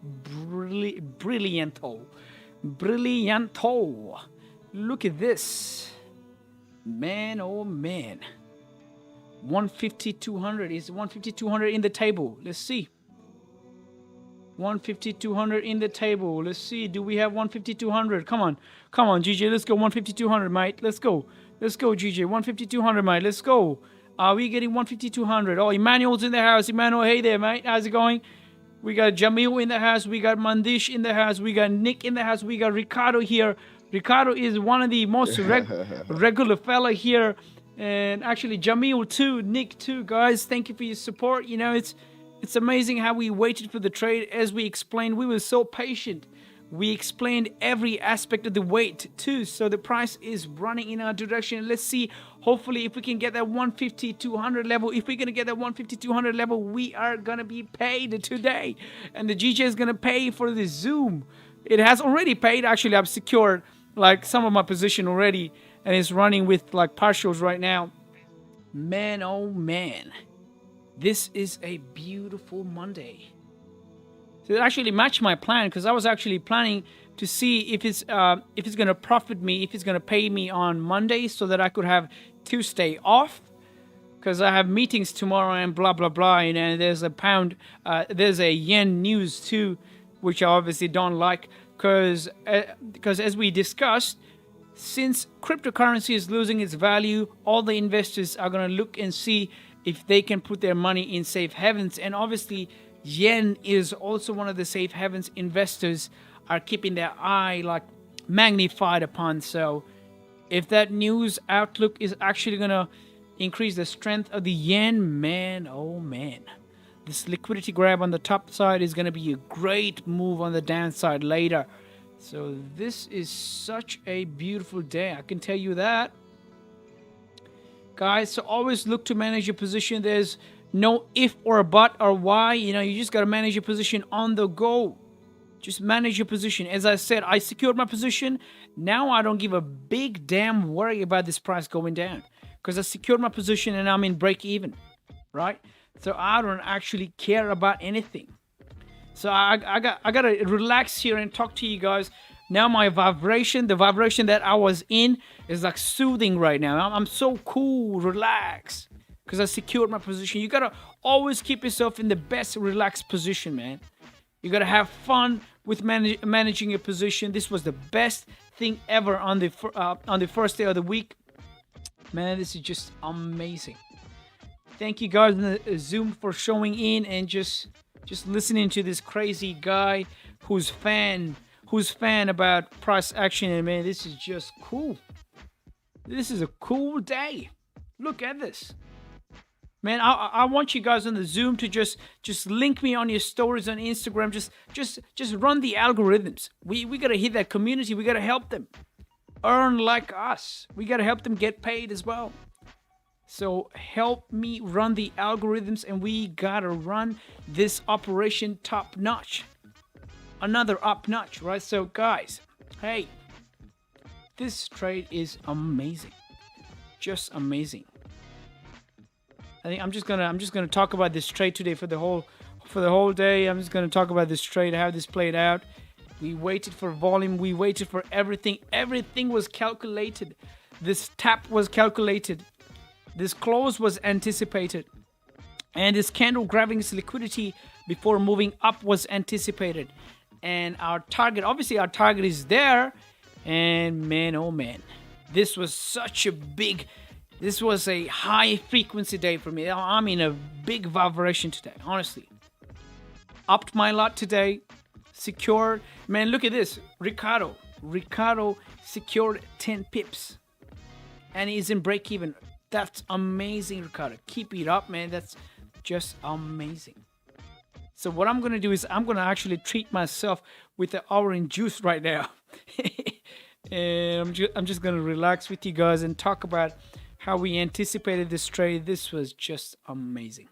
brillianto. Look at this, man. Oh man, 150 200 is 150 200 in the table. Let's see. 150 200 in the table. Let's see. Do we have 150 200? Come on, GJ. Let's go. 150 200, mate. Let's go, GJ. 150 200, mate. Let's go. Are we getting 150 200? Oh, Emmanuel's in the house. Emmanuel, hey there, mate. How's it going? We got Jamil in the house. We got Mandish in the house. We got Nick in the house. We got Ricardo here. Ricardo is one of the most regular fella here, and actually Jamil too, Nick too, guys. Thank you for your support. You know, it's amazing how we waited for the trade. As we explained, we were so patient. We explained every aspect of the wait too. So the price is running in our direction. Let's see, hopefully, if we can get that 150 200 level. If we're going to get that 150 200 level, we are going to be paid today. And the GJ is going to pay for the Zoom. It has already paid. Actually, I've secured like some of my position already, and it's running with like partials right now. Man, oh man. This is a beautiful Monday. So it actually matched my plan, because I was actually planning to see if it's going to profit me, if it's going to pay me on Monday, so that I could have Tuesday off, because I have meetings tomorrow and blah blah blah. And there's a there's a yen news too, which I obviously don't like, because as we discussed, since cryptocurrency is losing its value, all the investors are going to look and see if they can put their money in safe havens. And obviously, yen is also one of the safe havens investors are keeping their eye like magnified upon. So if that news outlook is actually going to increase the strength of the yen, man, oh man, This liquidity grab on the top side is going to be a great move on the downside later. So this is such a beautiful day, I can tell you that. Guys, so always look to manage your position. There's no if or but or why. You know, you just got to manage your position on the go. Just manage your position. As I said, I secured my position. Now I don't give a big damn worry about this price going down, because I secured my position and I'm in break even, right? So I don't actually care about anything. So I gotta relax here and talk to you guys. Now my vibration, the vibration that I was in, is like soothing right now. I'm so cool, relax, because I secured my position. You gotta always keep yourself in the best relaxed position, man. You gotta have fun with managing your position. This was the best thing ever on the first day of the week. Man, this is just amazing. Thank you guys in the Zoom for showing in and just listening to this crazy guy who's fan about price action. And man, this is just cool. This is a cool day. Look at this. Man, I want you guys on the Zoom to just link me on your stories on Instagram. Just run the algorithms. We gotta hit that community. We gotta help them earn like us. We gotta help them get paid as well. So help me run the algorithms, and we gotta run this operation top notch. Another up notch, right? So guys, hey, this trade is amazing, just amazing. I think I'm just gonna talk about this trade today for the whole day. I'm just gonna talk about this trade, how this played out. We waited for volume, we waited for everything. Everything was calculated. This tap was calculated. This close was anticipated. And this candle grabbing this liquidity before moving up was anticipated. And our target, obviously our target is there. And man, oh man, this was such a big, this was a high frequency day for me. I'm in a big vibration today, honestly. Upped my lot today, secured. Man, look at this, Ricardo secured 10 pips. And he's in break even. That's amazing, Ricardo. Keep it up, man. That's just amazing. So what I'm going to do is I'm going to actually treat myself with the orange juice right now. And I'm just going to relax with you guys and talk about how we anticipated this trade. This was just amazing.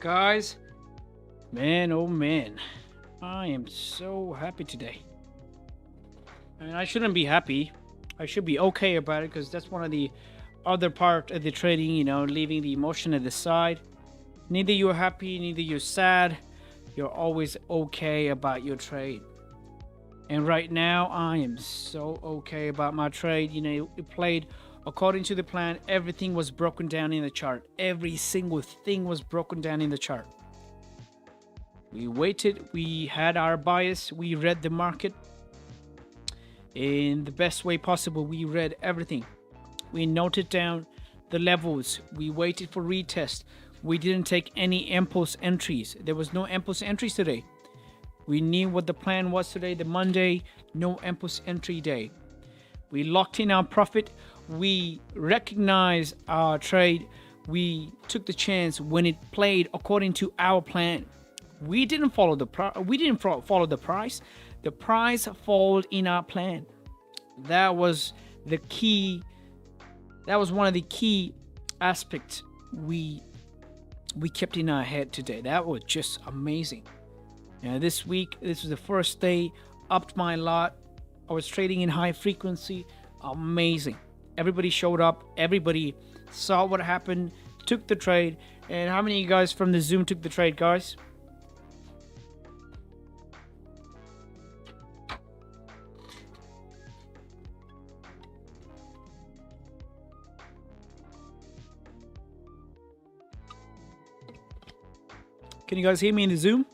Guys, man, oh man, I am so happy today. And I shouldn't be happy. I should be okay about it because that's one of the other part of the trading, you know, leaving the emotion at the side. Neither you're happy, neither you're sad. You're always okay about your trade. And right now, I am so okay about my trade. You know, it played according to the plan. Everything was broken down in the chart. Every single thing was broken down in the chart. We waited. We had our bias. We read the market in the best way possible. We read everything. We noted down the levels. We waited for retest. We didn't take any impulse entries. There was no impulse entries today. We knew what the plan was today, the Monday, no impulse entry day. We locked in our profit. We recognized our trade. We took the chance when it played according to our plan. We didn't follow the follow the price. The price followed in our plan. That was the key. That was one of the key aspects we kept in our head today. That was just amazing. This week, this was the first day, upped my lot. I was trading in high frequency. Amazing. Everybody showed up. Everybody saw what happened, took the trade. And how many of you guys from the Zoom took the trade, guys? Can you guys hear me in the Zoom?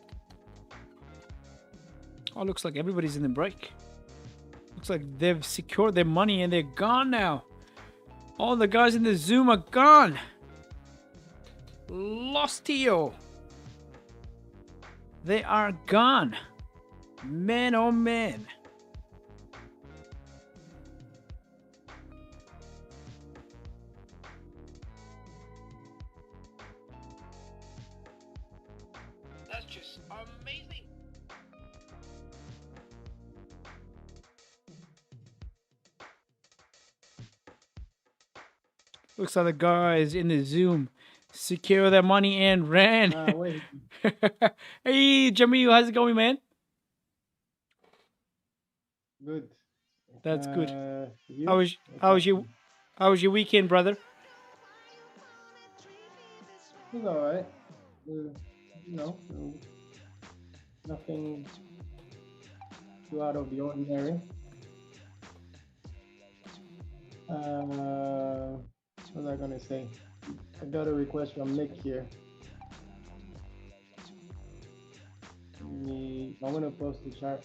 Oh, looks like everybody's in the break. Looks like they've secured their money and they're gone now. All the guys in the Zoom are gone. Lostio. They are gone. Man, oh man. That's just amazing. Looks like the guys in the Zoom secure their money and ran. Wait. Hey, Jamil, how's it going, man? Good. That's good. You? How was your weekend, brother? It's all right. Nothing too out of the ordinary. What was I gonna say? I got a request from Nick here. I'm gonna post the chart.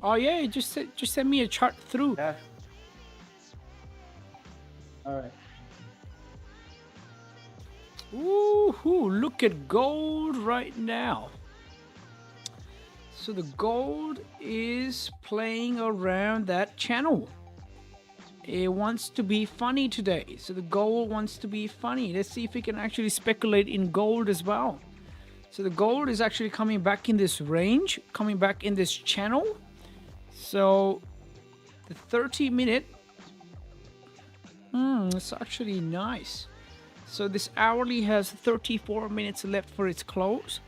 Oh yeah, just send me a chart through. Yeah. All right. Ooh, look at gold right now. So the gold is playing around that channel. It wants to be funny today. So the gold wants to be funny. Let's see if we can actually speculate in gold as well. So the gold is actually coming back in this range, coming back in this channel. So the 30-minute, it's actually nice. So this hourly has 34 minutes left for its close.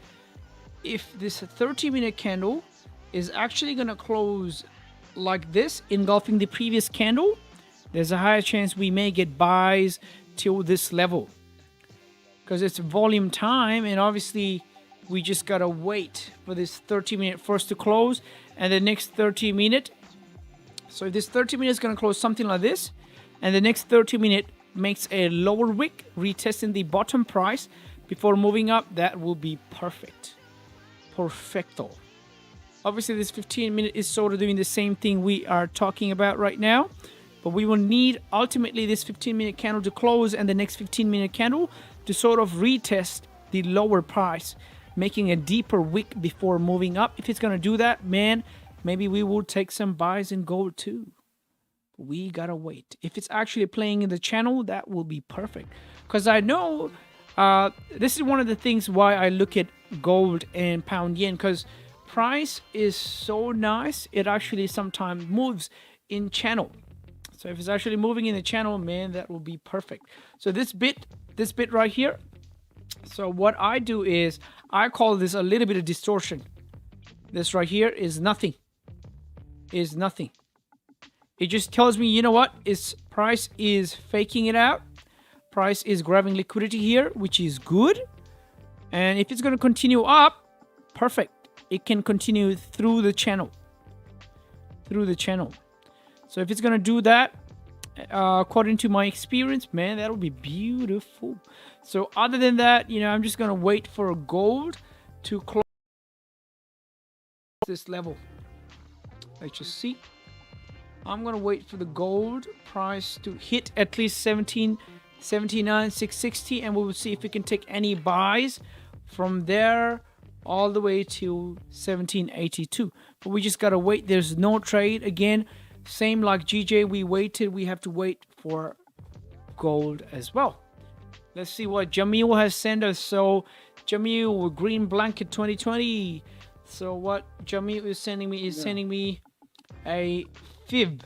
If this 30-minute candle is actually going to close like this, engulfing the previous candle, there's a higher chance we may get buys till this level. Because it's volume time, and obviously we just got to wait for this 30-minute first to close, and the next 30-minute. So if this 30-minute is going to close something like this, and the next 30-minute makes a lower wick, retesting the bottom price before moving up, that will be perfect. Perfecto. Obviously, this 15-minute is sort of doing the same thing we are talking about right now. But we will need ultimately this 15-minute candle to close and the next 15-minute candle to sort of retest the lower price, making a deeper wick before moving up. If it's going to do that, man, maybe we will take some buys in gold too. We got to wait. If it's actually playing in the channel, that will be perfect. Because I know this is one of the things why I look at gold and pound yen, because price is so nice. It actually sometimes moves in channel. So if it's actually moving in the channel, man, that will be perfect. So this bit right here, So what I do is I call this a little bit of distortion. This right here is nothing. Is nothing. It just tells me, you know what? Its price is faking it out. Price is grabbing liquidity here, which is good. And if it's going to continue up, perfect. It can continue through the channel. Through the channel. So if it's going to do that, according to my experience, man, that'll be beautiful. So other than that, you know, I'm just going to wait for gold to close this level. Let's just see. I'm going to wait for the gold price to hit at least 1779,660, and we will see if we can take any buys from there all the way to 1782. But we just got to wait. There's no trade. Again, same like GJ, we waited. We have to wait for gold as well. Let's see what Jamil has sent us. So Jamil, Green Blanket 2020. So what Jamil is sending me is sending me a fib.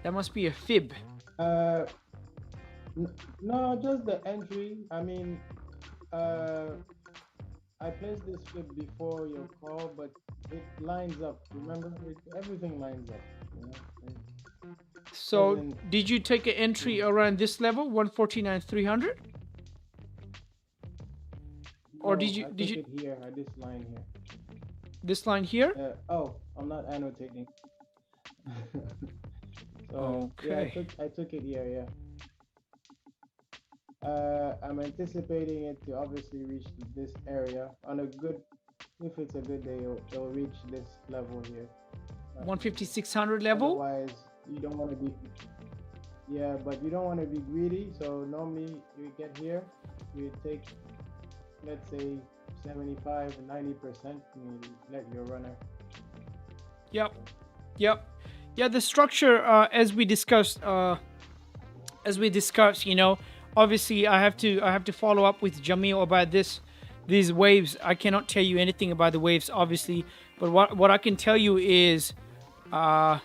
That must be a fib. No, just the entry. I mean, I placed this fib before your call, but it lines up. Remember, everything lines up. You know? So doesn't- did you take an entry around this level, 149,300? Or No, did you I did took you it here at this line here? this line here? Oh, I'm not annotating. So yeah, Okay. I took it here. Yeah. I'm anticipating it to obviously reach this area on a good. If it's a good day, it'll reach this level here. 15600 level? Otherwise, you don't want to be. Yeah, but you don't want to be greedy. So normally you get here, you take, let's say, 75, 90%, and you let your runner. Yep. Yep. Yeah, the structure as we discussed, you know, obviously I have to follow up with Jamil about these waves. I cannot tell you anything about the waves, obviously, but what I can tell you is, man,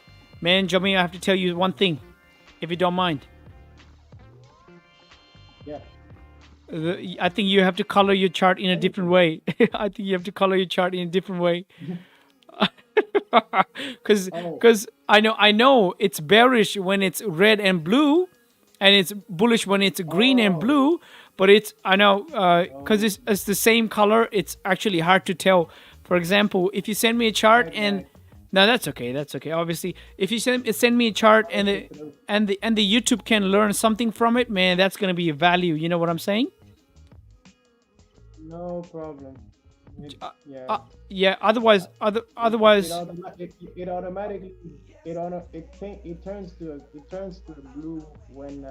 Jamil, I have to tell you one thing, if you don't mind. Yeah. I think you have to color your chart in a different way. I think you have to color your chart in a different way. Because I know it's bearish when it's red and blue, and it's bullish when it's green and blue. But it's because it's the same color. It's actually hard to tell. For example, if you send me a chart and no, that's okay. That's okay. Obviously, if you send me a chart and the YouTube can learn something from it, man, that's gonna be a value. You know what I'm saying? No problem. Yeah. Otherwise, it automatically it turns to a blue when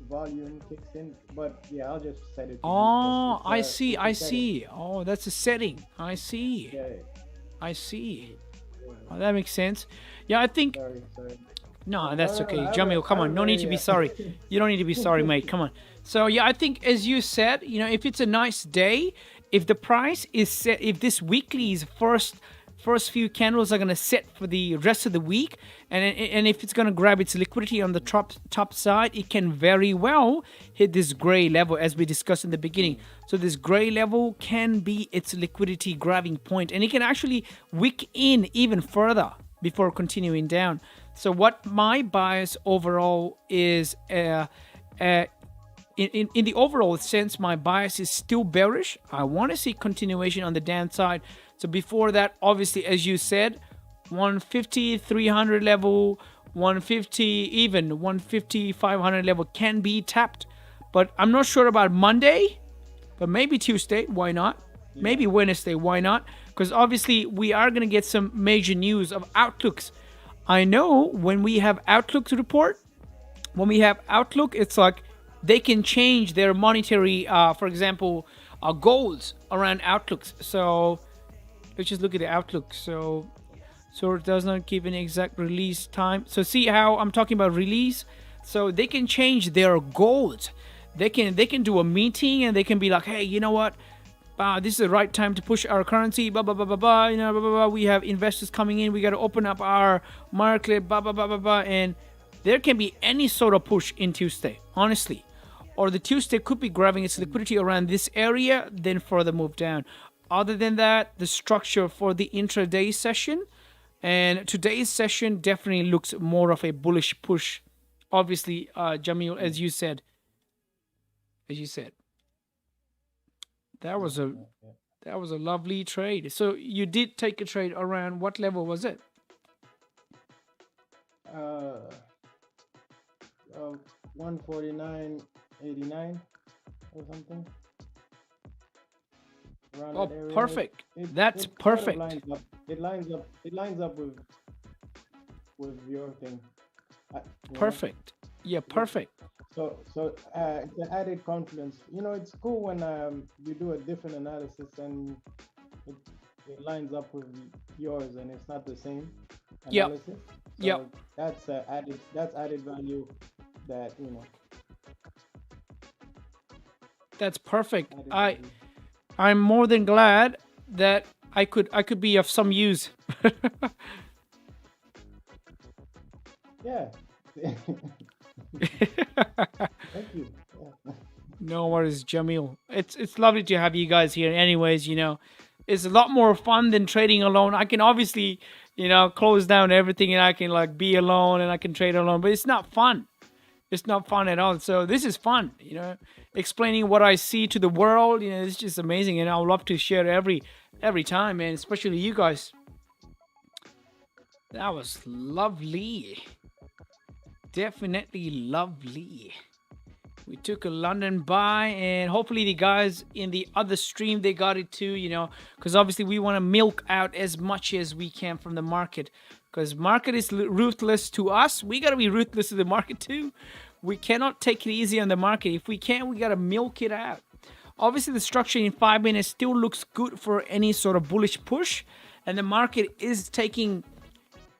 volume kicks in. But yeah, I'll just set it. Oh, I see. Oh, that's a setting. I see. Yeah. I see. Oh, that makes sense. Yeah, I think. Sorry. No, that's No, okay. I Jamil, don't- come I on. don't No need really, to be sorry. You don't need to be sorry, mate. Come on. So yeah, I think as you said, you know, if it's a nice day, if the price is set, if this weekly's first few candles are gonna set for the rest of the week, and if it's gonna grab its liquidity on the top side, it can very well hit this gray level as we discussed in the beginning. So this gray level can be its liquidity grabbing point, and it can actually wick in even further before continuing down. So what my bias overall is, in the overall sense, my bias is still bearish. I want to see continuation on the downside. So before that, obviously, as you said, 150, 300 level, 150, even 150, 500 level can be tapped. But I'm not sure about Monday, but maybe Tuesday. Why not? Maybe Wednesday. Why not? Because obviously we are going to get some major news of outlooks. I know when we have outlook to report, it's like they can change their monetary, for example, goals around outlooks. So let's just look at the outlook. So it does not give an exact release time. So see how I'm talking about release. So they can change their goals. They can do a meeting and they can be like, hey, you know what? This is the right time to push our currency, blah, blah, blah, blah, blah, you know, blah, blah, blah. We have investors coming in. We got to open up our market, blah, blah, blah, blah, blah. And there can be any sort of push in Tuesday, honestly. or the Tuesday could be grabbing its liquidity around this area, then further move down. Other than that, the structure for the intraday session and today's session definitely looks more of a bullish push. Obviously, Jamil, as you said, that was a lovely trade. So you did take a trade around what level was it? Uh, 149.89 or something. Around Oh, that area. perfect. That's it perfect. Sort of lines up. It lines up with your thing. You know? Perfect. Yeah, perfect. So it's an added confidence. You know, it's cool when you do a different analysis and it lines up with yours and it's not the same Yep. analysis. So Yep. that's added value that, you know. That's perfect. added value. I'm more than glad that I could be of some use. Yeah. Thank you. Yeah. No worries, Jamil. It's lovely to have you guys here. Anyways, you know, it's a lot more fun than trading alone. I can obviously, you know, close down everything and I can like be alone and I can trade alone, but it's not fun. It's not fun at all. So this is fun, you know, explaining what I see to the world. You know, it's just amazing, and I would love to share every time, man. Especially you guys. That was lovely. Definitely lovely. We took a London buy, and hopefully the guys in the other stream, they got it too, you know, because obviously we want to milk out as much as we can from the market, because market is ruthless to us. We got to be ruthless to the market too. We cannot take it easy on the market. If we can, we got to milk it out. Obviously the structure in 5 minutes still looks good for any sort of bullish push, and the market is taking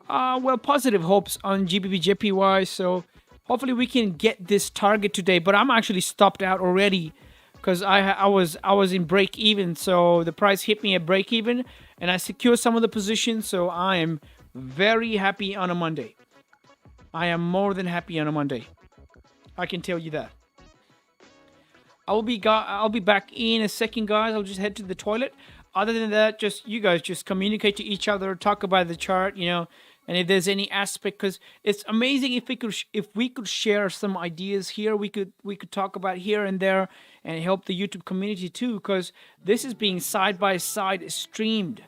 well, positive hopes on GBP JPY. So hopefully we can get this target today. But I'm actually stopped out already because I was in break even. So the price hit me at break even, and I secured some of the positions. So I am very happy on a Monday. I am more than happy on a Monday. I can tell you that. I'll be back in a second, guys. I'll just head to the toilet. Other than that, just you guys just communicate to each other, talk about the chart, you know. And if there's any aspect, because it's amazing if we could share some ideas here, we could talk about here and there and help the YouTube community too, because this is being side by side streamed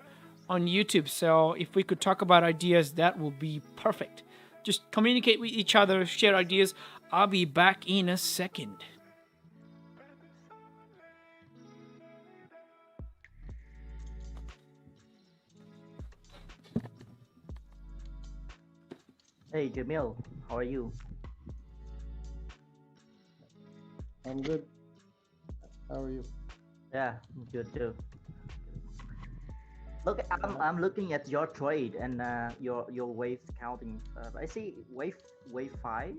on YouTube. So if we could talk about ideas, that will be perfect. Just communicate with each other, share ideas. I'll be back in a second. Hey Jamil, how are you? I'm good. How are you? Yeah, I'm good too. Look, I'm looking at your trade and your waves counting. I see wave five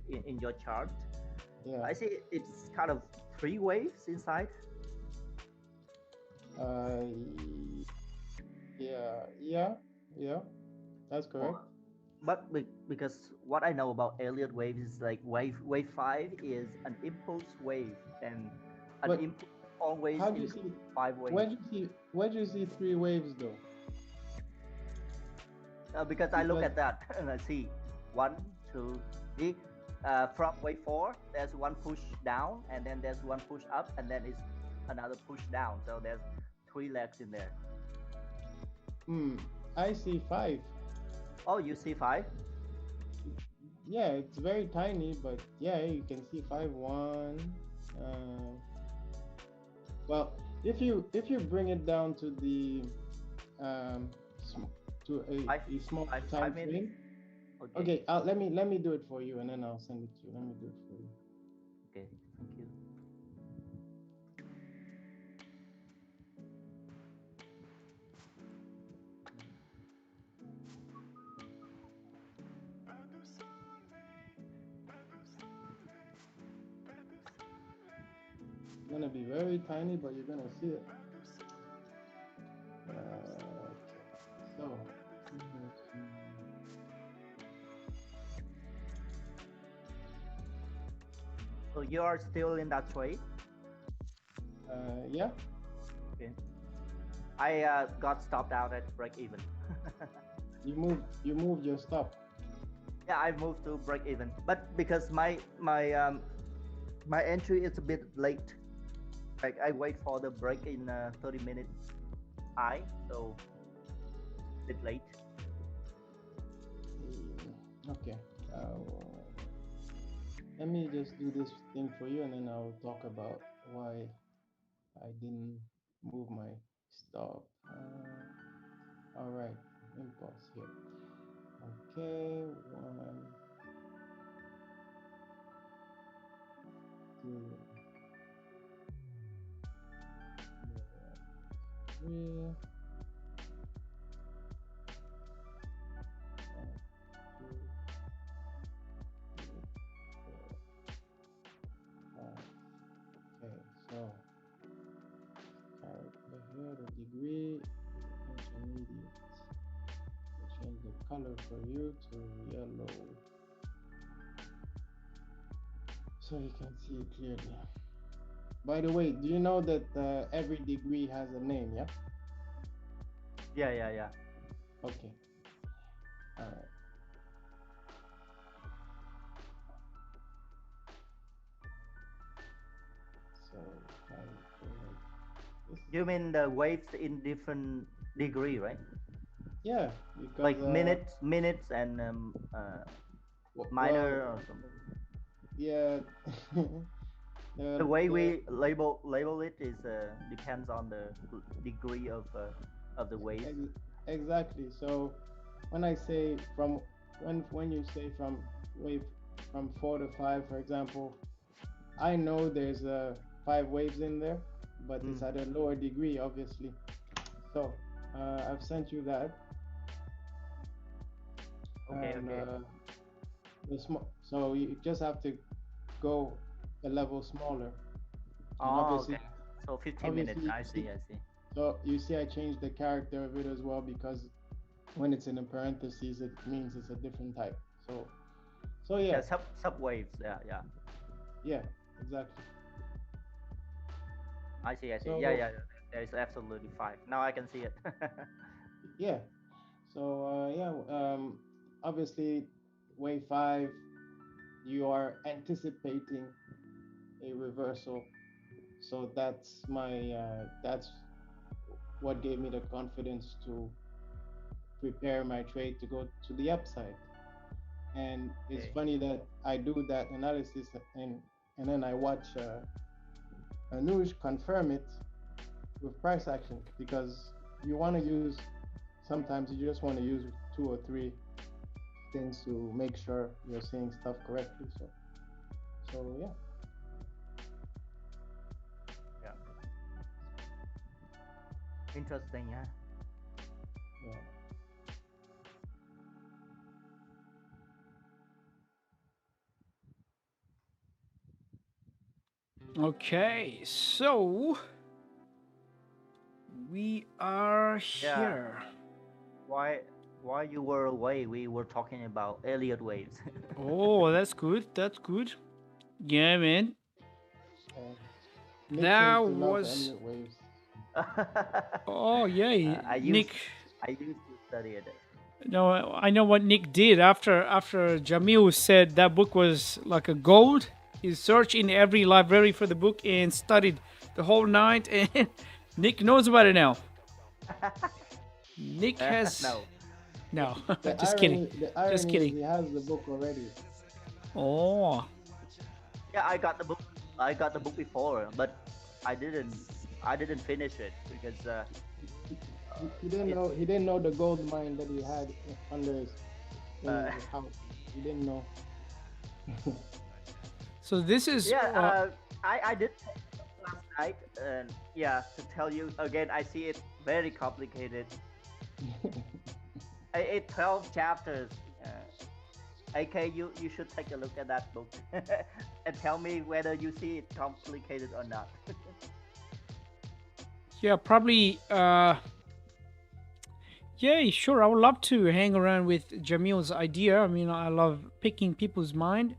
in your chart. Yeah. I see it's kind of 3 waves inside. Yeah. That's correct. But because what I know about Elliott waves is like wave 5 is an impulse wave, and an But impulse always how do you includes see? 5 waves. Where do you see 3 waves though? Because I look Because at that and I see 1, 2, 3. From wave 4, there's one push down, and then there's one push up, and then it's another push down. So there's 3 legs in there. I see 5. Oh, you see 5? Yeah, it's very tiny, but yeah, you can see 5 1. Well, if you bring it down to the to a small time frame. Okay, let me do it for you, and then I'll send it to you. Let me do it for you. Okay, thank you. It's gonna be very tiny, but you're gonna see it. So. So you are still in that trade? Yeah. Okay. I got stopped out at break even. You moved your stop. Yeah, I moved to break even, but because my entry is a bit late. Like I wait for the break in 30 minutes high, so a bit late. Okay. Let me just do this thing for you, and then I'll talk about why I didn't move my stop. All right, impulse here. Okay, 1, 2, 3, 2, 3, 4, 5. Okay, so character here, the degree, the intermediate. We'll change the color for you to yellow so you can see it clearly. By the way, do you know that every degree has a name? Yeah. Yeah. Okay. All right. So if I go like this, You mean the waves in different degree, right? yeah, because Like minutes and well, minor or something. yeah, The way the we label it is depends on the degree of the waves. exactly. So when I say from when you say from wave from 4 to 5, for example, I know there's 5 waves in there, but it's Mm. at a lower degree, obviously. So I've sent you that, Okay, and okay. the small. So you just have to go a level smaller, and Oh, okay. So 15 minutes. obviously, I see. I see. so you see, I changed the character of it as well because when it's in a parentheses, it means it's a different type. So Yeah, yeah, sub waves. Yeah. yeah, exactly. I see. I see. Yeah, So yeah. There is absolutely five. Now I can see it. yeah, so yeah, obviously, wave 5, you are anticipating a reversal. So that's what gave me the confidence to prepare my trade to go to the upside. And it's Okay. funny that I do that analysis, and then I watch Anuj confirm it with price action, because you want to use, sometimes you just want to use 2 or 3 things to make sure you're saying stuff correctly. So yeah. Yeah. Interesting. Yeah. Yeah. Okay, so we are Yeah. here. Why? Why you were away? We were talking about Elliott waves. Oh, that's good. That's good. Yeah, man. Uh, Nick That seems to love was. Elliott waves. Oh, yeah. I used Nick. I used to study it. No, I know what Nick did after Jamil said that book was like a gold. He searched in every library for the book and studied the whole night, and Nick knows about it now. Nick has No. no, The just kidding, irony, the just irony is kidding. he has the book already. Oh, Yeah, I got the book. I got the book before, but I didn't. I didn't finish it because He didn't it's. know. He didn't know the gold mine that he had under his in Uh, his house. He didn't know. so this is yeah, I did last night, and yeah, to tell you again, I see it very complicated. It 12 chapters. AK, you should take a look at that book and tell me whether you see it complicated or not. yeah, probably yeah, sure. I would love to hang around with Jamil's idea. I mean, I love picking people's mind.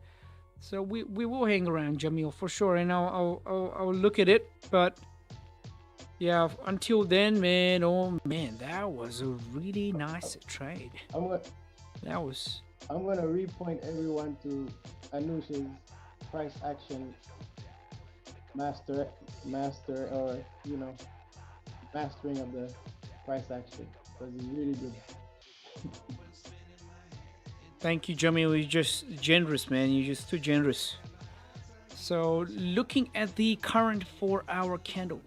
So we will hang around, Jamil, for sure, and I'll look at it. But yeah, until then, man, oh man, that was a really nice trade. I'm gonna That was I'm gonna repoint everyone to Anush's price action master, or mastering of the price action, because it's really good. thank you, Jamil. You're just generous, man. You're just too generous. So looking at the current 4-hour candle.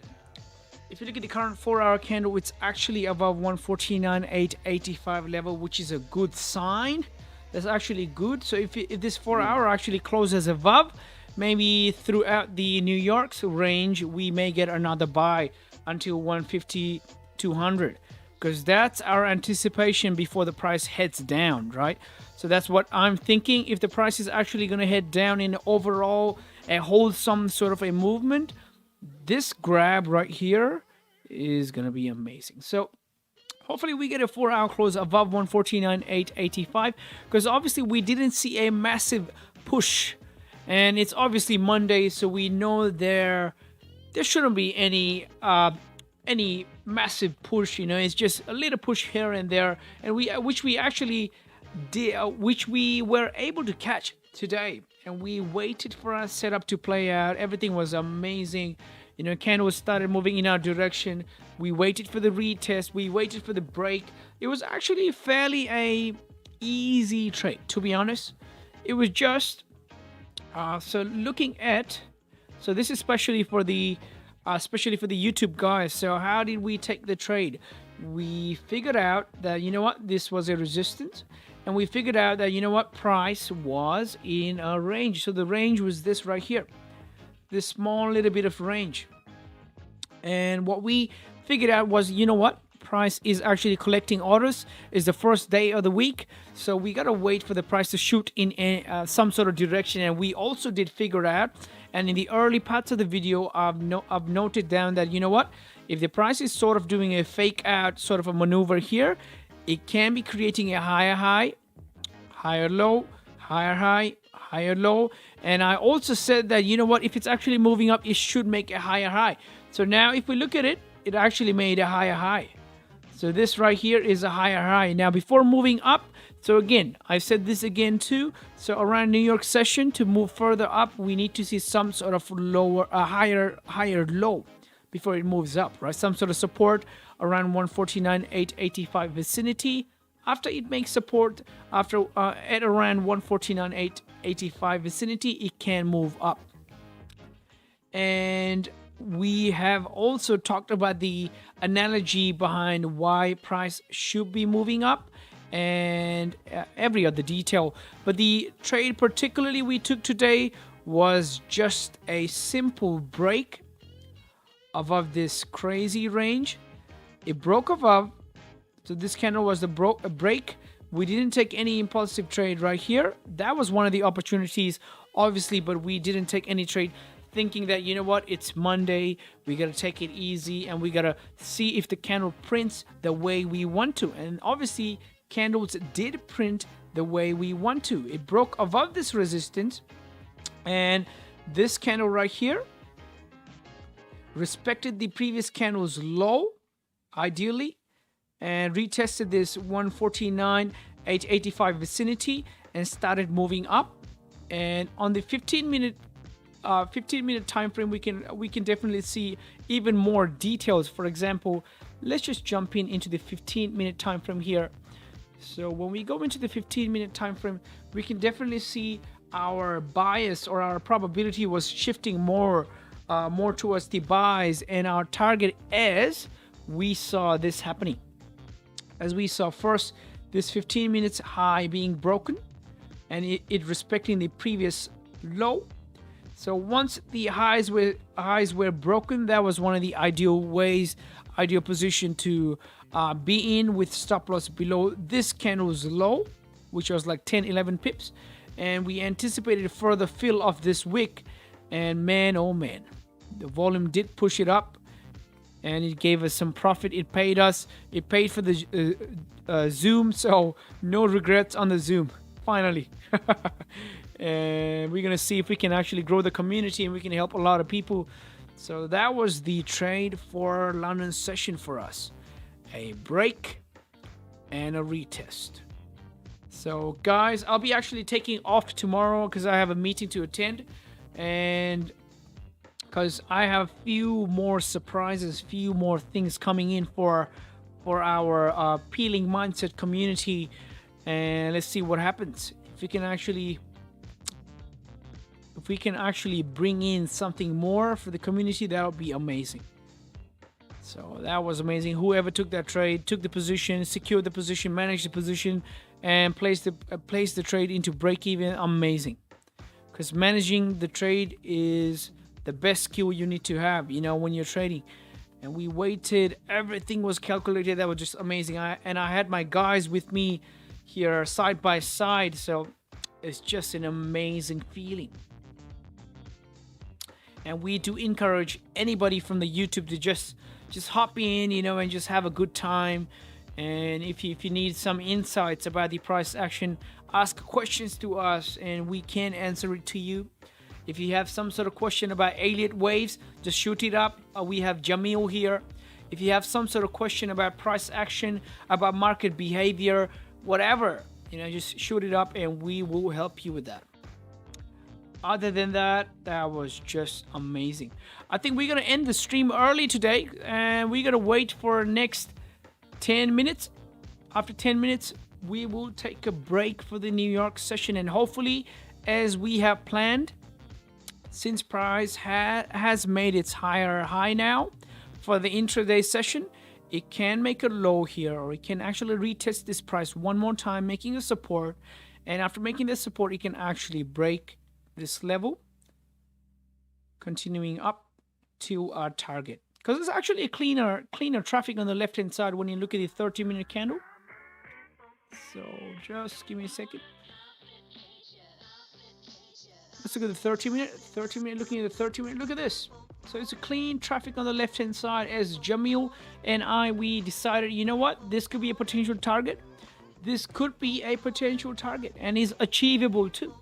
If you look at the current 4-hour candle, it's actually above 149.885 level, which is a good sign. That's actually good. So if this 4-hour actually closes above, maybe throughout the New York's range, we may get another buy until 150, 200, because that's our anticipation before the price heads down, right? So that's what I'm thinking. If the price is actually going to head down in overall a wholesome sort of a movement, this grab right here is going to be amazing. So hopefully we get a 4-hour close above 149.885, because obviously we didn't see a massive push, and it's obviously Monday, so we know there shouldn't be any massive push. It's just a little push here and there, and which we actually did, which we were able to catch today, and we waited for our setup to play out. Everything was amazing. Candles started moving in our direction. We waited for the retest. We waited for the break. It was actually fairly a easy trade, to be honest. It was just so this is especially for the YouTube guys. So how did we take the trade? We figured out that this was a resistance, and we figured out that price was in a range. So the range was this right here, this small little bit of range. And what we figured out was, price is actually collecting orders. It's the first day of the week, so we gotta wait for the price to shoot in some sort of direction. And we also did figure out, and in the early parts of the video, I've noted down that if the price is sort of doing a fake out sort of a maneuver here, it can be creating a higher high, higher low, higher high, higher low. And I also said that if it's actually moving up, it should make a higher high. So now if we look at it, it actually made a higher high. So this right here is a higher high. Now before moving up, so again, I said this again too, so around New York session, to move further up, we need to see some sort of higher low before it moves up, right? Some sort of support around 149.885 vicinity. After it makes support at around 149.885 vicinity, it can move up. And we have also talked about the analogy behind why price should be moving up, and every other detail. But the trade particularly we took today was just a simple break above this crazy range. It broke above, so this candle was a break. We didn't take any impulsive trade right here. That was one of the opportunities, obviously, but we didn't take any trade, thinking that it's Monday, we gotta take it easy, and we gotta see if the candle prints the way we want to. And obviously candles did print the way we want to. It broke above this resistance, and this candle right here respected the previous candle's low ideally, and retested this 149.885 vicinity and started moving up. And on the 15-minute time frame, we can definitely see even more details. For example, let's just jump into the 15-minute time frame here. So when we go into the 15-minute time frame, we can definitely see our bias or our probability was shifting more towards the buys, and our target as we saw this happening. As we saw first, this 15 minutes high being broken, and it respecting the previous low. So once the highs were broken, that was one of the ideal position to be in, with stop loss below this candle's low, which was like 10-11 pips. And we anticipated a further fill of this wick, and man, oh man, the volume did push it up, and it gave us some profit. It paid for the Zoom, so no regrets on the Zoom finally. and we're gonna see if we can actually grow the community and we can help a lot of people. So that was the trade for London session for us. A break and a retest. So guys, I'll be actually taking off tomorrow because I have a meeting to attend, and because I have few more surprises, few more things coming in for our peeling mindset community, and let's see what happens. If we can actually bring in something more for the community, that'll be amazing. So that was amazing. Whoever took that trade, took the position, secured the position, managed the position, and placed the trade into break even. Amazing. Because managing the trade is the best skill you need to have, you know, when you're trading. And we waited, everything was calculated. That was just amazing. I had my guys with me here side by side, so it's just an amazing feeling. And we do encourage anybody from the YouTube to just hop in, you know, and just have a good time. And if you need some insights about the price action, ask questions to us and we can answer it to you. If you have some sort of question about Elliott waves, just shoot it up. We have Jamil here. If you have some sort of question about price action, about market behavior, whatever, you know, just shoot it up and we will help you with that. Other than that, that was just amazing. I think we're going to end the stream early today and we're going to wait for next 10 minutes. After 10 minutes, we will take a break for the New York session, and hopefully, as we have planned, since price has made its higher high now for the intraday session, it can make a low here, or it can actually retest this price one more time, making a support. And after making the support, it can actually break this level, continuing up to our target. Because it's actually a cleaner traffic on the left hand side when you look at the 30-minute candle. So just give me a second. Let's look at the 30-minute. Looking at the 30-minute. Look at this. So it's a clean traffic on the left-hand side. As Jamil and we decided, you know what? This could be a potential target. This could be a potential target and is achievable too.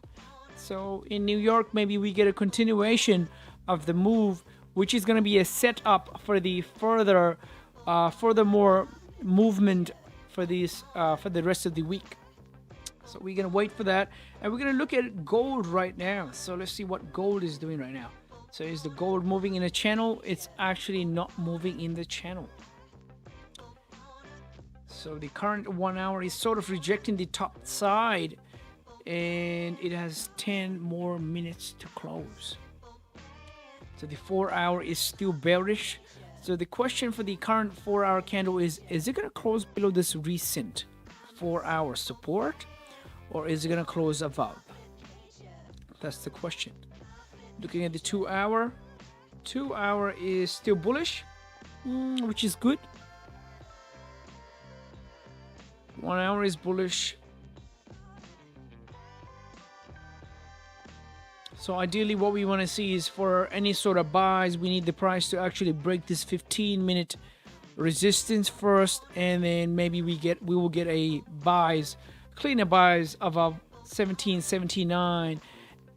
So in New York, maybe we get a continuation of the move, which is going to be a setup for the furthermore movement for this for the rest of the week. So we're going to wait for that. And we're going to look at gold right now. So let's see what gold is doing right now. So is the gold moving in a channel? It's actually not moving in the channel. So the current 1 hour is sort of rejecting the top side. And it has 10 more minutes to close. So the 4 hour is still bearish. So the question for the current 4 hour candle is it going to close below this recent 4 hour support? Or is it going to close above? That's the question. Looking at the 2 hour. 2 hour is still bullish, which is good. 1 hour is bullish. So ideally what we want to see is for any sort of buys, we need the price to actually break this 15-minute resistance first, and then maybe we will get a buys, cleaner buys above 1779,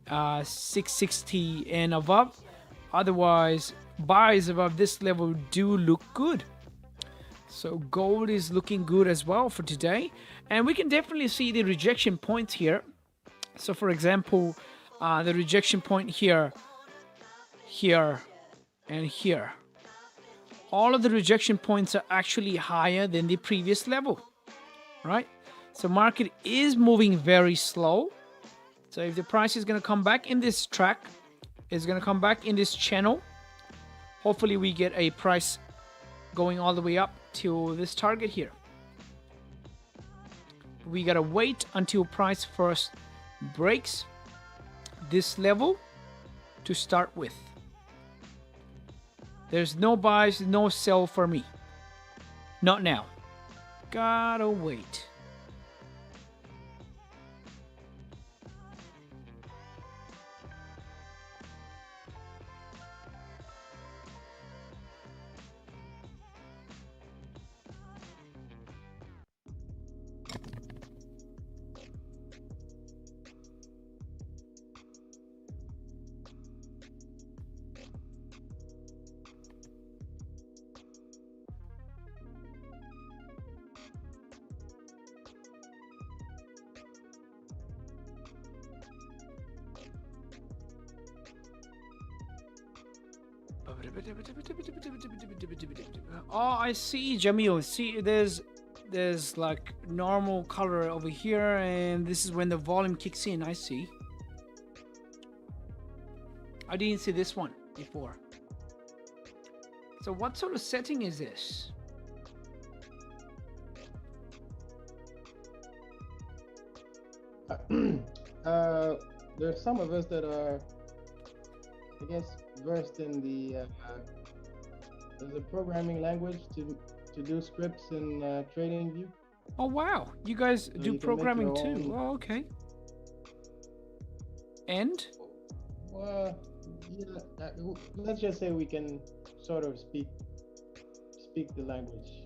660 and above. Otherwise, buys above this level do look good. So gold is looking good as well for today, and we can definitely see the rejection points here. So for example, the rejection point here, here, and here. All of the rejection points are actually higher than the previous level, right? So market is moving very slow. So if the price is going to come back in this track, it's going to come back in this channel. Hopefully we get a price going all the way up to this target here. We got to wait until price first breaks this level to start with. There's no buys, no sell for me. Not now. Gotta wait. Oh, I see, Jamil. See, there's like normal color over here, and this is when the volume kicks in. I see. I didn't see this one before. So what sort of setting is this? There's some of us that are, I guess, versed in the there's a programming language to do scripts in TradingView. Oh wow, you guys So do you can make programming your too. own. Oh, okay. And Well, yeah, let's just say we can sort of speak the language.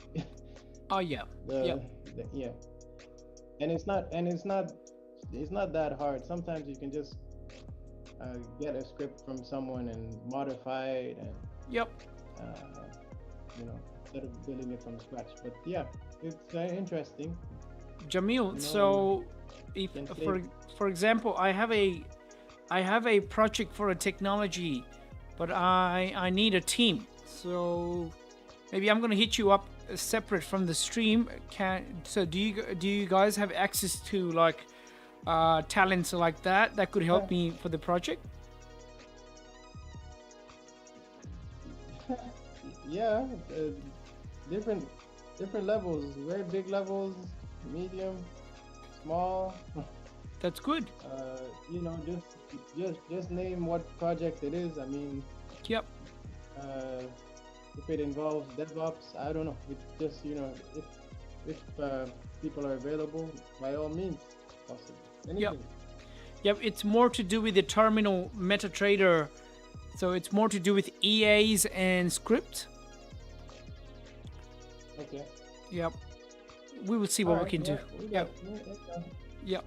oh yeah, the, yeah, and it's not that hard. Sometimes you can just get a script from someone and modify it, and yep. Instead of building it from scratch. But yeah, it's interesting. Jamil, so if for example, I have a project for a technology, but I need a team. So maybe I'm gonna hit you up separate from the stream. Do you guys have access to like talents like that could help me for the project? Yeah, different levels, very big levels, medium, small. That's good. Just name what project it is. I mean, yep. If it involves DevOps, I don't know. It's just if people are available, by all means, possible. Anything. Yep. It's more to do with the terminal MetaTrader. So it's more to do with EAs and script. Okay. Yep. We will see what we can do. Yep. Yep.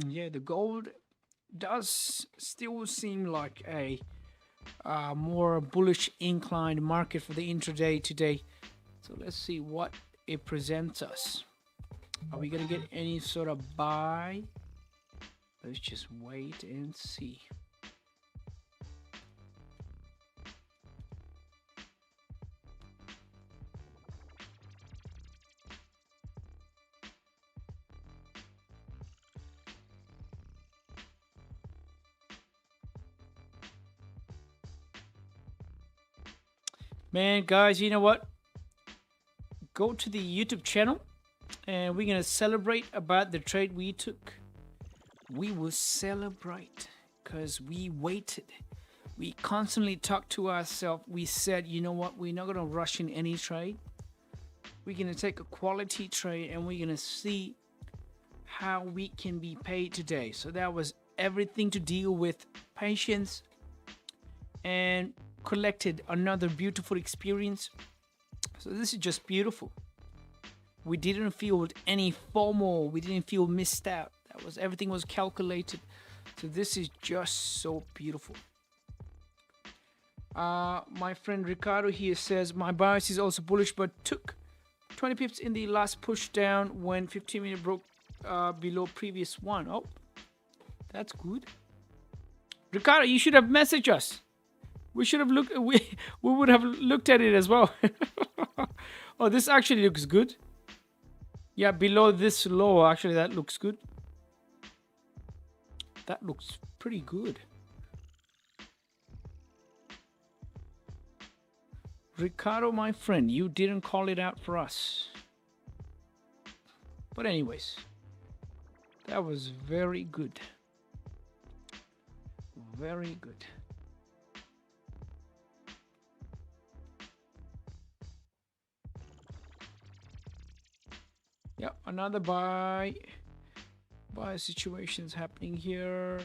Yeah, the gold does still seem like a more bullish inclined market for the intraday today. So let's see what it presents us. Are we gonna get any sort of buy? Let's just wait and see. Man, guys, you know what? Go to the YouTube channel and we're gonna celebrate about the trade we took. We will celebrate because we waited. We constantly talked to ourselves. We said, you know what? We're not gonna rush in any trade. We're gonna take a quality trade and we're gonna see how we can be paid today. So that was everything to deal with patience and collected another beautiful experience. So this is just beautiful. We didn't feel any FOMO. We didn't feel missed out. Everything was calculated. So this is just so beautiful. My friend Ricardo here says my bias is also bullish, but took 20 pips in the last push down when 15 minute broke below previous one. Oh, that's good. Ricardo, you should have messaged us. We should have looked. We would have looked at it as well. Oh, this actually looks good. Yeah, below this low, actually, that looks good. That looks pretty good. Ricardo, my friend, you didn't call it out for us. But anyways, That was very good. Very good. Yeah, another buy situations happening here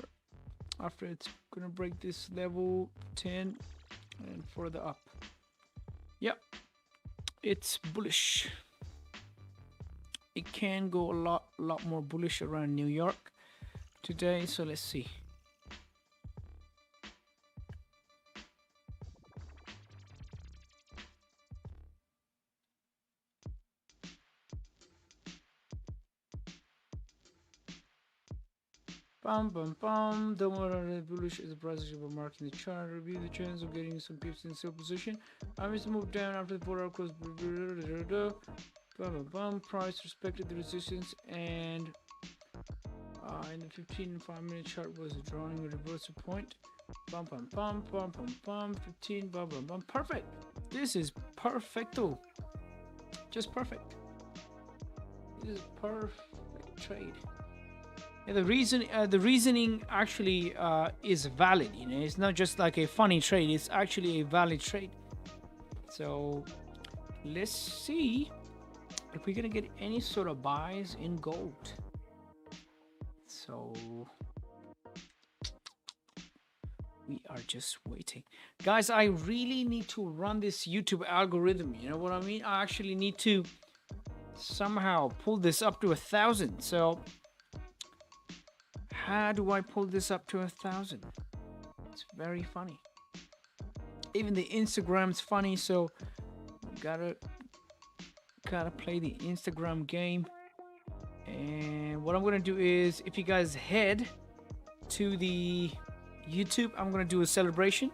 after it's gonna break this level 10 and further up. Yep, it's bullish. It can go a lot more bullish around New York today, so let's see. Bum bum bum. Don't worry, bullish is the price of marking the chart. Review the chance of getting some pips in sell position. I must move down after the 4 hour close. Bum bum bum. Price respected the resistance, and in the 15 and 5 minute chart was drawing a reversal point. Bum bum bum bum bum bum. 15 bum bum bum. Perfect. This is perfecto. Just perfect. This is perfect trade. Yeah, the reasoning actually is valid. You know, it's not just like a funny trade. It's actually a valid trade. So let's see if we're gonna get any sort of buys in gold. So we are just waiting, guys. I really need to run this YouTube algorithm. You know what I mean? I actually need to somehow pull this up to 1,000. So how do I pull this up to 1,000? It's very funny. Even the Instagram's funny, so gotta play the Instagram game. And what I'm gonna do is, if you guys head to the YouTube, I'm gonna do a celebration.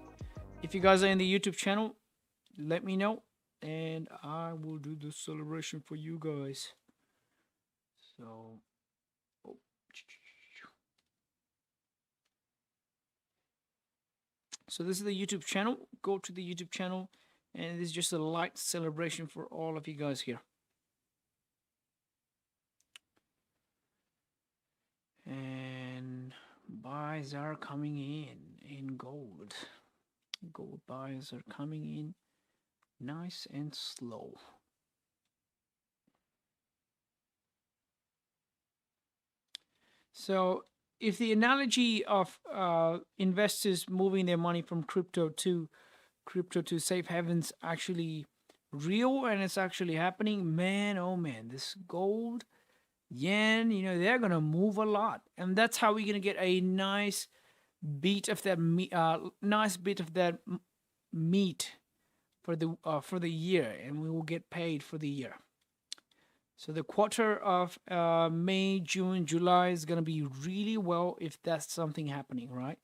If you guys are in the YouTube channel, let me know, and I will do the celebration for you guys. So, oh. So this is the YouTube channel. Go to the YouTube channel, and this is just a light celebration for all of you guys here. And buys are coming in gold. Gold buys are coming in nice and slow. So if the analogy of investors moving their money from crypto to safe havens actually real, and it's actually happening, man, oh man, this gold, yen, you know, they're gonna move a lot, and that's how we're gonna get a nice bit of that meat for the year, and we will get paid for the year. So the quarter of May, June, July is going to be really well if that's something happening, right?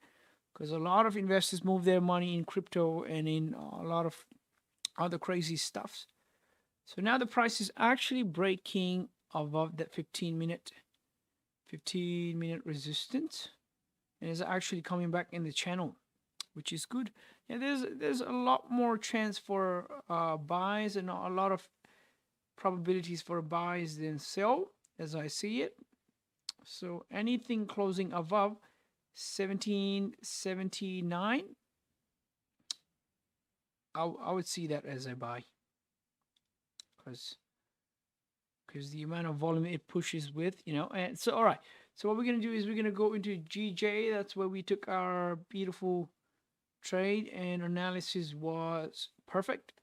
Because a lot of investors move their money in crypto and in a lot of other crazy stuffs. So now the price is actually breaking above that 15-minute resistance, and is actually coming back in the channel, which is good. Yeah, there's a lot more chance for buys and a lot of probabilities for buys than sell, as I see it. So anything closing above 1779, I would see that as a buy, because the amount of volume it pushes with, you know. And so, all right, so what we're going to do is we're going to go into GJ. That's where we took our beautiful trade, and analysis was perfect,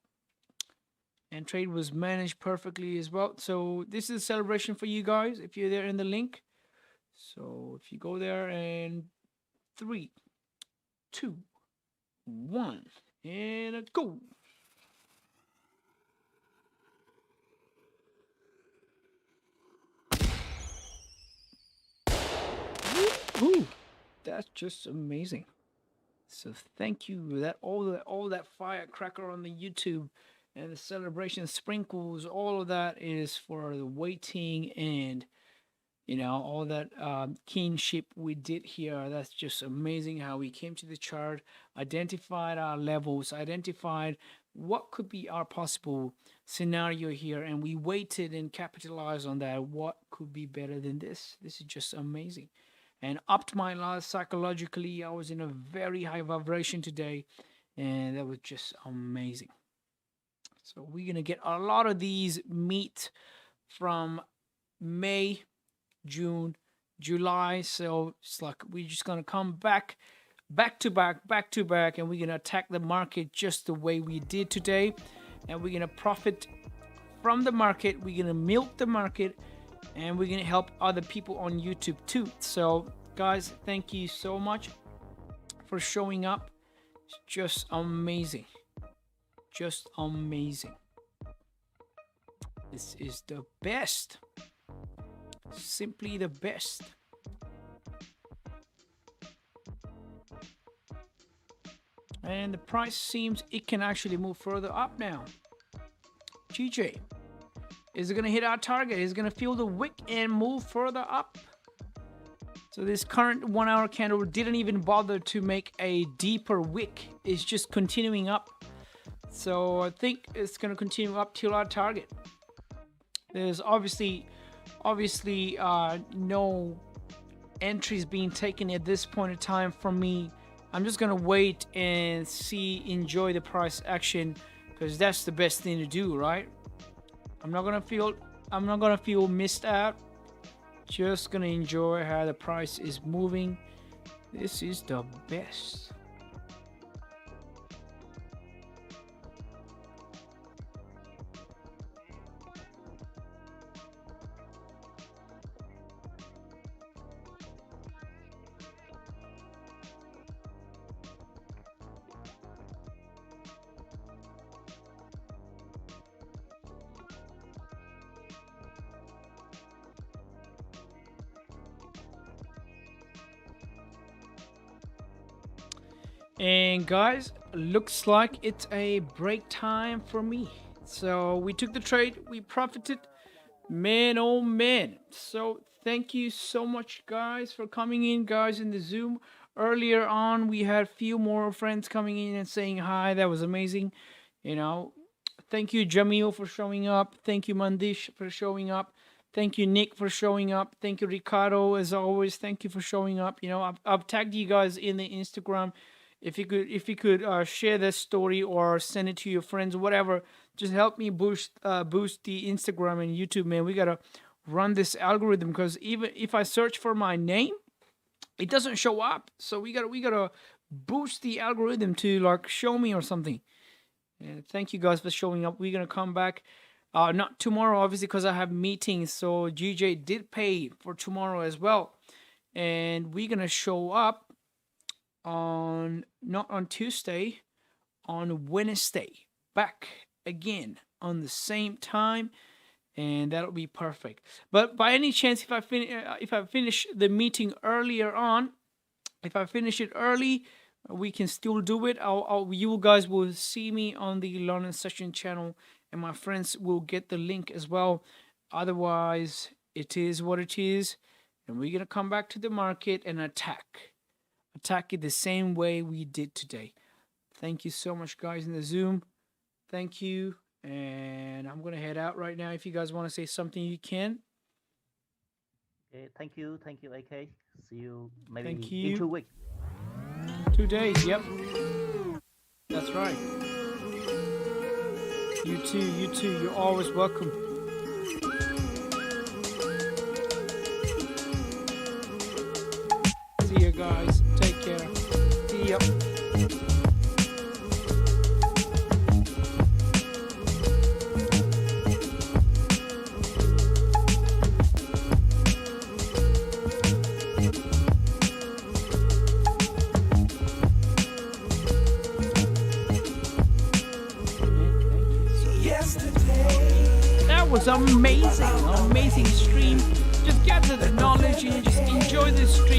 and trade was managed perfectly as well. So this is a celebration for you guys if you're there in the link. So if you go there, and 3, 2, 1, and a go. Ooh, that's just amazing. So thank you. That all that firecracker on the YouTube and the celebration sprinkles, all of that is for the waiting and, you know, all that kinship we did here. That's just amazing how we came to the chart, identified our levels, identified what could be our possible scenario here, and we waited and capitalized on that. What could be better than this? This is just amazing. And upped my loss psychologically. I was in a very high vibration today, and that was just amazing. So we're gonna get a lot of these meat from May, June, July. So it's like we're just gonna come back to back, and we're gonna attack the market just the way we did today, and we're gonna profit from the market. We're gonna milk the market, and we're gonna help other people on YouTube too. So guys, thank you so much for showing up. It's just amazing, just amazing. This is the best, simply the best. And the price seems it can actually move further up now. GJ, is it going to hit our target? Is it going to feel the wick and move further up? So this current 1 hour candle didn't even bother to make a deeper wick. It's just continuing up. So I think it's going to continue up till our target. There's obviously no entries being taken at this point in time from me. I'm just gonna wait and enjoy the price action, because that's the best thing to do, right? I'm not gonna feel missed out. Just gonna enjoy how the price is moving. This is the best. And guys, looks like it's a break time for me. So we took the trade, we profited, man, oh man. So thank you so much guys for coming in, guys, in the Zoom. Earlier on we had a few more friends coming in and saying hi. That was amazing. You know, thank you Jamil for showing up. Thank you Mandish for showing up. Thank you Nick for showing up. Thank you Ricardo, as always. Thank you for showing up. You know, I've tagged you guys in the Instagram. If you could share this story or send it to your friends, whatever, just help me boost the Instagram and YouTube, man. We gotta run this algorithm, because even if I search for my name, it doesn't show up. So we gotta boost the algorithm to like show me or something. And thank you guys for showing up. We're gonna come back, not tomorrow, obviously, because I have meetings. So GJ did pay for tomorrow as well, and we're gonna show up on not on Tuesday, on Wednesday, back again on the same time, and that'll be perfect. But by any chance, if I finish the meeting earlier on, if I finish it early, we can still do it. You guys will see me on the London Session channel, and my friends will get the link as well. Otherwise, it is what it is, and we're gonna come back to the market and attack it the same way we did today. Thank you so much guys in the Zoom. Thank you, and I'm gonna head out right now. If you guys want to say something, you can. Okay, thank you AK. See you maybe Thank you. in 2 weeks. 2 days, yep, that's right. You too, you're always welcome. See you guys, take care. See ya. That was amazing stream. Just gather the knowledge and just enjoy this stream.